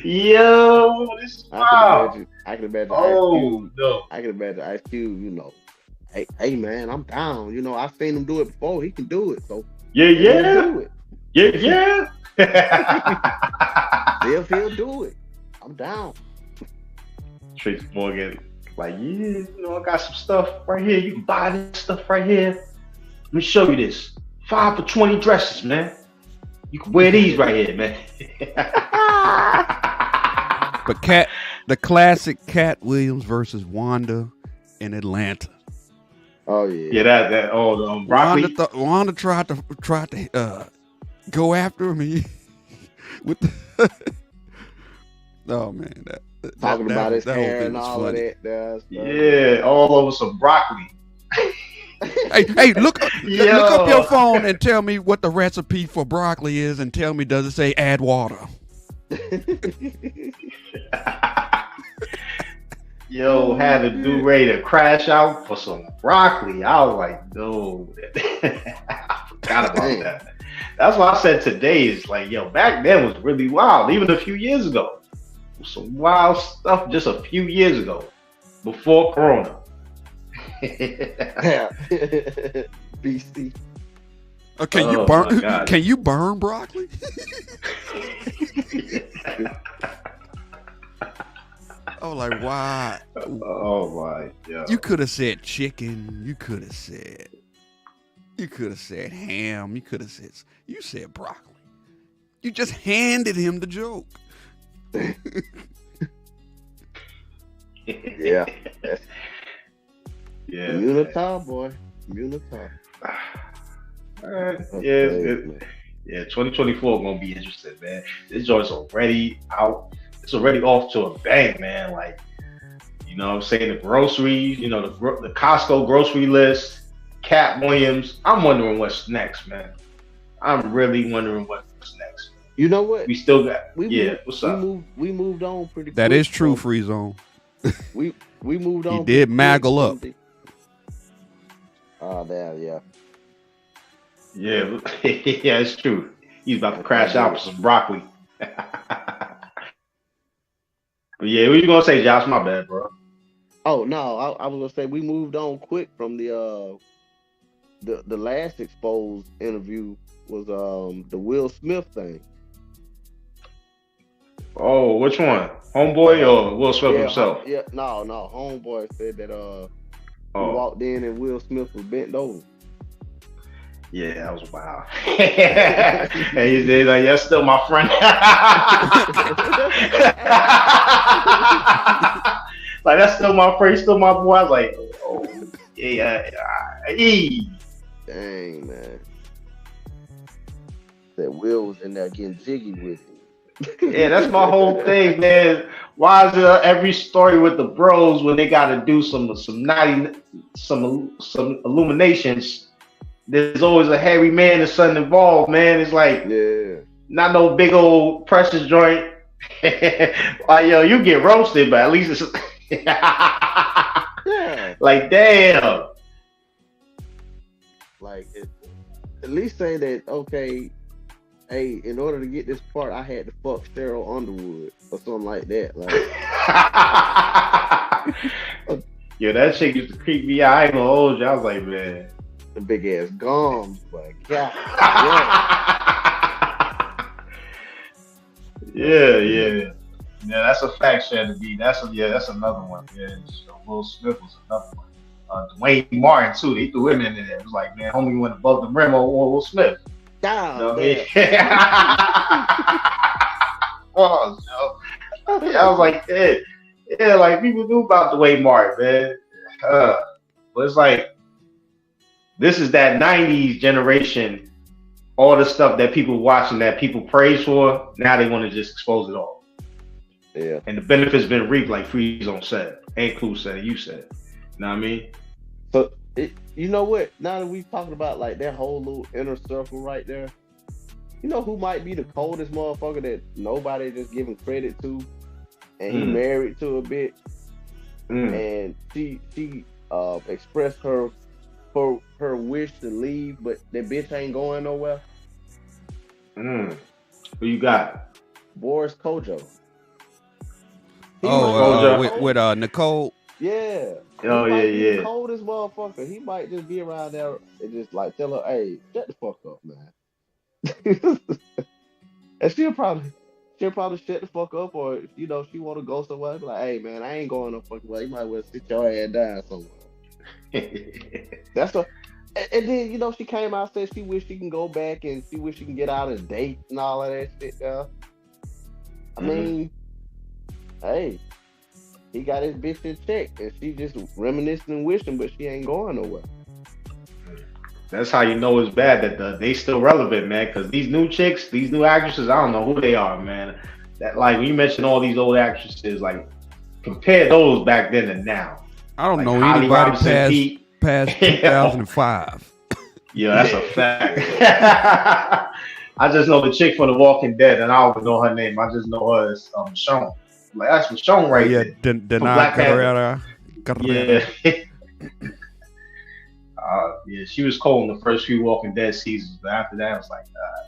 Yo, this is wild. I can imagine. No. I can imagine Ice Cube. Hey man, I'm down. I've seen him do it before. He can do it. So yeah. Do it. Yeah. If he'll do it, I'm down. Tracy Morgan, like, I got some stuff right here. You can buy this stuff right here. Let me show you this. 5 for 20 dresses, man. You can wear these right here, man. But the classic Cat Williams versus Wanda in Atlanta. Oh yeah. Yeah, that broccoli. Wanda tried to go after him with the oh man, talking about his hair and all funny. of that. Yeah, all over some broccoli. Hey, look up your phone and tell me what the recipe for broccoli is, and tell me, does it say add water? Yo, had a dude ready to crash out for some broccoli. I was like, no. I forgot about that. That's why I said today is like, back then was really wild. Even a few years ago. Some wild stuff just a few years ago. Before Corona. Beastie. Can you burn broccoli? I was like, why? Oh my God. You could have said chicken. You could have said ham. You said broccoli. You just handed him the joke. Yeah. Yeah. Unitar, boy. Unitar. Yeah, 2024 gonna be interesting, man. This joint's already out. It's already off to a bang, man. Like, what I'm saying, the groceries, the Costco grocery list, Cat Williams. I'm wondering what's next, man. I'm really wondering what's next. You know what? We still got. What's up? We moved on pretty. That quick, is true, Free Zone. We moved on. He did maggle up. Oh, damn, yeah. Yeah, yeah, it's true. He's about to crash out with some broccoli. But yeah, what you gonna say, Josh? My bad, bro. Oh no, I was gonna say we moved on quick from the last exposed interview was the Will Smith thing. Oh, which one? Homeboy or Will Smith himself? Yeah, no. Homeboy said that he walked in and Will Smith was bent over. Yeah, that was wild. And he said, like, that's still my friend. Like, that's still my friend, still my boy. I was like, oh, yeah. Dang, man. That Will was in there getting jiggy with him. Yeah, that's my whole thing, man. Why is there every story with the bros when they got to do some illuminations? There's always a hairy man or something involved, man. It's like, not no big old precious joint. Like, yo, you get roasted, but at least it's Yeah. Like, damn. Like at least say that, okay, hey, in order to get this part, I had to fuck Cheryl Underwood or something like that. Like, Yeah, that chick used to creep me out. I ain't gonna hold you. I was like, man. the big ass gums, but God, yeah. Yeah, that's a fact, Shannon B. That's another one. Yeah, so Will Smith was another one. Dwayne Martin too. They threw him in there. It was like, man, homie went above the rim on Will Smith. You know what I mean? Oh, I was like, yeah, like people knew about Dwayne Martin, man. But it's like this is that '90s generation. All the stuff that people watching that people praise for, now they want to just expose it all. Yeah. And the benefits been reaped, like Free Zone said, and Clue said, you said. You know what I mean? So you know what? Now that we talking about like that whole little inner circle right there, you know who might be the coldest motherfucker that nobody just giving credit to, and he married to a bitch, and she expressed her wish to leave, but that bitch ain't going nowhere. Who you got? Boris Kojo. With Nicole. Yeah. Oh he might be yeah. the coldest motherfucker. He might just be around there and just like tell her, "Hey, shut the fuck up, man." And she'll probably shut the fuck up, or you know, she want to go somewhere. Be like, "Hey, man, I ain't going no fucking way. You might well sit your ass down somewhere." That's what. And then you know, she came out and said she wish she can go back and she wish she can get out and date and all of that shit. I mean, hey, he got his bitch in check, and she just reminiscing and wishing, but she ain't going nowhere. That's how you know it's bad that they still relevant, man. Because these new chicks, these new actresses, I don't know who they are, man. That like when you mention all these old actresses, like compare those back then and now. I don't like know Holly anybody Robinson, past 2005. Yeah, that's a fact. I just know the chick from The Walking Dead, and I don't know her name. I just know her as Michonne. Like that's Michonne right there. Denai Carrera. Yeah. Yeah, she was cold in the first few Walking Dead seasons, but after that, I was like, I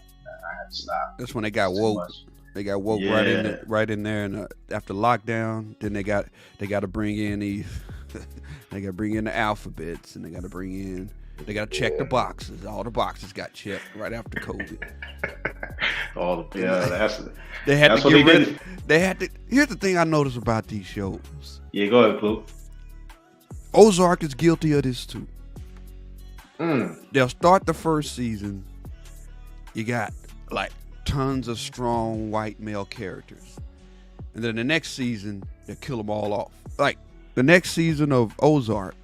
had to stop. That's when they got woke. They got woke right in there, and after lockdown, then they got to bring in these. They got to bring in the alphabets, and they got to check the boxes. All the boxes got checked right after COVID. Here's the thing I noticed about these shows. Yeah, go ahead, Clue. Ozark is guilty of this too. They'll start the first season. You got like tons of strong white male characters, and then the next season they'll kill them all off. Like the next season of Ozark,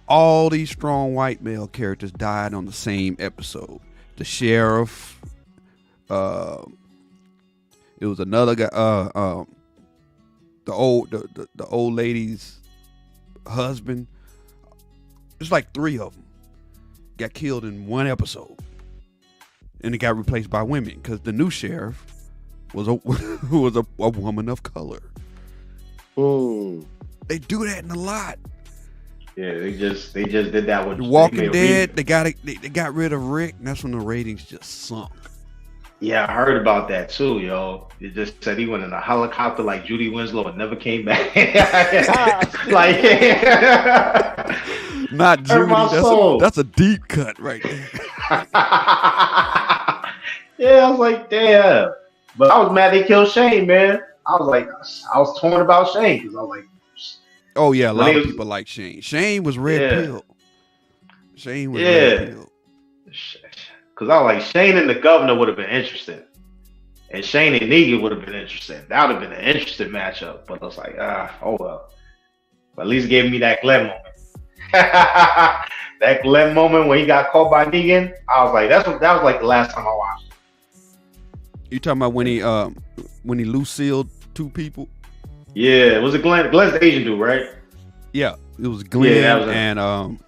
all these strong white male characters died on the same episode. The sheriff, it was another guy, the old lady's husband. It's like 3 of them got killed in one episode, and it got replaced by women because the new sheriff was a woman of color. They do that in a lot. Yeah, they just did that with The Walking Dead. They got rid of Rick, and that's when the ratings just sunk. Yeah, I heard about that too, yo. It just said he went in a helicopter like Judy Winslow and never came back. Like, not Judy. That's a deep cut right there. Yeah, I was like, damn. But I was mad they killed Shane, man. I was torn about Shane because I was like, oh yeah, a lot of people like Shane. Shane was red pill. Shane was red pill. Because I was like, Shane and the governor would have been interesting. And Shane and Negan would have been interesting. That would have been an interesting matchup. But I was like, oh well. But at least it gave me that Glenn moment. That Glenn moment when he got caught by Negan. I was like, that was like the last time I watched it. You talking about when he Lucille'd 2 people? Yeah, was it Glenn? Glenn's the Asian dude, right? Yeah, it was Glenn and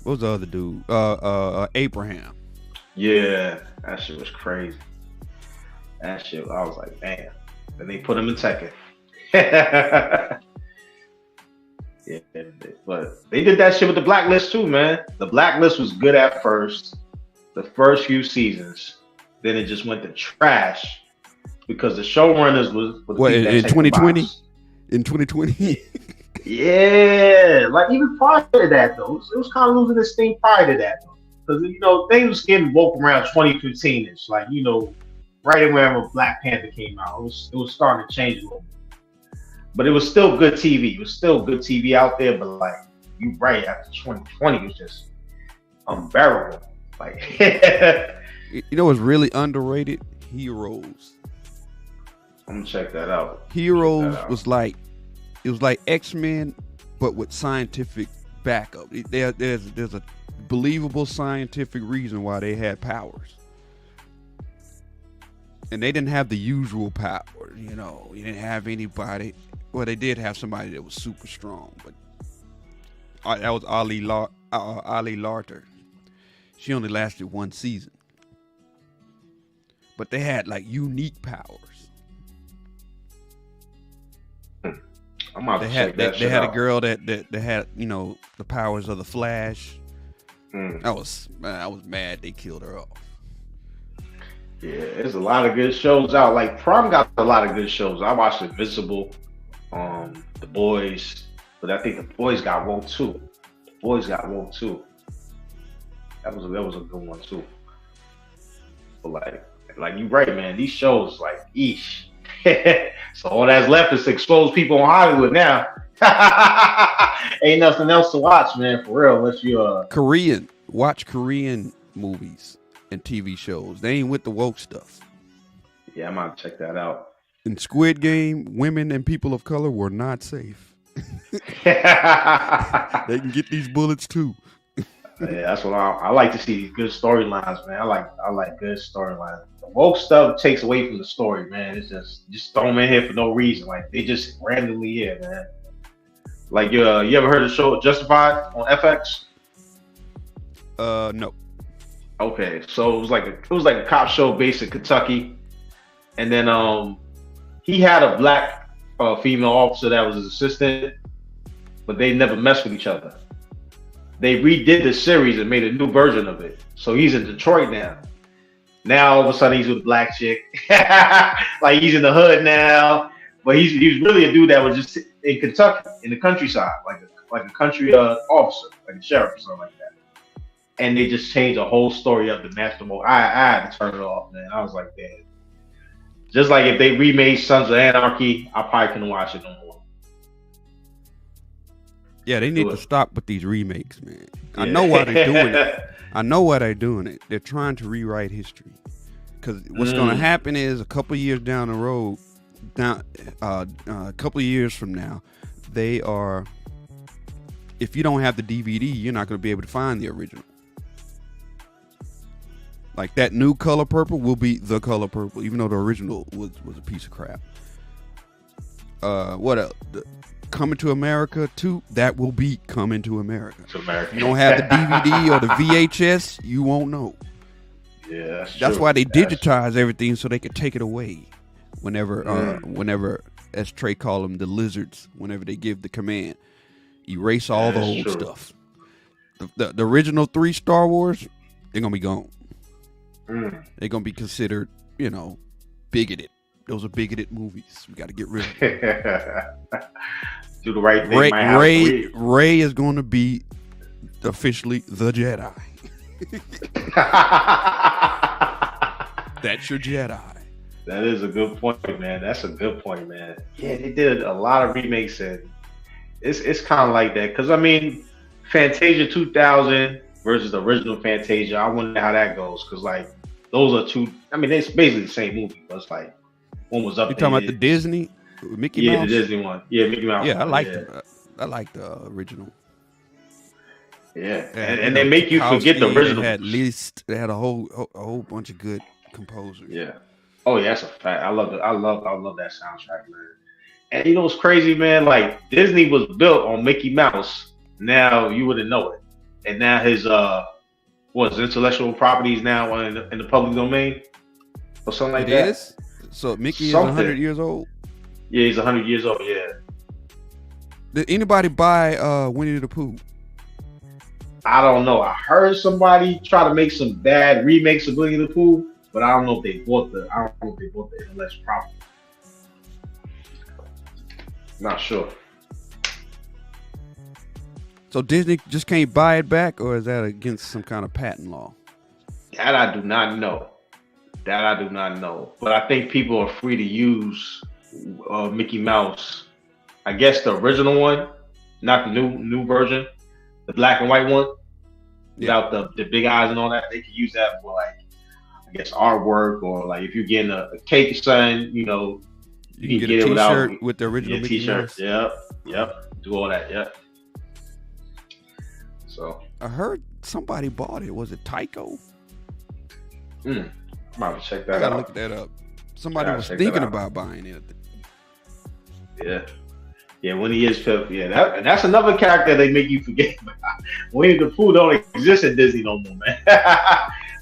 what was the other dude? Abraham. Yeah, that shit was crazy. That shit, I was like, damn. Then they put him in Tekken. Yeah, but they did that shit with the Blacklist too, man. The Blacklist was good at first. the first few seasons. Then it just went to trash because the showrunners was the What, people that in checked the 2020? box. In 2020? Yeah, like even prior to that though, it was kind of losing its steam prior to that though, because things was getting woke around 2015ish, like right around when Black Panther came out, it was starting to change a little bit, but it was still good TV. It was still good TV out there, but like you right after 2020, it was just unbearable. Like, You know what's really underrated? Heroes. I'm gonna check that out. Heroes was like, it was like X-Men, but with scientific backup. There's a believable scientific reason why they had powers. And they didn't have the usual powers, you didn't have anybody. Well, they did have somebody that was super strong, but that was Ali Larter. She only lasted one season. But they had like unique powers. I'm about to check that They shit had out. a girl that had the powers of the Flash. I was mad they killed her off. Yeah, there's a lot of good shows out. Like Prime got a lot of good shows. I watched Invincible, The Boys, but I think The Boys got woke too. That was a good one too. But like you right, man. These shows like eesh. So all that's left is to expose people in Hollywood now. Ain't nothing else to watch, man. For real, unless you watch Korean movies and TV shows. They ain't with the woke stuff. Yeah, I'm gonna check that out. In Squid Game, women and people of color were not safe. They can get these bullets too. Yeah, that's what I like to see. These good storylines, man. I like good storylines. The woke stuff takes away from the story, man. It's just throw them in here for no reason. Like they just randomly here, man. Like you ever heard of the show Justified on FX? No. Okay, so it was like a cop show based in Kentucky, and then he had a black female officer that was his assistant, but they never messed with each other. They redid the series and made a new version of it. So he's in Detroit now. Now all of a sudden he's with a black chick. Like he's in the hood now. But he's really a dude that was just in Kentucky, in the countryside, like a country officer, like a sheriff or something like that. And they just changed the whole story of the master mode. I had to turn it off, man. I was like, damn. Just like if they remade Sons of Anarchy, I probably couldn't watch it no more. Yeah, they need to stop with these remakes, man. I know why they're doing it. They're trying to rewrite history. Because what's going to happen is a couple of years down the road, a couple of years from now, if you don't have the DVD, you're not going to be able to find the original. Like that new Color Purple will be the Color Purple, even though the original was a piece of crap. What else? Coming to America 2, that will be Coming to America. If you don't have the DVD or the VHS, you won't know. Yeah, that's why they digitize everything so they can take it away whenever, as Trey called them, the lizards, whenever they give the command, erase all the old stuff. The original 3 Star Wars, they're gonna be gone. They're gonna be considered, bigoted. Those are bigoted movies. We got to get rid of them. Do the right thing. Ray is going to be officially the Jedi. That's your Jedi. That is a good point, man. That's a good point, man. Yeah, they did a lot of remakes, and it's kind of like that. Because I mean, Fantasia 2000 versus the original Fantasia. I wonder how that goes. Because like those are two. I mean, it's basically the same movie, but it's like one was up. You talking about the Disney? Mickey Mouse? Yeah, the Disney one. Yeah, Mickey Mouse. Yeah, I like the original. Yeah, and they make you forget the original. They had a whole bunch of good composers. Yeah. Oh yeah, that's a fact. I love it. I love that soundtrack, man. And you know what's crazy, man? Like Disney was built on Mickey Mouse. Now you wouldn't know it. And now his intellectual properties now in the public domain or something like that. It is. So Mickey is 100 years old. Yeah, he's 100 years old. Yeah. Did anybody buy Winnie the Pooh? I don't know. I heard somebody try to make some bad remakes of Winnie the Pooh, but I don't know if they bought the. I don't know if they bought the intellectual property. Not sure. So Disney just can't buy it back, or is that against some kind of patent law? That I do not know. But I think people are free to use Mickey Mouse. I guess the original one, not the new version, the black and white one, without the big eyes and all that. They can use that for like, I guess, artwork, or like if you're getting a cake or something, you know, you can get a T-shirt with the original Mickey T-shirt. Mouse. Yep. Do all that. Yep. So I heard somebody bought it. Was it Tyco? I'm about to check I that gotta out. look that up. Somebody was thinking about buying it. Yeah, when he is Pip. Yeah, that's another character they make you forget about. Winnie the Pooh don't exist at Disney no more, man.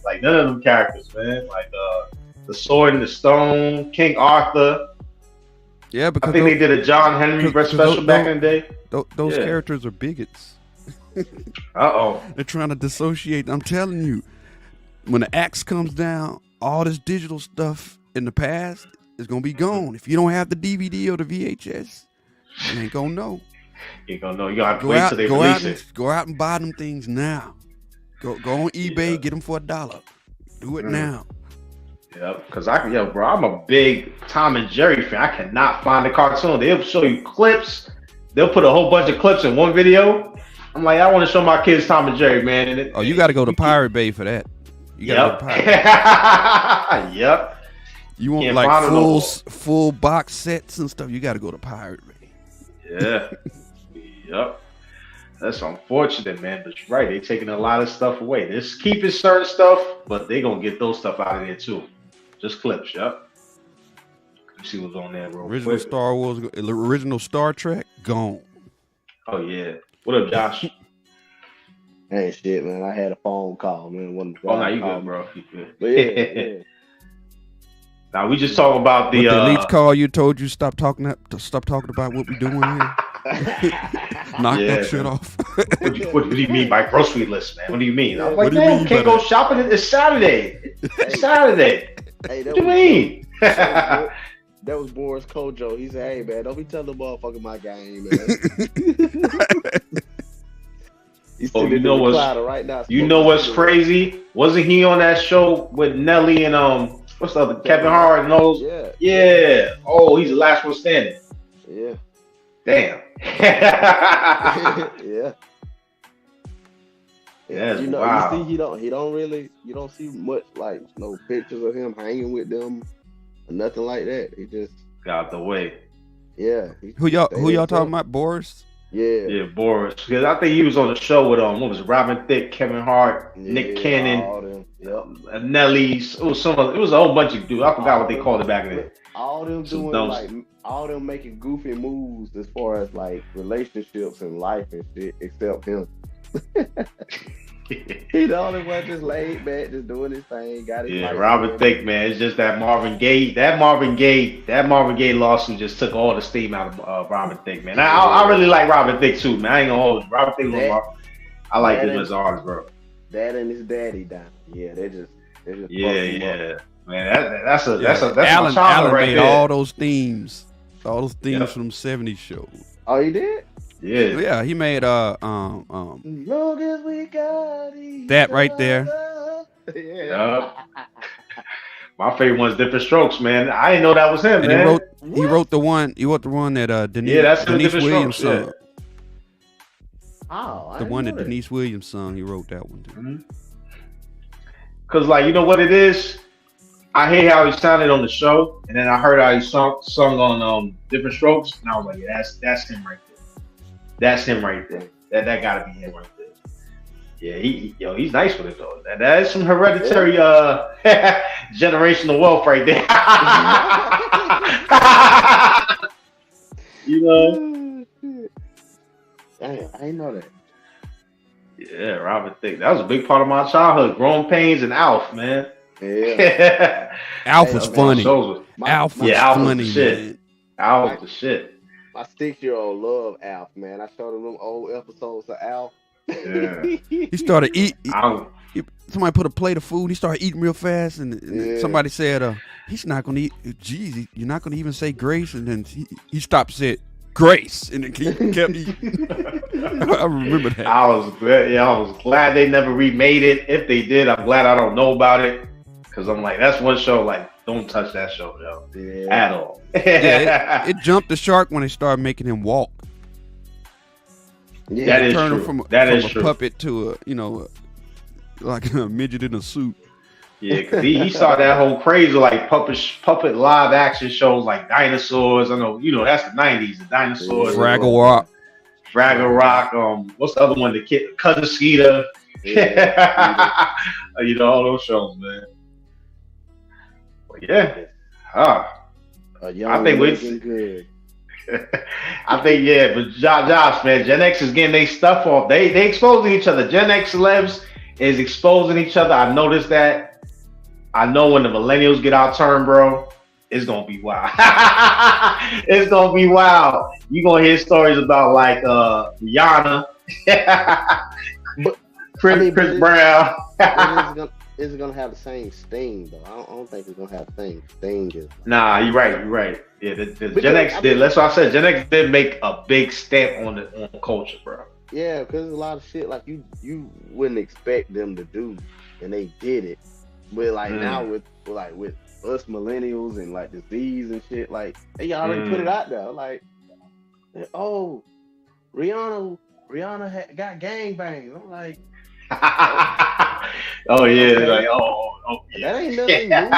Like none of them characters, man. Like the Sword and the Stone, King Arthur. Yeah, because I think they did a John Henry special back in the day. Those characters are bigots. They're trying to dissociate. I'm telling you, when the axe comes down, all this digital stuff in the past is gonna be gone. If you don't have the DVD or the VHS, you ain't gonna know. You ain't gonna know. You gotta have to wait till they release it. Go out and buy them things now. Go on eBay, get them for $1. Do it now. Yeah, because bro, I'm a big Tom and Jerry fan. I cannot find the cartoon. They'll show you clips. They'll put a whole bunch of clips in one video. I'm like, I want to show my kids Tom and Jerry, man. And you got to go to Pirate Bay for that. You got to go to Pirate Bay. Yep. You want like full box sets and stuff? You got to go to Pirate Bay. Yeah. Yep. That's unfortunate, man. But you're right. They're taking a lot of stuff away. They're keeping certain stuff, but they're going to get those stuff out of there too. Just clips, yep. Let's see what's on there, bro. Original Star Wars, original Star Trek, gone. Oh, yeah. What up, Josh? Hey, shit, man. I had a phone call, man. No, you good, bro. You good. But yeah. Now, we just talking about the elites call you, told you stop talking about what we doing here. Knock that shit off. What do you mean by grocery list, man? What do you mean? I'm like, what do you mean? Can't go shopping. It's Saturday. It's Saturday. Hey, what do you mean? That was Boris Kojo. He said, "Hey, man, don't be telling the motherfucker my game, man." You know what's right now? You know what's crazy? Wasn't he on that show with Nelly and what's the other Kevin Hart and those? Yeah. Oh, he's the last one standing. Yeah. Damn. Yeah. Yeah. Wow. You see, you don't see much like no pictures of him hanging with them or nothing like that. He just got out the way. Yeah. Who y'all talking about? Boris? Yeah, Boris. Because I think he was on the show with what was it, Robin Thicke, Kevin Hart, Nick Cannon, Nelly's. It was a whole bunch of dudes. I forgot what they called it back in the day. All them doing all them making goofy moves as far as like relationships and life and shit, except him. He the only one just laid back, just doing his thing. Got his Robin Thicke, man. It's just that Marvin Gaye. That Marvin Gaye lawsuit just took all the steam out of Robin Thicke, man. I really like Robin Thicke too, man. I ain't gonna hold you. Robin Thicke, I like him as an artist, bro. Dad and his daddy down. Yeah, they just yeah. Man, that's Alan right made there. all those themes from them '70s shows. Oh, he did? Yeah, he made long as we got that right there. Yeah. My favorite one's Different Strokes, man. I didn't know that was him, and man. He wrote the one that Denise, that's Denise Williams sung. Yeah. Oh, the one that Denise Williams sung, he wrote that one too. Mm-hmm. Cause like you know what it is, I hear how he sounded on the show, and then I heard how he sung on Different Strokes, and I was like, yeah, that's him right there. That's him right there. That gotta be him right there. Yeah, he's nice with it though. That is some hereditary generational wealth right there. You know? Damn, I didn't know that. Yeah, Robin Thicke. That was a big part of my childhood. Growing Pains and Alf, man. Yeah. Alf was funny. Alf was funny, man. Alf was the shit. My 6-year-old loved Alf, man. I showed him them old episodes of Alf. Yeah. He started eating. I- Somebody put a plate of food. He started eating real fast, and Yeah. somebody said, "He's not gonna eat. Geez, you're not gonna even say grace." And then he stopped, said grace, and then he kept eating. I remember that. I was glad they never remade it. If they did, I'm glad I don't know about it. Cause I'm like, that's one show, like, don't touch that show, yo. Yeah. At all. Yeah, it jumped the shark when they started making him walk. Yeah. That is Turn him true. from That a is true. puppet to like a midget in a suit. Yeah, because he saw that whole craze of like puppet live action shows like dinosaurs. I know, that's the 90s, the dinosaurs. Fraggle Rock. Fraggle Rock. What's the other one? The kid, Cousin Skeeter. Yeah. All those shows, man. But yeah. I think looking good. I think, yeah, but Josh, man, Gen X is getting their stuff off. They exposing each other. Gen X celebs is exposing each other. I noticed that. I know when the millennials get our turn, bro, it's gonna be wild. It's gonna be wild. You're gonna hear stories about like Rihanna, Chris Brown. It's gonna have the same sting though. I don't think it's gonna have the same sting. Nah, you're right. Yeah, the Gen X did. That's why I said Gen X did make a big stamp on the culture, bro. Yeah, because there's a lot of shit like you wouldn't expect them to do, and they did it. But like now with us millennials and like disease and shit, like they already put it out there. Like, oh, Rihanna got gangbanged. I'm like, oh yeah, okay. like oh yeah. That ain't nothing new.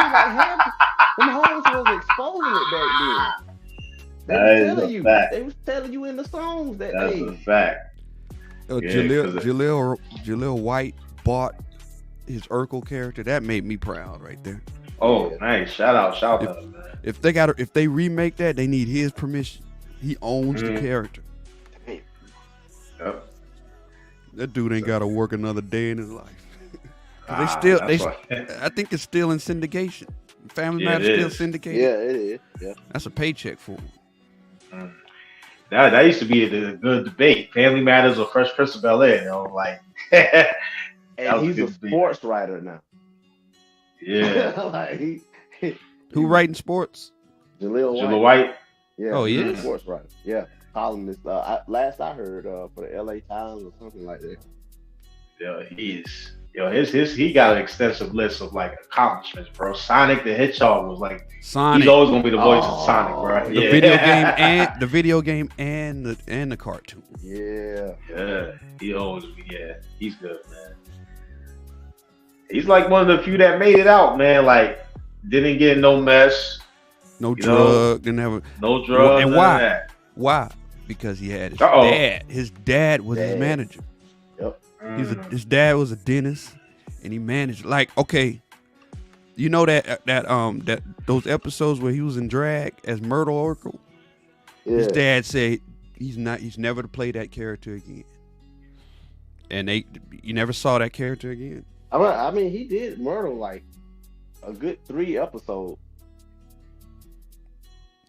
Them hoes was exposing it back then. They was telling you in the songs that That's day. a fact. Jaleel White bought his Urkel character. That made me proud right there. Oh, nice. Shout out, man. If they remake that, they need his permission. He owns the character. Yep. That dude ain't got to work another day in his life. I think it's still in syndication. Family Matters still syndicated. Yeah, it is. Yeah. That's a paycheck for him. That used to be a good debate. Family Matters or Fresh Prince of Bel-Air, like. And he's a sports writer now. Yeah. Who writing sports? Jaleel White. Yeah. Oh, he he's is? a sports writer. Yeah. Columnist. Last I heard for the LA Times or something like that. Yeah, he got an extensive list of like accomplishments, bro. Sonic the Hedgehog was like Sonic. He's always gonna be the voice of Sonic, bro. The video game and the cartoon. Yeah. Yeah. He's good, man. He's like one of the few that made it out, man. Like didn't get no mess. No drug, didn't have no drugs. And why? Why? Because he had his dad. His dad was his manager. Yep. His dad was a dentist, and he managed. Like, okay, you know that those episodes where he was in drag as Myrtle Oracle. Yeah. His dad said he's never to play that character again, and you never saw that character again. I mean, he did Myrtle like a good 3 episodes.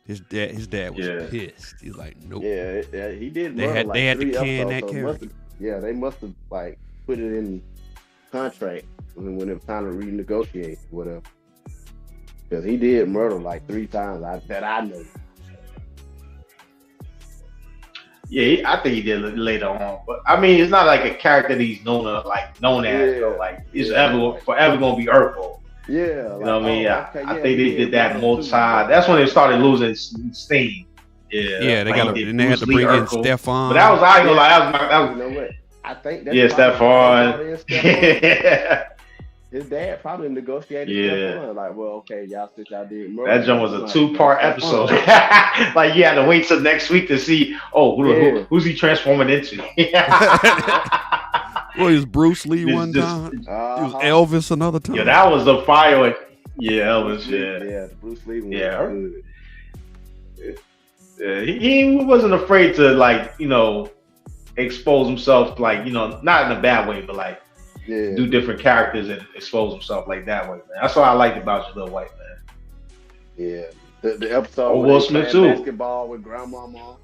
His dad was pissed. He's like, nope. Yeah, he did. They had to can that character. They must have like put it in contract when it was time to renegotiate whatever. Because he did Myrtle like 3 times that I know. Yeah, I think he did later on, but I mean, it's not like a character that he's known as. Like it's forever gonna be Urkel. Yeah, you know what I mean. I think they did that multi. That's when they started losing steam. Yeah, they had to bring in Stefan. But that was that was. You know what? I think that's Stefan. His dad probably negotiated. Yeah. Like, well, okay, y'all since y'all did Myrtle. That joint was a 2-part episode. Like you had to wait till next week to see. Who's he transforming into? Well, he was Bruce Lee one time. He was Elvis another time. Yeah, that was the fire. Yeah, Elvis. Yeah, the Bruce Lee one. Yeah. He wasn't afraid to expose himself not in a bad way, but do different characters and expose himself like that way, man. That's what I liked about Jaleel White, man. Yeah, the episode Will Smith too. Basketball with Grandmama.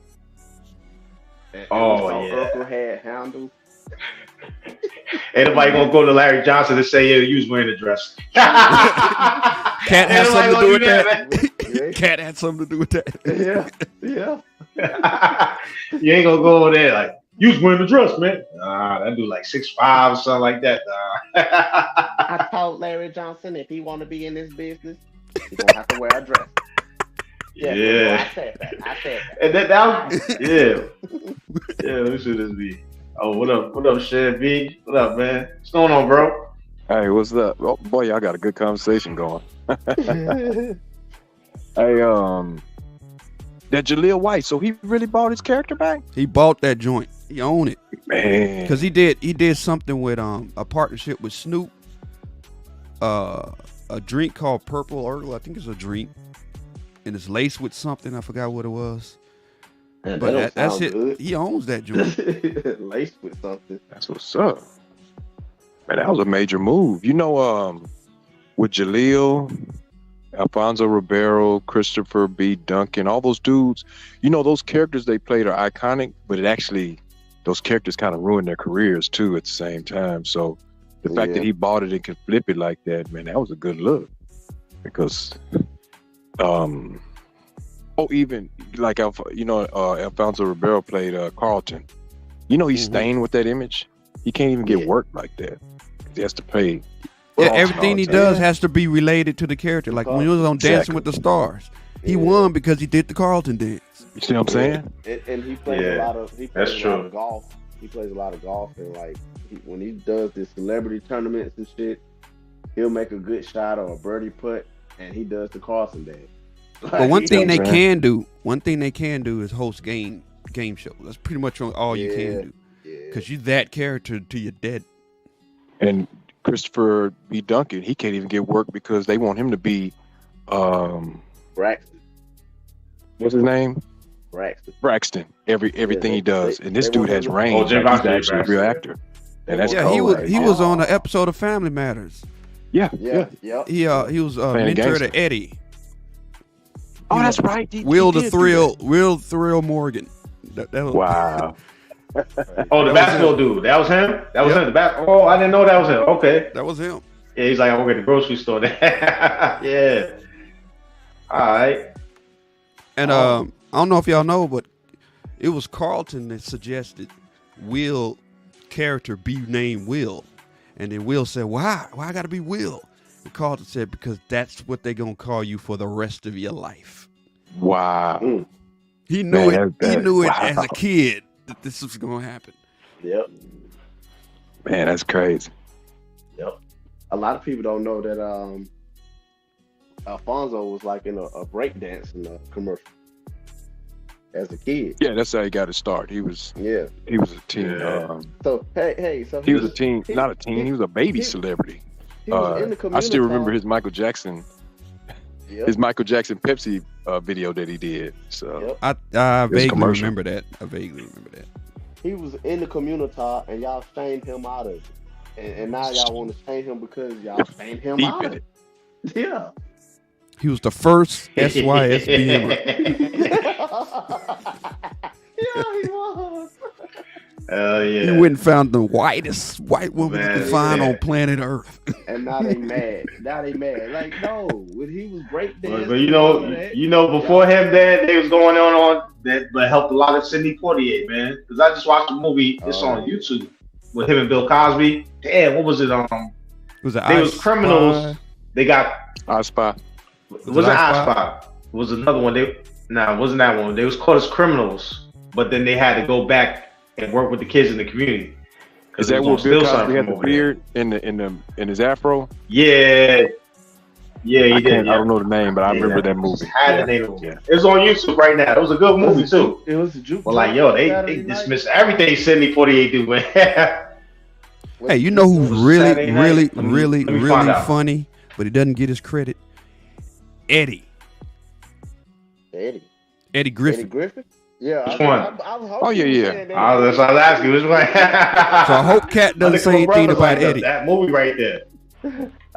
Urkel had handles. Ain't nobody gonna go to Larry Johnson and say, "Yeah, you was wearing a dress." Cat had Ain't something to nobody do with gonna that. Yeah. Cat had something to do with that. Yeah. You ain't gonna go over there like you was wearing a dress, man. That dude like 6'5" or something like that. I told Larry Johnson if he want to be in this business, he's gonna have to wear a dress. Yeah. I said that. And that was, yeah. Let me see this be. Oh, what up? What up, Shed B? What up, man? What's going on, bro? Hey, what's up? Oh boy, y'all got a good conversation going. Hey, that Jaleel White. So he really bought his character back? He bought that joint. He owned it. Man. Because he did something with a partnership with Snoop. A drink called Purple Earl. I think it's a drink. And it's laced with something. I forgot what it was. Man, But that's sound it. good. He owns that joint. Laced with something. That's what's up. Man, that was a major move. You know, with Jaleel, Alfonso Ribeiro, Christopher B. Duncan, all those dudes, you know, those characters they played are iconic, but those characters kind of ruined their careers too at the same time. So the fact that he bought it and could flip it like that, man, that was a good look. Because, even like, Alfonso Ribeiro played Carlton. You know, he's stained with that image. He can't even get work like that. He has to pay. Yeah, everything he does has to be related to the character. Like when he was on Dancing with the Stars, he won because he did the Carlton dance. You see what I'm saying? And he plays a lot of golf. He plays a lot of golf, and like when he does this celebrity tournaments and shit, he'll make a good shot or a birdie putt, and he does the Carlton dance. Like, But one thing they can do is host game shows. That's pretty much all you can do. Because you're that character till you're dead. And Christopher B. Duncan, he can't even get work because they want him to be Braxton. What's his name? Braxton. Everything he does. And this dude has range. Jim He's Braxton, actually a real actor. And that's cold. He was on an episode of Family Matters. Yeah. He was mentor to Eddie. Oh, that's right. Will the Thrill Morgan. That was, wow. Oh, the basketball dude. That was him? That was him. Oh, I didn't know that was him. Okay. That was him. Yeah, he's like, I work at the grocery store. Yeah. All right. And I don't know if y'all know, but it was Carlton that suggested Will character be named Will. And then Will said, why I gotta be Will? And Carlton said, because that's what they're gonna call you for the rest of your life. Wow. He knew it. He knew it as a kid that this was gonna happen. Yep. Man, that's crazy. Yep. A lot of people don't know that Alfonso was like in a breakdance in a commercial as a kid. Yeah, that's how he got his start. He was a teen. Yeah. So so he was a teen, not a teen. He was a baby celebrity. He was in the community. I still remember his Michael Jackson. Yep. His Michael Jackson Pepsi video that he did. So I vaguely remember that. He was in the community and y'all shamed him out of it. And now y'all want to shame him because y'all shamed him out of it. Yeah. He was the first SYSBM. Yeah, he was. Yeah. He went and found the whitest white woman you could find on planet Earth. And now they mad. Like, no, when he was breakdancing. But you know, before him, they was going on that, but helped a lot of Sidney Poitier, man. Because I just watched the movie. It's on YouTube with him and Bill Cosby. Damn, what was it? Was it? They was criminals. They got I Spy. Was it I Spy? Was another one. It wasn't that one. They was caught as criminals, but then they had to go back and work with the kids in the community. Is that what Bill Cosby had the beard in his afro? Yeah, he did. I don't know the name, but I remember that movie. Had the name. Yeah. It's on YouTube right now. It was a good movie too. It was a juke. Well, like they dismissed everything Sidney Poitier do, man. Hey, you know who's really funny, but he doesn't get his credit? Eddie Griffin. Yeah. Which one? I was Oh yeah. I was asking which one. So I hope Cat doesn't say anything about Eddie. That movie right there.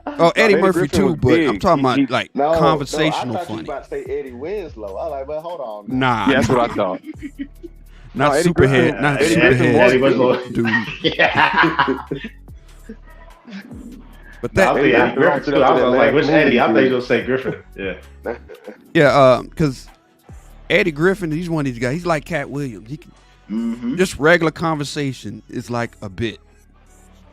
Oh, Eddie Murphy Griffin too, was but big. I'm talking about like conversational I thought you funny. was about to say Eddie Winslow. I was like, but hold on. Nah. Yeah, that's what I thought. Not Eddie Superhead. Not Eddie Griffin Superhead. was going- Dude. Yeah. But No, I that, think Eddie Griffin too. I was like, which Eddie? I think you'll say Griffin. Yeah. yeah, because Eddie Griffin, he's one of these guys. He's like Cat Williams. He can, just regular conversation is like a bit.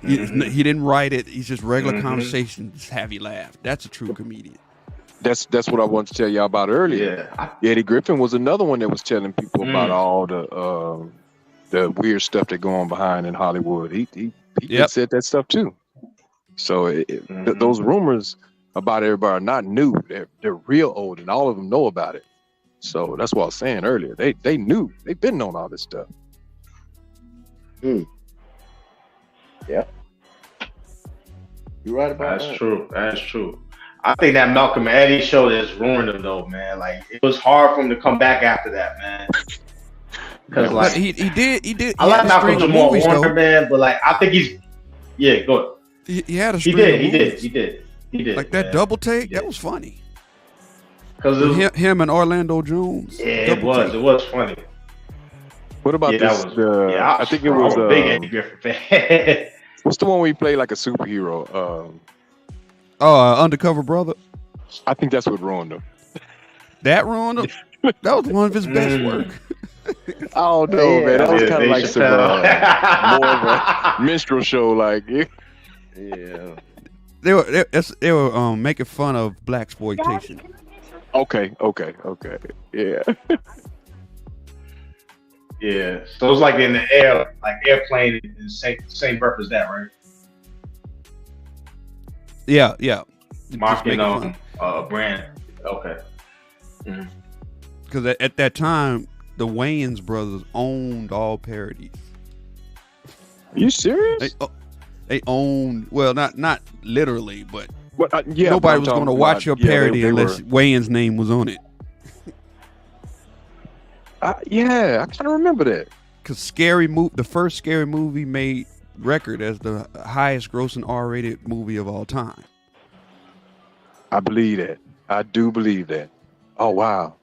He didn't write it. He's just regular conversation. Just have you laugh. That's a true comedian. That's what I wanted to tell y'all about earlier. Yeah. Eddie Griffin was another one that was telling people about all the weird stuff that go on behind in Hollywood. He just said that stuff too. So those rumors about everybody are not new. They're real old, and all of them know about it. So that's what I was saying earlier. They knew. They've been knowing all this stuff. Yeah. You're right about that. That's true. That's true. I think that Malcolm and Eddie show just ruined him though, man. Like it was hard for him to come back after that, man. Because like he did. I like Malcolm Jamal movies, Warner, man, but like I think he's go ahead. He had a He string of did. movies. He did. Like that man. double take, that was funny. Because him and Orlando Jones. it was funny. What about this? I think it was a big Eddie Griffin fan. What's the one where he played like a superhero? Undercover Brother. I think that's what ruined him. That ruined him. That was one of his best work. Oh no, man! That was kind of like some more of a minstrel show, like. Yeah. They were making fun of blaxploitation. Okay. Yeah. Yeah. So it was like in the air, like airplane in the same breath as that, right? Yeah. Marking brand. Okay. Because at that time, the Wayans brothers owned all parodies. Are you serious? They owned, well, not literally, but yeah, nobody was going to watch your parody unless Wayans' name was on it. Yeah, I kind of remember that. Because the first Scary Movie made record as the highest grossing R-rated movie of all time. I believe that. I do believe that. Oh wow,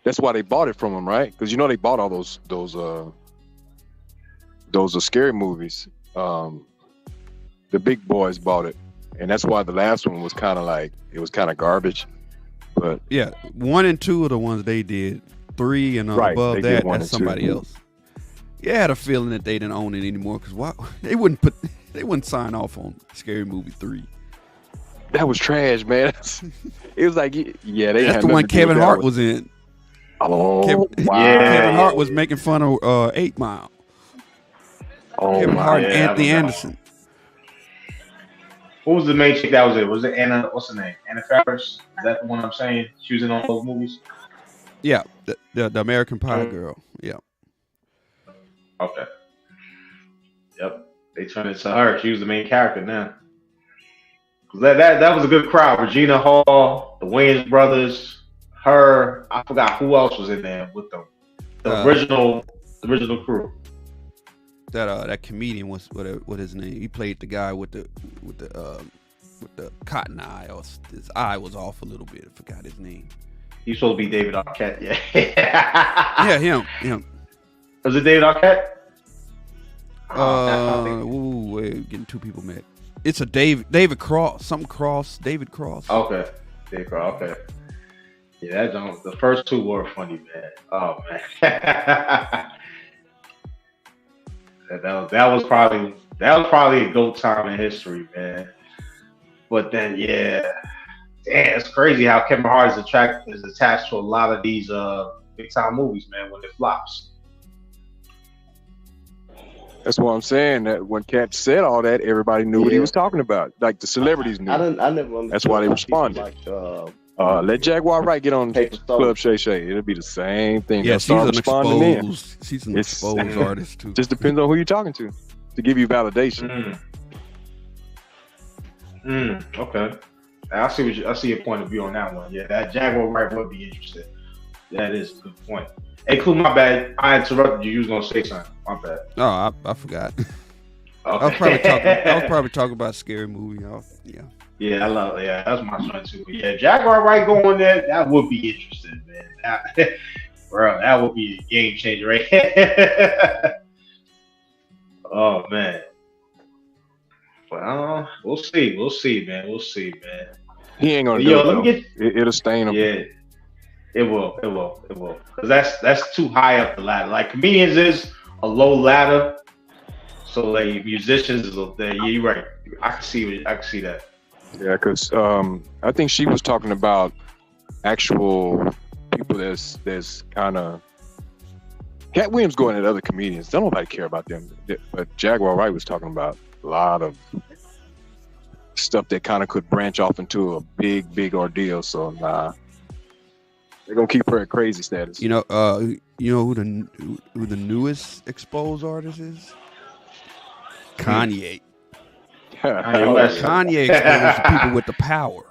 that's why they bought it from him, right? Because they bought all those Scary Movies. The big boys bought it, and that's why the last one was kind of garbage. But yeah, 1 and 2 are the ones they did. 3 and above that, that's somebody else. Yeah, I had a feeling that they didn't own it anymore because they wouldn't sign off on Scary Movie 3. That was trash, man. It was like, yeah, that's the one Kevin Hart was in. Oh, wow. Kevin Hart was making fun of 8 Mile. Kevin Hart and Anthony Anderson. What was the main chick that was it? Was it Anna? What's her name? Anna Faris? Is that the one I'm saying? She was in all those movies. Yeah, the American Pie girl. Yeah. Okay. Yep. They turned it to her. She was the main character now. That was a good crowd. Regina Hall, the Wayans brothers, her. I forgot who else was in there with them. The original crew. That comedian was what his name? He played the guy with the cotton eye, or his eye was off a little bit. I forgot his name. He's supposed to be David Arquette, yeah. Yeah, him. Was it David Arquette? We're getting two people mad. It's a David Cross, David Cross. Okay, David Cross. Okay. Yeah, the first two were funny, man. Oh man. that was probably a GOAT time in history, man. But then, yeah, damn, it's crazy how Kevin Hart is attached to a lot of these big time movies, man. When it flops. That's what I'm saying. That when Cat said all that, everybody knew what he was talking about. Like the celebrities knew. I never understood. That's why they responded. Let Jaguar Wright get on Club Shay Shay. It'll be the same thing. Yeah, she's an exposed artist too. Just depends on who you're talking to give you validation. Okay. I see your point of view on that one. Yeah, that Jaguar Wright would be interesting. That is a good point. Hey, cool, my bad. I interrupted you. You was gonna say something. My bad. Oh, I forgot. Okay. I was probably talking about a scary movie. Yeah. Yeah, that's my son too. But yeah, Jaguar Wright going there, that would be interesting, man. bro, that would be a game changer, right? Oh man. Well, we'll see. We'll see, man. We'll see, man. He ain't gonna But, do yo, it. let me Though. get. It'll stain him. Yeah, it will. It will. It will. Because that's too high up the ladder. Like comedians is a low ladder. So like musicians is up there. Yeah, you're right. I can see that. Yeah, because I think she was talking about actual people that's kind of. Cat Williams going at other comedians. Don't nobody care about them. But Jaguar Wright was talking about a lot of stuff that kind of could branch off into a big ordeal. So nah, they're gonna keep her at crazy status. You know who the newest exposed artist is? Kanye. Kanye West. Kanye exposed people with the power.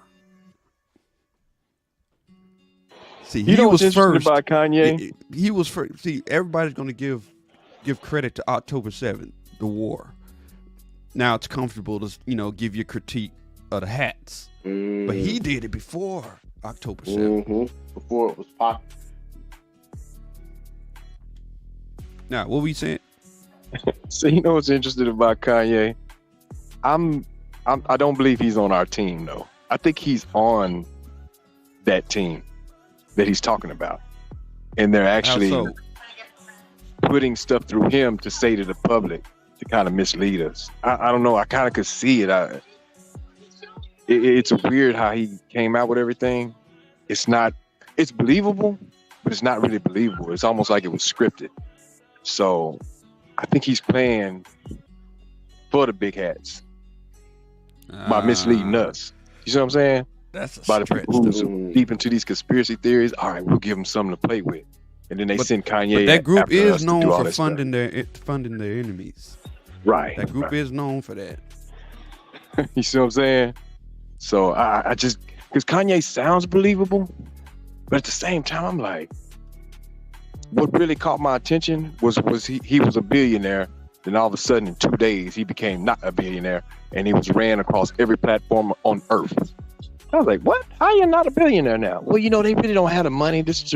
See, You know what's interesting about Kanye? He was first. See, everybody's going to give credit to October 7th, the war. Now it's comfortable to give your critique of the hats, but he did it before October 7th. Before it was popular. Now, what were you saying? So you know what's interesting about Kanye? I don't believe he's on our team though. I think he's on that team that he's talking about, and they're actually putting stuff through him to say to the public to kind of mislead us. I don't know. I kind of could see it. It's weird how he came out with everything. It's believable, but it's not really believable. It's almost like it was scripted. So I think he's playing for the big hats by misleading us. You see what I'm saying? That's a By the stretch. people who's deep into these conspiracy theories. All right, we'll give them something to play with, and then they send Kanye. But that group after us is to known do all for that funding their enemies. Right. That group is known for that. You see what I'm saying? So I just, because Kanye sounds believable, but at the same time, I'm like, what really caught my attention was he was a billionaire. Then all of a sudden, in 2 days, he became not a billionaire, and he was ran across every platform on Earth. I was like, what? How you not a billionaire now? Well, they really don't have the money. This is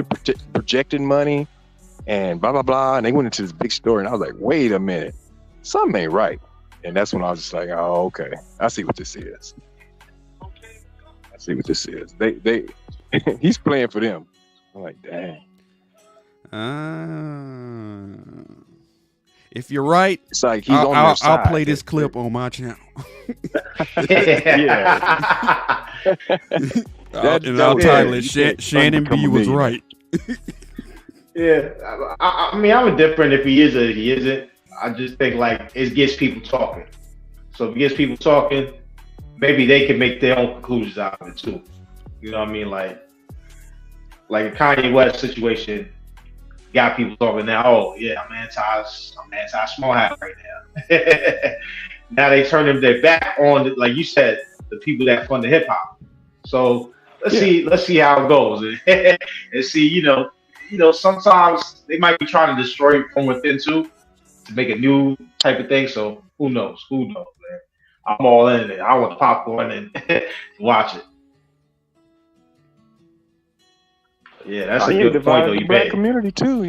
projected money and blah, blah, blah. And they went into this big story, and I was like, wait a minute. Something ain't right. And that's when I was just like, oh, okay. I see what this is. They he's playing for them. I'm like, dang. If you're right, it's like he's on their side. I'll play this clip on my channel. Yeah. I'll title it Shannon B was right. Yeah, I mean, I'm indifferent if he is or he isn't. I just think like it gets people talking. So if it gets people talking, maybe they can make their own conclusions out of it too. You know what I mean? Like a Kanye West situation got people talking now. Oh yeah, I'm anti small hat right now. Now they turn their back on, like you said, the people that fund the hip hop. So let's see how it goes, and see, sometimes they might be trying to destroy it from within too, to make a new type of thing. So who knows, man? I'm all in it. I want the popcorn and watch it. Yeah, that's a good point though. You black bet. community too.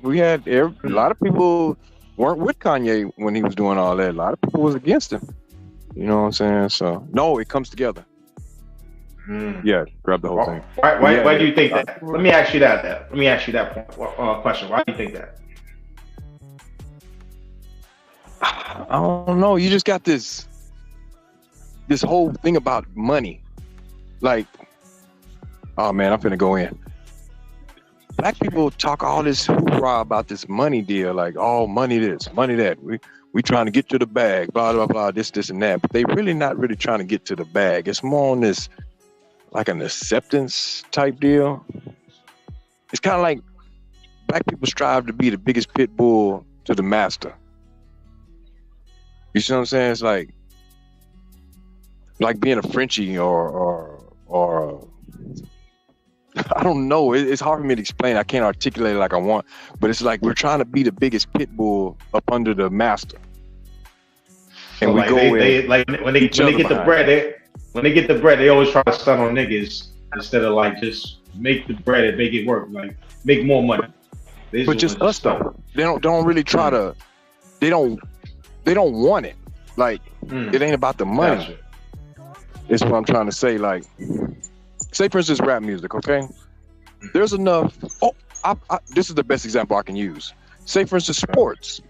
We had a lot of people weren't with Kanye when he was doing all that. A lot of people was against him. You know what I'm saying? So no, it comes together. Yeah, grab the whole thing. Why do you think that? Let me ask you that. Let me ask you that question. Why do you think that? I don't know. You just got this whole thing about money. Like, oh man, I'm finna go in. Black people talk all this hoorah about this money deal, like, oh, money this, money that. We trying to get to the bag, blah, blah, blah, this, and that. But they really not really trying to get to the bag. It's more on this, like an acceptance type deal. It's kind of like black people strive to be the biggest pit bull to the master. You see what I'm saying? It's like being a Frenchie or I don't know. It's hard for me to explain. I can't articulate it like I want, but it's like we're trying to be the biggest pit bull up under the master. And so we go in. When they get the bread, they always try to stun on niggas instead of like just make the bread and make it work, like make more money. But just us though. They don't really try to. They don't want it. Like it ain't about the money. Gotcha. It's what I'm trying to say. Like, say for instance, rap music. Okay, there's enough. Oh, this is the best example I can use. Say for instance, sports.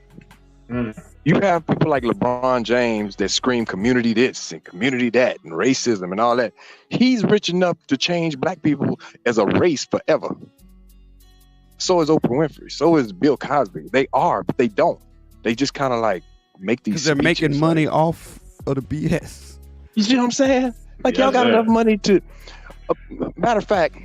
You have people like LeBron James that scream community this and community that and racism and all that. He's rich enough to change black people as a race forever. So is Oprah Winfrey. So is Bill Cosby. They are, but they don't. They just kind of like make these. Because they're making money off of the BS. You see what I'm saying? Like y'all got enough money to. Matter of fact,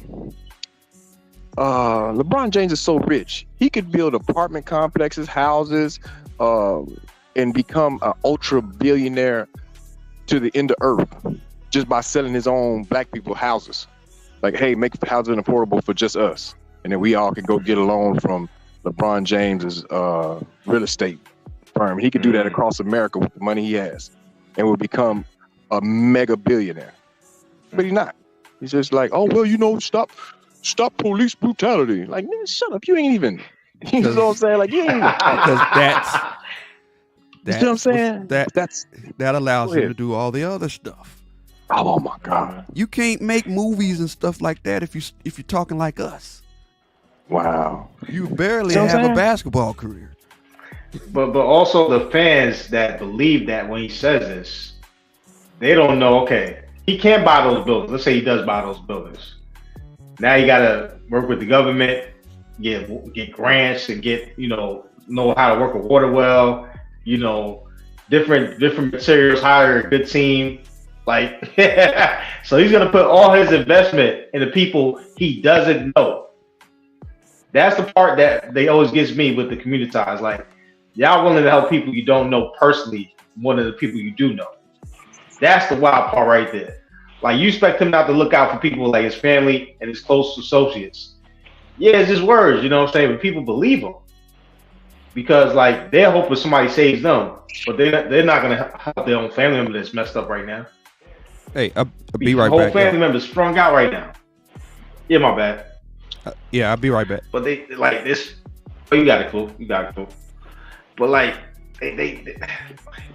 LeBron James is so rich. He could build apartment complexes, houses, and become an ultra billionaire to the end of earth just by selling his own black people houses. Like, hey, make housing affordable for just us. And then we all can go get a loan from LeBron James's real estate firm. He could do that across America with the money he has and will become a mega billionaire. But he's not. He's just like, oh, well, stop police brutality. Like, man, shut up. You ain't even, you know what I'm saying? Like, you ain't even. Because that's you know what I'm saying? That allows you to do all the other stuff. Oh my God. You can't make movies and stuff like that if you're talking like us. Wow. You barely have a basketball career. But also the fans that believe that when he says this, they don't know, okay, he can't buy those buildings. Let's say he does buy those buildings. Now you gotta work with the government, get grants and get, know how to work a water well, different materials, hire a good team. Like so he's gonna put all his investment in the people he doesn't know. That's the part that they always gets me with the community ties. Like, y'all willing to help people you don't know personally more than the people you do know. That's the wild part right there. Like, you expect him not to look out for people like his family and his close associates. Yeah, it's just words, you know what I'm saying? But people believe him. Because, like, they're hoping somebody saves them. But they're not going to help their own family member that's messed up right now. Hey, I'll be right back. The whole family member's sprung out right now. Yeah, my bad. Yeah, I'll be right back. But they like this. Oh, you got it, cool. But like they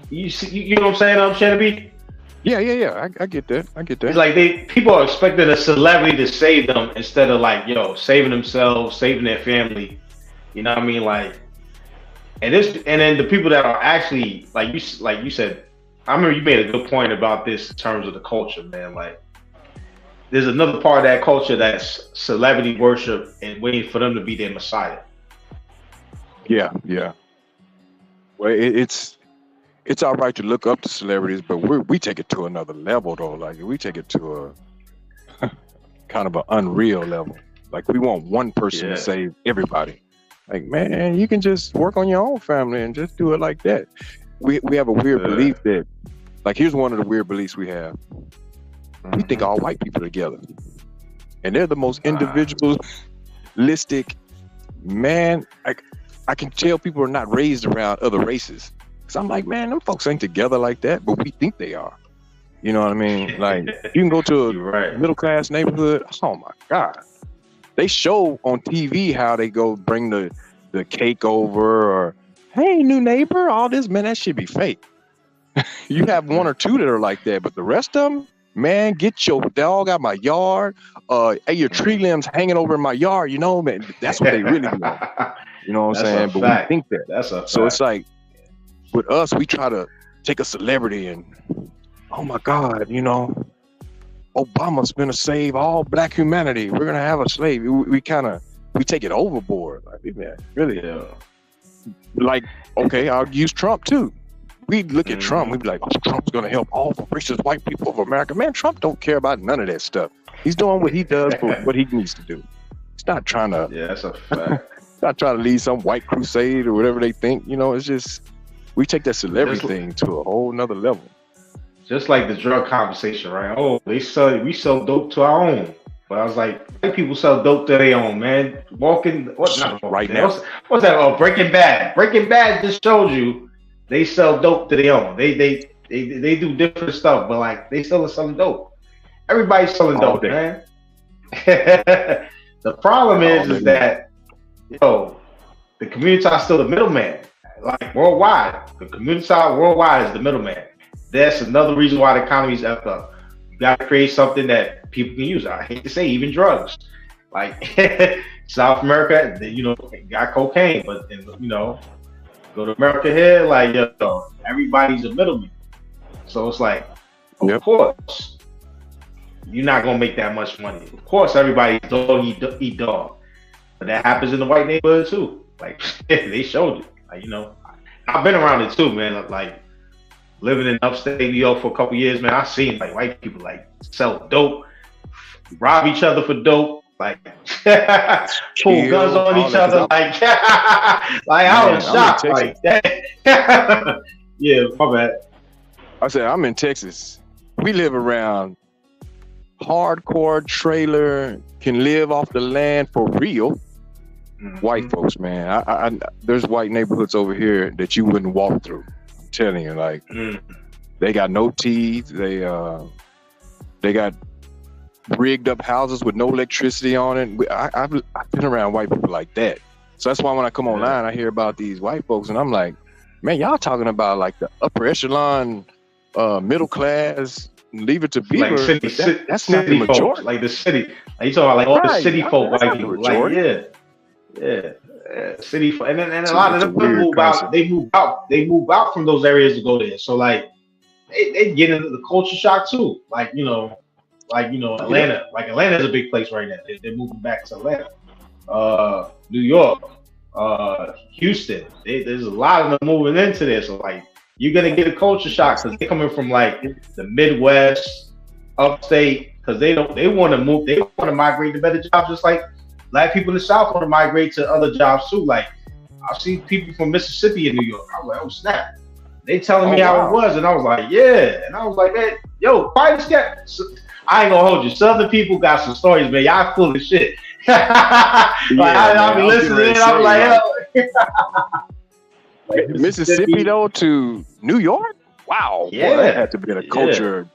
you see, you know what I'm saying, Shannon? Yeah. I get that. It's like people are expecting a celebrity to save them instead of like, saving themselves, saving their family. You know what I mean? Like, and then the people that are actually like you said. I remember you made a good point about this in terms of the culture, man. Like, there's another part of that culture that's celebrity worship and waiting for them to be their Messiah. Yeah. Well, it's all right to look up to celebrities, but we take it to another level though. Like, we take it to a kind of an unreal level. Like, we want one person to save everybody. Like, man, you can just work on your own family and just do it like that. We have a weird belief that, like, here's one of the weird beliefs we have. We think all white people are together. And they're the most individualistic, man. I can tell people are not raised around other races. So I'm like, man, them folks ain't together like that, but we think they are. You know what I mean? Like, you can go to a middle class neighborhood. Oh my God. They show on TV how they go bring the cake over, or, hey, new neighbor, all this, man, that should be fake. You have one or two that are like that, but the rest of them, man, get your dog out my yard. Hey, your tree limbs hanging over in my yard, man, that's what they really do. You know what I'm saying? But we think that. That's a fact. So it's like, with us, we try to take a celebrity and, oh my God, Obama's gonna save all black humanity. We're gonna have a slave. We take it overboard. Like, man, really, like, okay, I'll use Trump too. We look at Trump, we'd be like, oh, Trump's gonna help all the racist white people of America. Man, Trump don't care about none of that stuff. He's doing what he does for what he needs to do. He's not trying to. Yeah, that's a fact. Not trying to lead some white crusade or whatever they think. It's just, we take that celebrity thing to a whole nother level. Just like the drug conversation, right? Oh, we sell dope to our own. But I was like, white people sell dope to their own, man. What's that? Oh, Breaking Bad. Breaking Bad just showed you they sell dope to their own. They do different stuff, but like, they still selling dope. Everybody's selling dope, man. The problem is that the community is still the middleman. Like worldwide, the community worldwide is the middleman. That's another reason why the economy is effed up. You got to create something that people can use. I hate to say, even drugs. Like South America, got cocaine, but go to America here, like everybody's a middleman. So it's like, of course, you're not gonna make that much money. Of course, everybody's dog eat dog, but that happens in the white neighborhood too. Like they showed it. Like I've been around it too, man. Like living in upstate New York for a couple years, man. I've seen like white people like sell dope, rob each other for dope, like pull guns on each other, like I was shocked, like that. Yeah, my bad. I said I'm in Texas. We live around hardcore trailer, can live off the land for real. White folks, man. I there's white neighborhoods over here that you wouldn't walk through. I'm telling you, like they got no teeth. They got rigged up houses with no electricity on it. I've been around white people like that. So that's why when I come online, I hear about these white folks, and I'm like, man, y'all talking about like the upper echelon, middle class. Leave it to Beaver. Like that's not the majority. Folks, like the city. Like you talking about like all the city folk, white people. Like city folk, and a lot of them move out. They move out from those areas to go there. So like they get into the culture shock too. Like Atlanta. Like Atlanta is a big place right now. They're moving back to Atlanta. New York, Houston. There's a lot of them moving into there. So like you're gonna get a culture shock because they're coming from like the Midwest, upstate, because they want to move. They want to migrate to better jobs, just like Black people in the South want to migrate to other jobs too. Like I see people from Mississippi in New York. I was like, oh snap! They telling me how it was, and I was like, yeah. And I was like, man, yo, quiet as kept. I ain't gonna hold you. Southern people got some stories, man. Y'all full of shit. I'll be listening. I'm like, like Mississippi though to New York. Wow, boy, that had to be a culture.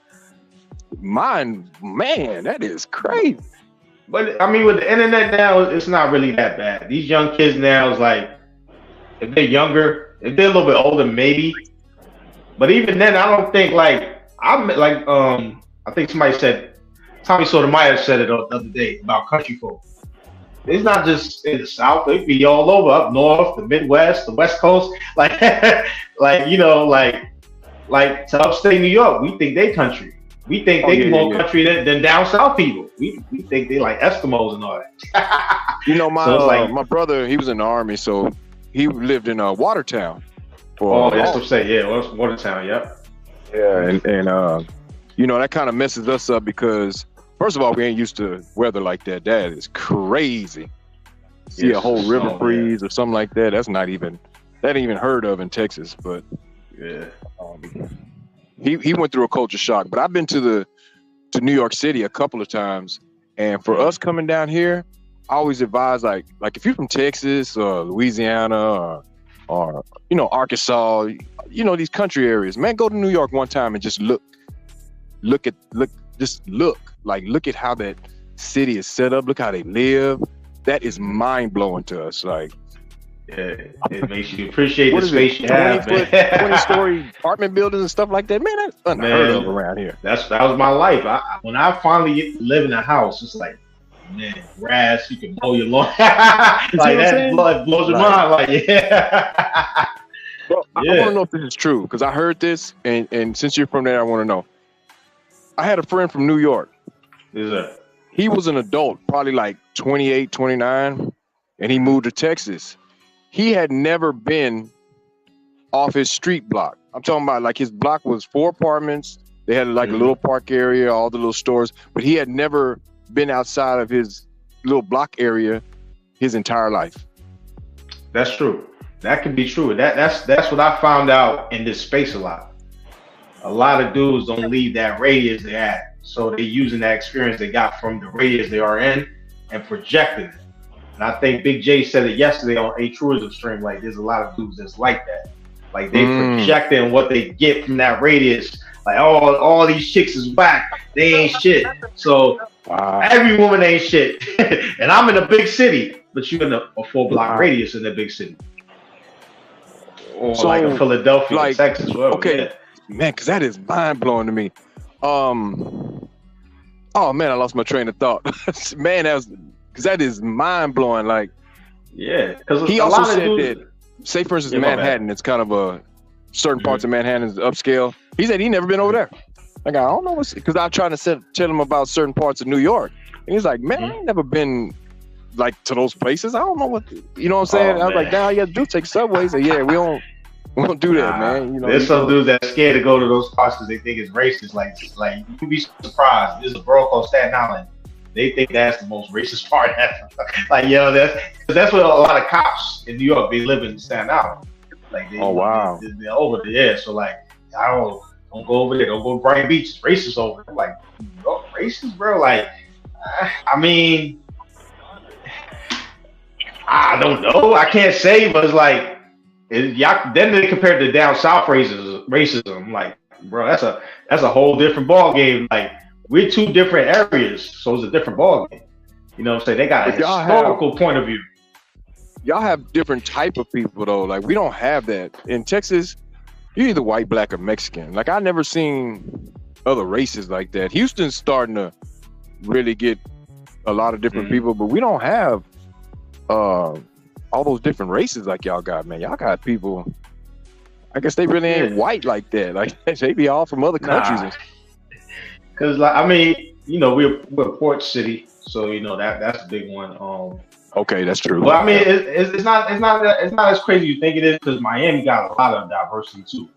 Man, that is crazy. But I mean, with the internet now, it's not really that bad. These young kids now is like, if they're younger, if they're a little bit older, maybe. But even then, I don't think I think somebody said, Tommy Sotomayor said it the other day about country folk. It's not just in the South; they be all over, up north, the Midwest, the West Coast. Like to upstate New York, we think they country. We think they more country than down south people. We think they like Eskimos and all that. My brother, he was in the Army, so he lived in Watertown. That's what I'm saying. Yeah, Watertown. Yep. Yeah, and that kind of messes us up because first of all, we ain't used to weather like that. That is crazy. See a whole river freeze or something like that. That ain't even heard of in Texas. But he went through a culture shock. But I've been to New York City a couple of times, and for us coming down here, I always advise like if you're from Texas or Louisiana or Arkansas, these country areas, man, go to New York one time and just look at how that city is set up. Look how they live. That is mind blowing to us. Like, it makes you appreciate the space you have. 20-story apartment buildings and stuff like that. Man, that's unheard of around here. That was my life. When I finally get to live in a house, it's like, man, grass, you can mow your lawn. Like that blows your mind. Like, Bro, I want to know if this is true because I heard this, and since you're from there, I want to know. I had a friend from New York. He was an adult, probably like 28, 29, and he moved to Texas. He had never been off his street block. I'm talking about like his block was 4 apartments. They had like a little park area, all the little stores, but he had never been outside of his little block area his entire life. That's true. That could be true. That's what I found out in this space a lot. A lot of dudes don't leave that radius they're at. So they're using that experience they got from the radius they are in and projecting it. And I think Big J said it yesterday on A Truism stream, like there's a lot of dudes that's like that. Like they projecting what they get from that radius. Like all these chicks is whack. They ain't shit. So every woman ain't shit. And I'm in a big city, but you're in a 4-block radius in a big city. Or So, like a Philadelphia, like, Texas. Whatever. okay, Yeah. man, because that is mind blowing to me. Oh man, I lost my train of thought. Man, that is mind blowing. Like, Yeah, because he also said that, say for instance, Yeah, my Manhattan, it's kind of a certain parts of Manhattan is upscale. He said he never been over there. Like, I don't know what's, because I was trying to tell him about certain parts of New York, and he's like, man, I ain't never been like to those places. I don't know what, you know what I'm saying? I was like, nah, you got to do take subways. And yeah, we don't do that, man. You know, there's some dudes that's scared to go to those parts because they think it's racist. Like you'd be surprised. There's a borough called Staten Island. They think that's the most racist part ever. Like, yo, that's where a lot of cops in New York, they live in Staten Island. Like, they're over there. Yeah, so like, I don't go over there. Don't go to Brighton Beach. It's racist over there. I'm like, oh, racist, bro? Like, I mean, I don't know. I can't say, but it's like, y'all, then they compare to down south racism. Like, bro, that's a whole different ball game. Like, we're two different areas, so it's a different ball game. You know what I'm saying? They got a historical point of view. Y'all have different type of people though. Like, we don't have that in Texas. You're either white, black, or Mexican. Like, I never seen other races like that. Houston's starting to really get a lot of different people, but we don't have all those different races like y'all got, man. Y'all got people, I guess they really ain't white like that. Like, they be all from other countries. Because, like, I mean, you know, we're a port city, so you know that's a big one. Okay, that's true. But I mean, it's not as crazy as you think it is, because Miami got a lot of diversity too.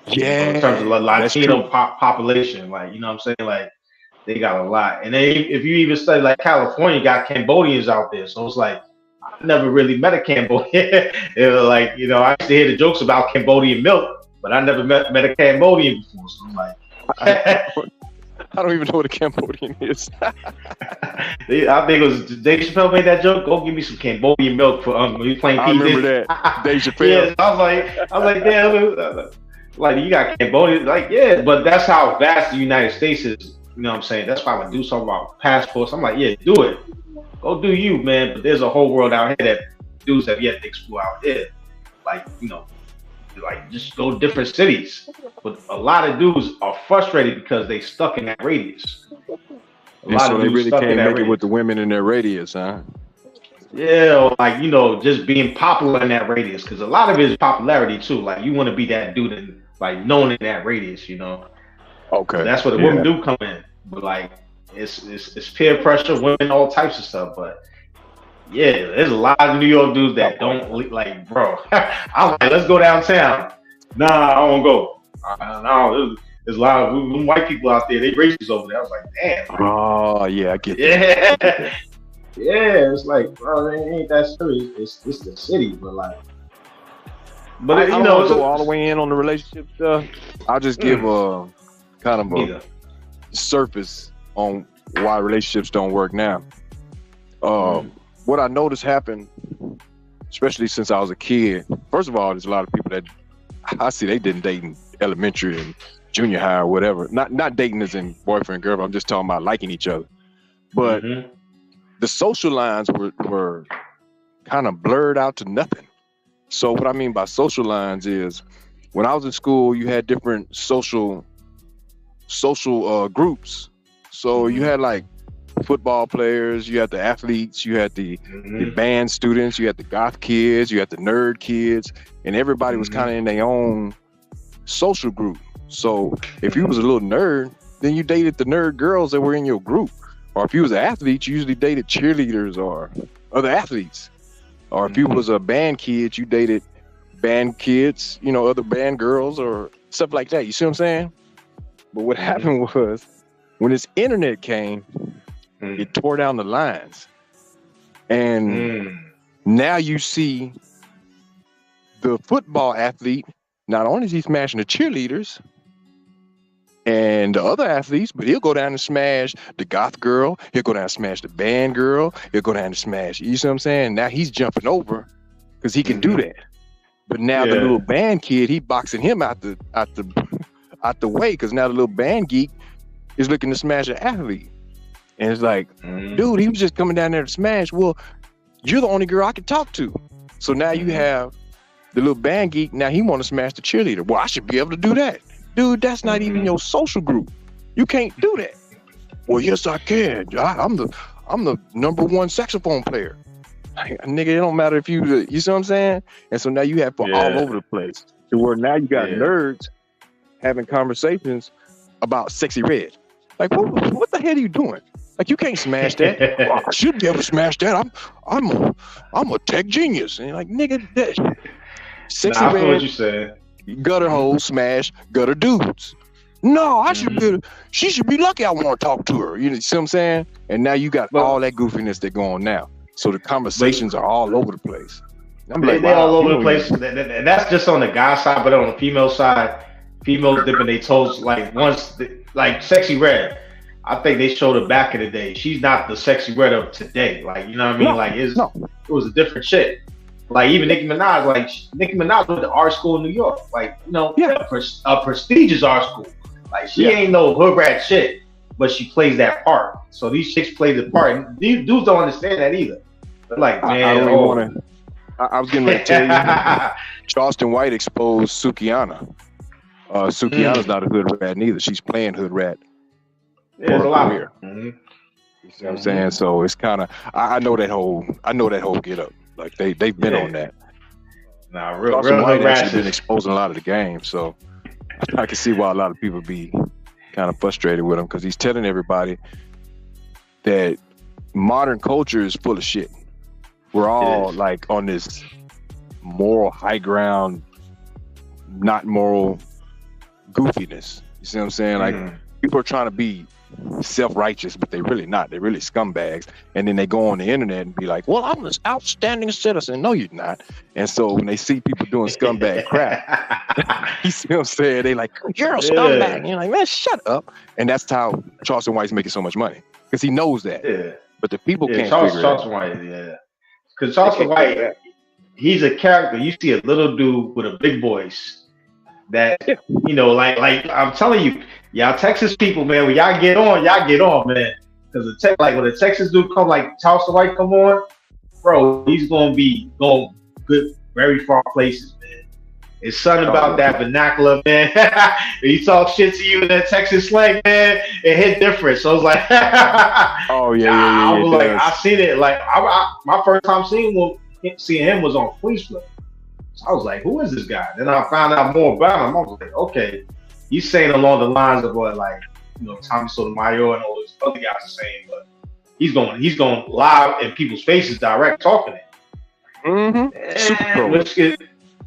Yeah, in terms of Latino population, like, you know what I'm saying, like, they got a lot. And then if you even study, like, California got Cambodians out there, so it's like, I never really met a Cambodian. It was like, you know, I used to hear the jokes about Cambodian milk, but I never met a Cambodian before. So I'm like, I don't even know what a Cambodian is. I think it was Dave Chappelle made that joke. Go give me some Cambodian milk for when you playing. I remember that. Dave Chappelle. Yeah, I was like, damn, like, you got Cambodia. Like, yeah, but that's how vast the United States is. You know what I'm saying? That's why when dudes talk about passports, I'm like, yeah, do it. Go do you, man. But there's a whole world out here that dudes have yet to explore out here. Like, you know, like, just go to different cities. But a lot of dudes are frustrated because they stuck in that radius. So they really can't make it with the women in their radius, huh? Yeah, like, you know, just being popular in that radius, because a lot of it is popularity too. Like, you want to be that dude and, like, known in that radius, you know. Okay. So that's where the women do come in. But, like, it's peer pressure, women, all types of stuff. But yeah, there's a lot of New York dudes that don't, like, bro. I'm like, let's go downtown. Nah, I won't go. No, there's a lot of white people out there. They racist over there. I was like, damn. Oh yeah, I get that. Yeah, it's like, bro, it ain't that serious. It's the city, but like, but I don't go all the way in on the relationship stuff. I'll just give a kind of a surface on why relationships don't work now. What I noticed happened, especially since I was a kid. First of all, there's a lot of people that I see they didn't date in elementary and junior high or whatever. Not dating as in boyfriend, girlfriend. I'm just talking about liking each other. But the social lines were kind of blurred out to nothing. So what I mean by social lines is, when I was in school, you had different social groups. So you had, like, football players, you had the athletes, you had the band students, you had the goth kids, you had the nerd kids, and everybody was kind of in their own social group. So if you was a little nerd, then you dated the nerd girls that were in your group. Or if you was an athlete, you usually dated cheerleaders or other athletes. Or if you was a band kid, you dated band kids, you know, other band girls or stuff like that. You see what I'm saying? But what happened was, when this internet came, it tore down the lines. And now you see the football athlete, not only is he smashing the cheerleaders and the other athletes, but he'll go down and smash the goth girl. He'll go down and smash the band girl. He'll go down and smash, you see what I'm saying? Now he's jumping over because he can do that. But now the little band kid, he boxing him out the out the way because now the little band geek is looking to smash an athlete. And it's like, dude, he was just coming down there to smash. Well, you're the only girl I can talk to. So now you have the little band geek. Now he want to smash the cheerleader. Well, I should be able to do that. Dude, that's not even your social group. You can't do that. Well, yes, I can. I'm the #1 saxophone player. Nigga, it don't matter if you see what I'm saying? And so now you have all over the place. To where now you got nerds having conversations about Sexy Red. Like, what the hell are you doing? Like, you can't smash that. Well, I should be able to smash that. I'm a tech genius. And you're like, nigga, that Sexy Red. I feel what you said. Gutter hoes smash gutter dudes. No, I should be. She should be lucky I want to talk to her. You see what I'm saying? And now you got all that goofiness that going on now. So the conversations are all over the place. I'm like, they all over the place. And that's just on the guy side, but on the female side, females dipping their toes. Like like Sexy Red, I think they showed her back in the day. She's not the Sexy Red of today. Like, you know what I mean? Like, it was a different shit. Like, even Nicki Minaj went to art school in New York. Like, you know, a prestigious art school. Like, she ain't no hood rat shit, but she plays that part. So these chicks play the part. And these dudes don't understand that either. They're like, man, I don't even want to. I was getting ready to tell you, Charleston White exposed Sukianna. Sukianna's not a hood rat neither. She's playing hood rat. Yeah, there's a lot. You see what I'm saying? So it's kind of I know that whole get up. Like they've been on that. Nah, real Charleston White hood actually been exposing a lot of the game. So I can see why a lot of people be kind of frustrated with him because he's telling everybody that modern culture is full of shit. We're all like on this moral high ground, not moral goofiness. You see what I'm saying? Like people are trying to be self-righteous, but they're really not. They're really scumbags. And then they go on the internet and be like, well, I'm this outstanding citizen. No, you're not. And so when they see people doing scumbag crap, you see what I'm saying? They like, you're a scumbag. And you're like, man, shut up. And that's how Charleston White's making so much money. Because he knows that. Yeah. But the people can't figure Charleston White, because Charleston White, he's a character. You see a little dude with a big voice that, you know, like I'm telling you, y'all Texas people, man, when y'all get on, man. Because when the Texas dude come, like Charleston White come on, bro, he's going to be going good, very far places, man. It's something about that vernacular, man. He talk shit to you in that Texas slang, man. It hit different. So I was like, I was like, I seen it. Like, my first time seeing him was on Fleece Flip. So I was like, who is this guy? Then I found out more about him. I was like, okay, he's saying along the lines of what, like, you know, Tommy Sotomayor and all those other guys are saying, but he's going live in people's faces, direct talking it. Super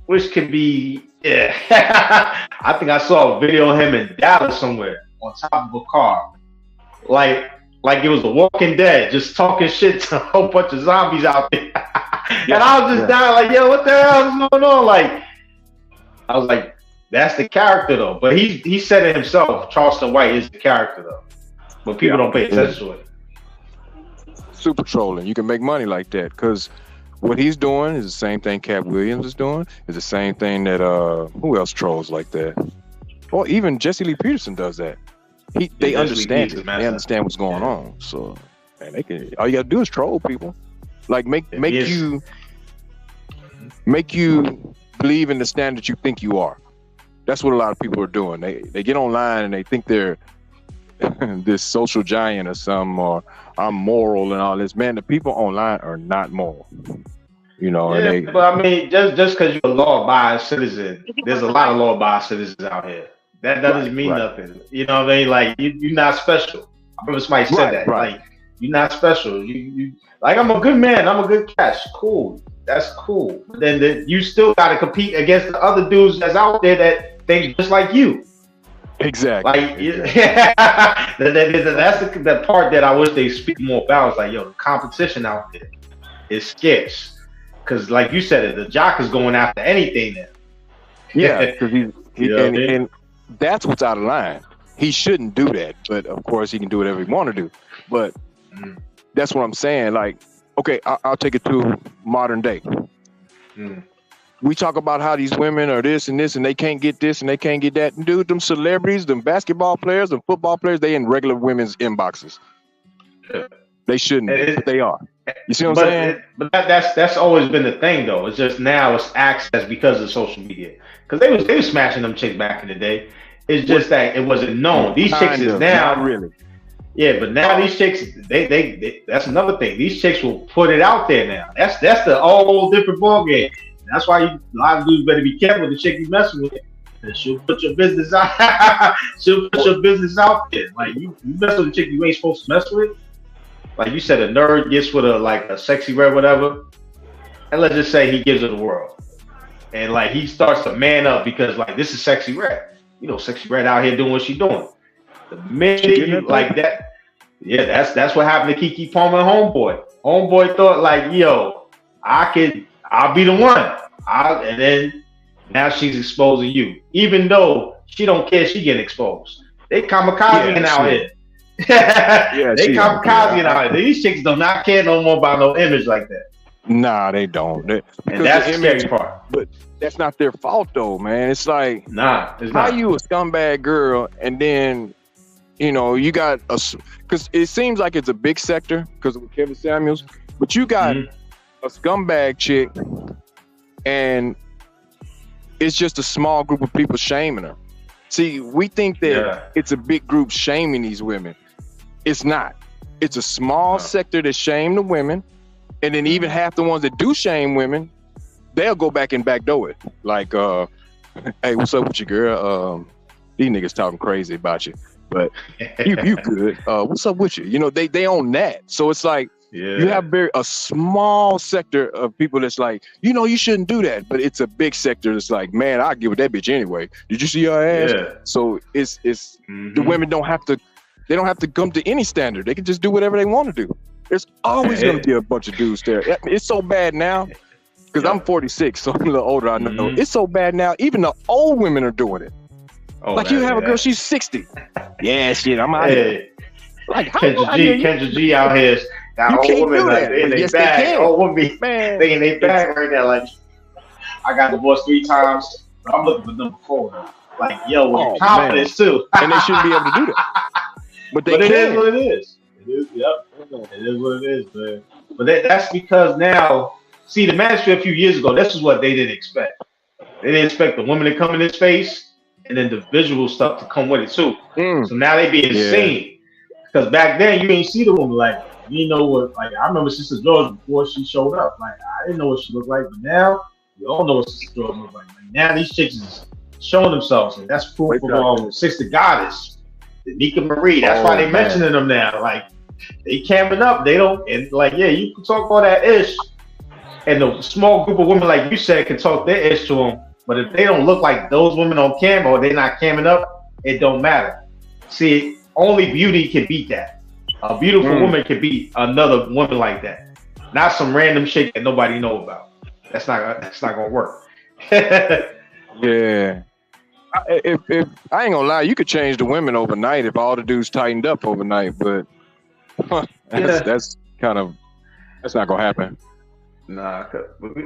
which could be, I think I saw a video of him in Dallas somewhere on top of a car. Like it was The Walking Dead, just talking shit to a whole bunch of zombies out there. And I was just down like, yo, what the hell is going on? Like, I was like, that's the character though. But he said it himself. Charleston White is the character though. But people don't pay attention to it. Super trolling. You can make money like that because what he's doing is the same thing Cat Williams is doing. Is the same thing that who else trolls like that? Or even Jesse Lee Peterson does that. They understand it. They understand what's going on. So, man, they can. All you gotta do is troll people. Like make you believe in the standard you think you are. That's what a lot of people are doing. They get online and they think they're this social giant or something, or I'm moral and all this. Man, the people online are not moral. You know, but I mean, just because you're a law-abiding citizen, there's a lot of law-abiding citizens out here. That doesn't mean nothing. You know what I mean? Like you're not special. I remember somebody said that. Right. Like you're not special. You like I'm a good man. I'm a good catch. Cool. That's cool. But then you still got to compete against the other dudes that's out there that think just like you. Exactly. Like that's the part that I wish they speak more about. It's like, yo, the competition out there is scarce. Because like you said, the jock is going after anything now. Yeah, because and that's what's out of line. He shouldn't do that, but of course he can do whatever he want to do. But that's what I'm saying. Like, okay, I'll take it to modern day. we talk about how these women are this and this, and they can't get this and they can't get that. And dude, them celebrities, them basketball players, them football players, they in regular women's inboxes. They shouldn't, but they are. You see what I'm saying? But that's always been the thing, though. It's just now it's access because of social media. Because they was smashing them chicks back in the day. It's just that it wasn't known. These chicks is now not really. Yeah, but now these chicks, they that's another thing. These chicks will put it out there now. That's the whole different ballgame. That's why a lot of dudes better be careful with the chick you messing with. She'll put your business out. She'll put your business out there. Like you mess with a chick you ain't supposed to mess with. Like you said, a nerd gets with a sexy red whatever, and let's just say he gives her the world, and like he starts to man up because like this is sexy red. You know, sexy red out here doing what she's doing. The minute you like that, yeah, that's what happened to Keke Palmer and Homeboy. Homeboy thought like, yo, I'll be the one. And then now she's exposing you, even though she don't care. She getting exposed. They kamikaze out here. They kamikaze out here. These chicks do not care no more about no image like that. Nah, they don't. And that's the scary part. But that's not their fault though, man. It's like, it's how not. you a scumbag girl and then, you know, you got because it seems like it's a big sector because of Kevin Samuels, but you got a scumbag chick and it's just a small group of people shaming her. See, we think that it's a big group shaming these women. It's not. It's a small sector that shame the women, and then even half the ones that do shame women, they'll go back and backdoor it. Like, hey, what's up with you, girl? These niggas talking crazy about you, but you good. What's up with you? You know, they own that. So it's like, you have a small sector of people that's like, you know, you shouldn't do that. But it's a big sector that's like, man, I'll give it that bitch anyway. Did you see her ass? Yeah. So it's the women don't have to come to any standard. They can just do whatever they want to do. There's always going to be a bunch of dudes there. It's so bad now because I'm 46, so I'm a little older. I know it's so bad now. Even the old women are doing it. Oh, like you have a girl, she's 60. Yeah, shit, I'm out here. Like Kendra G out here. Got old women like in their bag. Old women, they in their bag right now. Like I got divorced 3 times. But I'm looking for number 4. Like yo, with confidence too. And they shouldn't be able to do that. But it is what it is. It is, yep. It is what it is, man. But that's because now, see, the Manosphere a few years ago, this is what they didn't expect. They didn't expect the women to come in this space and then the visual stuff to come with it too. So now they being seen. Because back then you ain't see the woman like. You know what? Like I remember Sister George before she showed up. Like I didn't know what she looked like, but now we all know what Sister George looked like. Now these chicks is showing themselves, and that's proof of Sister Goddess, the Nika Marie. That's why they mentioning them now. Like they camming up. They don't and like you can talk all that ish, and the small group of women like you said can talk their ish to them. But if they don't look like those women on camera or they're not camming up, it don't matter. See, only beauty can beat that. A beautiful woman can beat another woman like that, not some random shit that nobody know about. That's not gonna work. If I ain't gonna lie, you could change the women overnight if all the dudes tightened up overnight, but that's not gonna happen. Nah,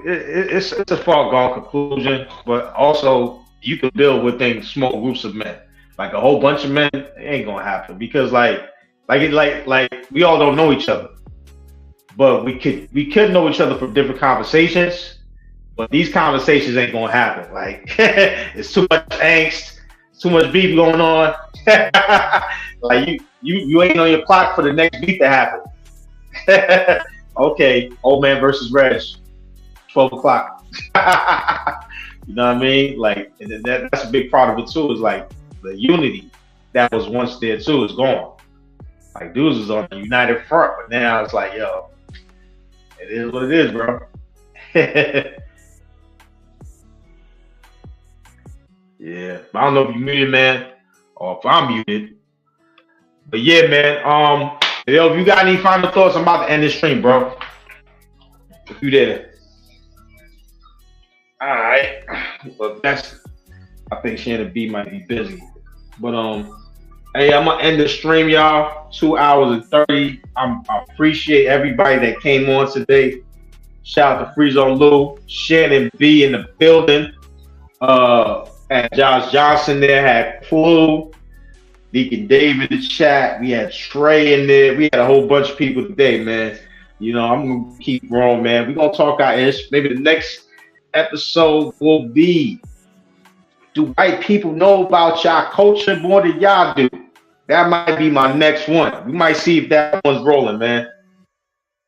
it's a far gone conclusion, but also you can build within small groups of men. Like a whole bunch of men, it ain't gonna happen because like we all don't know each other, but we could know each other from different conversations. But these conversations ain't gonna happen. Like it's too much angst, too much beef going on. Like you ain't on your clock for the next beef to happen. Okay, old man versus Reg, 12 o'clock. You know what I mean? Like that's a big part of it too. Is like the unity that was once there too is gone. Like dudes was on a united front, but now it's like, yo, it is what it is, bro. Yeah, I don't know if you muted, man, or if I'm muted. But yeah, man. Yo, if you got any final thoughts, I'm about to end this stream, bro. If you there. All right. Well, I think Shannon B might be busy, but hey, I'm gonna end the stream, y'all. 2 hours and 30. I appreciate everybody that came on today. Shout out to Freeze on Lou, Shannon B in the building. And Josh Johnson there, had Clue, Deacon David in the chat. We had Trey in there. We had a whole bunch of people today, man. You know, I'm gonna keep growing, man. We're gonna talk our ish. Maybe the next episode will be, do white people know about y'all culture more than y'all do? That might be my next one. We might see if that one's rolling, man.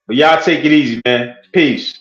But y'all take it easy, man. Peace.